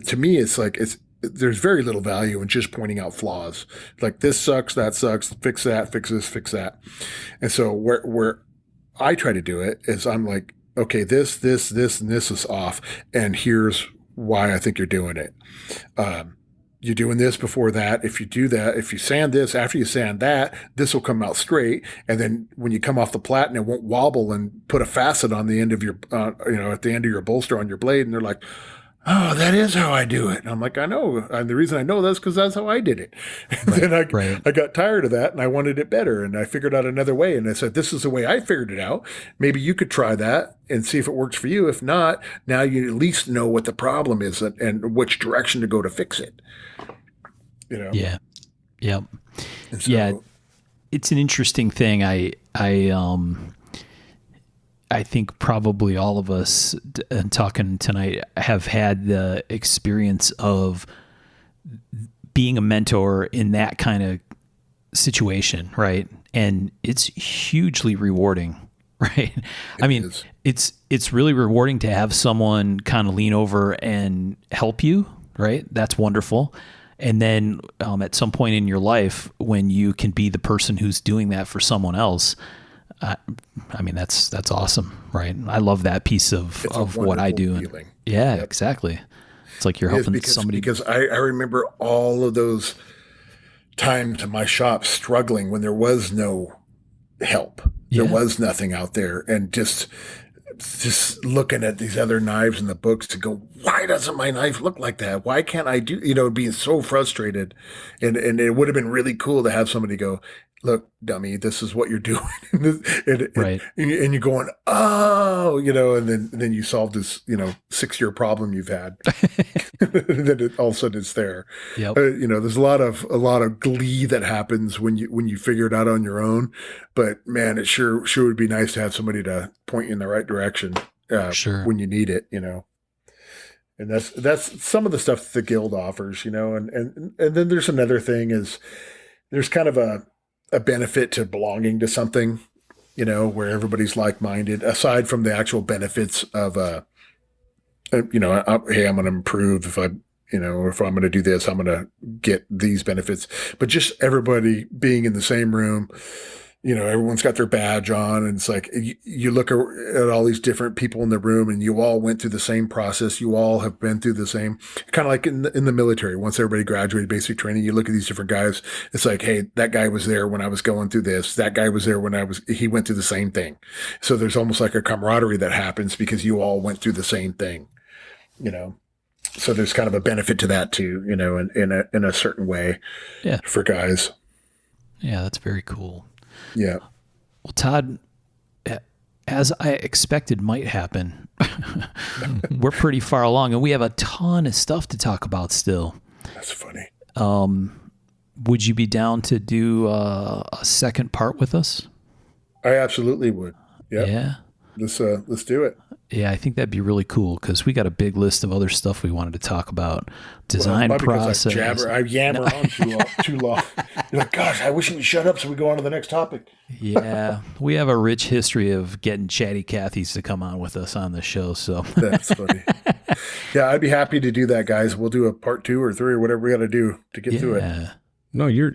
to me, it's like, there's very little value in just pointing out flaws. Like, this sucks, that sucks, fix that, fix this, fix that. And so where I try to do it is I'm like, okay, this, and this is off. And here's why I think you're doing it. You're doing this before that. If you do that, if you sand this, after you sand that, this will come out straight. And then when you come off the platen, it won't wobble and put a facet on the end of your, at the end of your bolster on your blade. And they're like, oh, that is how I do it. And I'm like, I know. And the reason I know that's because that's how I did it. And then I got tired of that and I wanted it better. And I figured out another way. And I said, this is the way I figured it out. Maybe you could try that and see if it works for you. If not, now you at least know what the problem is and which direction to go to fix it. Yeah. Yep. So, yeah. It's an interesting thing. I think probably all of us talking tonight have had the experience of being a mentor in that kind of situation, right? And it's hugely rewarding, right? I mean, it's really rewarding to have someone kind of lean over and help you, right? That's wonderful. And then at some point in your life, when you can be the person who's doing that for someone else, I mean, that's awesome, right? I love that piece of what I do. And, yeah, yep. Exactly. It's like you're helping somebody. Because I remember all of those times in my shop struggling when there was no help. There was nothing out there. And just looking at these other knives in the books to go, why doesn't my knife look like that? Why can't I do, being so frustrated. And it would have been really cool to have somebody go, look, dummy, this is what you're doing. Right. And you're going, oh, and then you solve this, 6-year problem you've had. Then all of a sudden it's there. Yep. There's a lot of glee that happens when you figure it out on your own. But man, it sure would be nice to have somebody to point you in the right direction when you need it, And that's some of the stuff that the guild offers, and then there's another thing is there's kind of a benefit to belonging to something, where everybody's like-minded, aside from the actual benefits of, hey, I'm going to improve if if I'm going to do this, I'm going to get these benefits, but just everybody being in the same room, everyone's got their badge on, and it's like, you look at all these different people in the room and you all went through the same process. You all have been through the same, kind of like in the military. Once everybody graduated basic training, you look at these different guys. It's like, hey, that guy was there when I was going through this. That guy was there when he went through the same thing. So there's almost like a camaraderie that happens because you all went through the same thing, So there's kind of a benefit to that too, in a certain way for guys. Yeah, that's very cool. Yeah. Well, Todd, as I expected might happen, we're pretty far along and we have a ton of stuff to talk about still. That's funny. Would you be down to do a second part with us? I absolutely would. Yep. Yeah. Let's do it. Yeah, I think that'd be really cool because we got a big list of other stuff we wanted to talk about. Design process. I yammer on too long. You're like, gosh, I wish you would shut up so we go on to the next topic. Yeah, we have a rich history of getting chatty Cathys to come on with us on the show. So that's funny. Yeah, I'd be happy to do that, guys. We'll do a part 2 or 3 or whatever we got to do to get through it. No, you're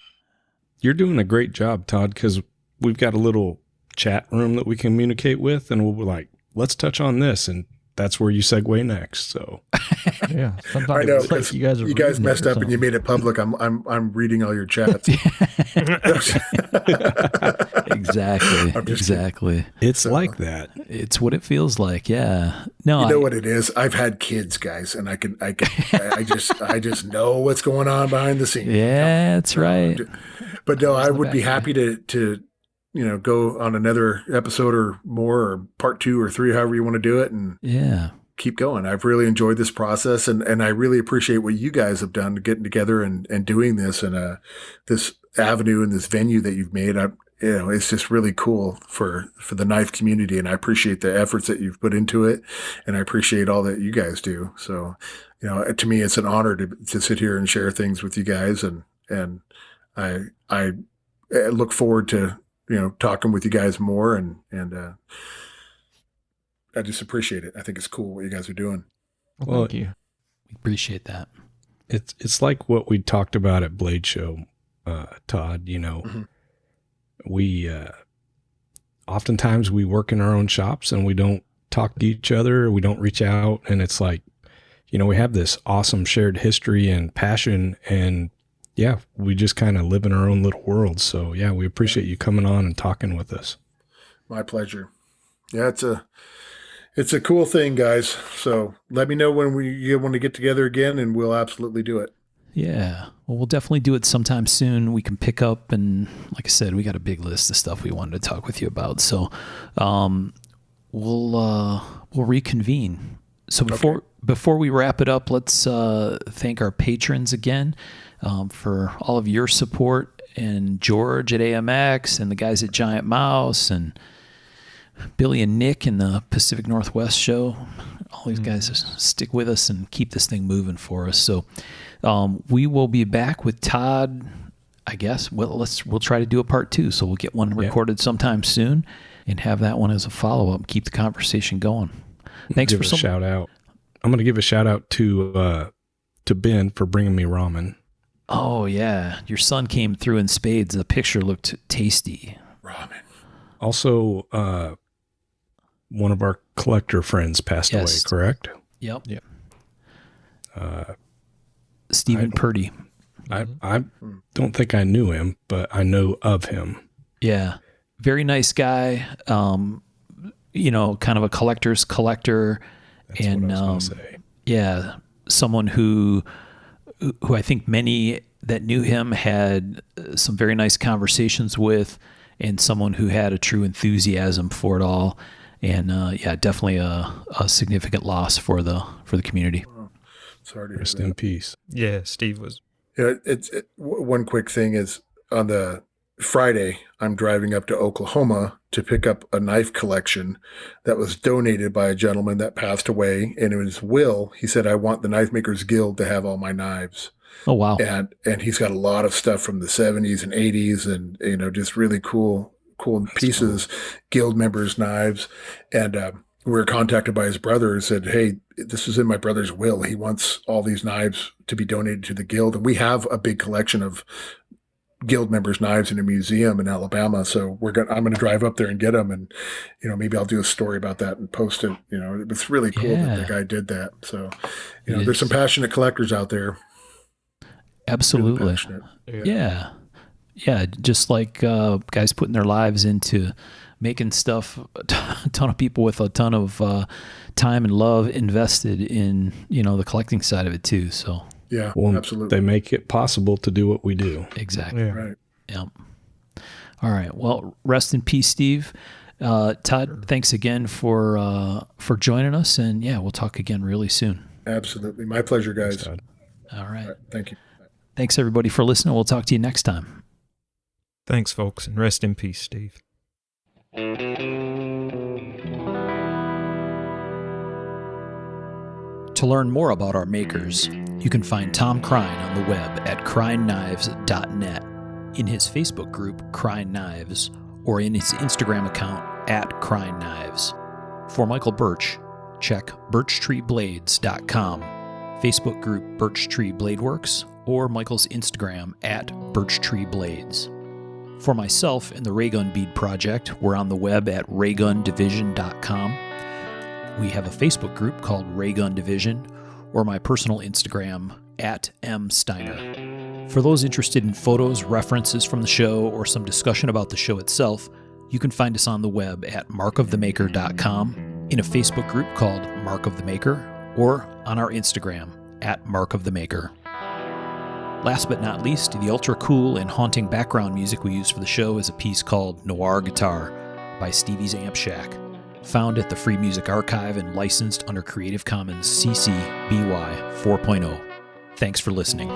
doing a great job, Todd, because we've got a little chat room that we communicate with, and we'll be like, let's touch on this, and that's where you segue next. So yeah, I know, like you guys messed up and you made it public. I'm reading all your chats. Exactly. It's like that. It's what it feels like. Yeah. No, you know what it is. I've had kids, guys, and I just know what's going on behind the scenes. Yeah, that's right. But no, I would be happy to go on another episode or more, or part 2 or 3, however you want to do it, and keep going. I've really enjoyed this process, and I really appreciate what you guys have done getting together and doing this, and this avenue and this venue that you've made. it's just really cool for the knife community. And I appreciate the efforts that you've put into it. And I appreciate all that you guys do. So, to me, it's an honor to sit here and share things with you guys. And I look forward to, talking with you guys more. And I just appreciate it. I think it's cool what you guys are doing. Well, thank you. We appreciate that. It's like what we talked about at Blade Show, Todd. We oftentimes we work in our own shops and we don't talk to each other. We don't reach out, and it's like, we have this awesome shared history and passion, and yeah, we just kind of live in our own little world. So yeah, we appreciate you coming on and talking with us. My pleasure. Yeah, it's a cool thing, guys. So let me know when you want to get together again, and we'll absolutely do it. Yeah. Well, we'll definitely do it sometime soon. We can pick up, and like I said, we got a big list of stuff we wanted to talk with you about. So we'll reconvene. So before we wrap it up, let's thank our patrons again for all of your support, and George at AMX, and the guys at Giant Mouse, and Billy and Nick in the Pacific Northwest show. All these guys stick with us and keep this thing moving for us. So we will be back with Todd, I guess. We'll try to do a part 2. So we'll get one recorded sometime soon and have that one as a follow-up and keep the conversation going. Thanks for some shout out. I'm going to give a shout out to Ben for bringing me ramen. Oh yeah. Your son came through in spades. The picture looked tasty. Ramen. Also, one of our collector friends passed away, correct? Yep. Yep. Stephen Purdy. I don't think I knew him, but I know of him. Yeah. Very nice guy. Kind of a collector's collector. That's what I was going to say. Yeah. Someone who I think many that knew him had some very nice conversations with, and someone who had a true enthusiasm for it all. And definitely a significant loss for the community. Oh, sorry to hear Rest that. in peace. Yeah, Steve was. One quick thing is, on the Friday, I'm driving up to Oklahoma to pick up a knife collection that was donated by a gentleman that passed away. And in his will, he said, I want the Knife Makers Guild to have all my knives. Oh, wow. And he's got a lot of stuff from the 70s and 80s and, just really cool pieces, guild members' knives. And we were contacted by his brother and said, hey, this is in my brother's will. He wants all these knives to be donated to the guild. And we have a big collection of guild members' knives in a museum in Alabama. So I'm going to drive up there and get them. And, maybe I'll do a story about that and post it. It's really cool that the guy did that. So, there's some passionate collectors out there. Absolutely. Really Yeah. Yeah. Just like guys putting their lives into making stuff, a ton of people with a ton of time and love invested in, the collecting side of it too. So yeah, Well, absolutely. they make it possible to do what we do. exactly. Yeah. Right. Yep. All right. Well, rest in peace, Steve. Todd, thanks again for joining us, and we'll talk again really soon. Absolutely. My pleasure, guys. Todd. All right. All right. Thank you. Thanks everybody for listening. We'll talk to you next time. Thanks, folks, and rest in peace, Steve. To learn more about our makers, you can find Tom Crine on the web at crineknives.net, in his Facebook group Crine Knives, or in his Instagram account at Crine Knives. For Michael Birch, check birchtreeblades.com, Facebook group Birch Tree Blade Works, or Michael's Instagram at birchtreeblades. For myself and the Raygun Bead Project, we're on the web at raygundivision.com. We have a Facebook group called Raygun Division, or my personal Instagram at msteiner. For those interested in photos, references from the show, or some discussion about the show itself, you can find us on the web at markofthemaker.com, in a Facebook group called Mark of the Maker, or on our Instagram at Mark of the Maker. Last but not least, the ultra cool and haunting background music we use for the show is a piece called Noir Guitar by Stevie's Amp Shack, found at the Free Music Archive and licensed under Creative Commons CC BY 4.0. Thanks for listening.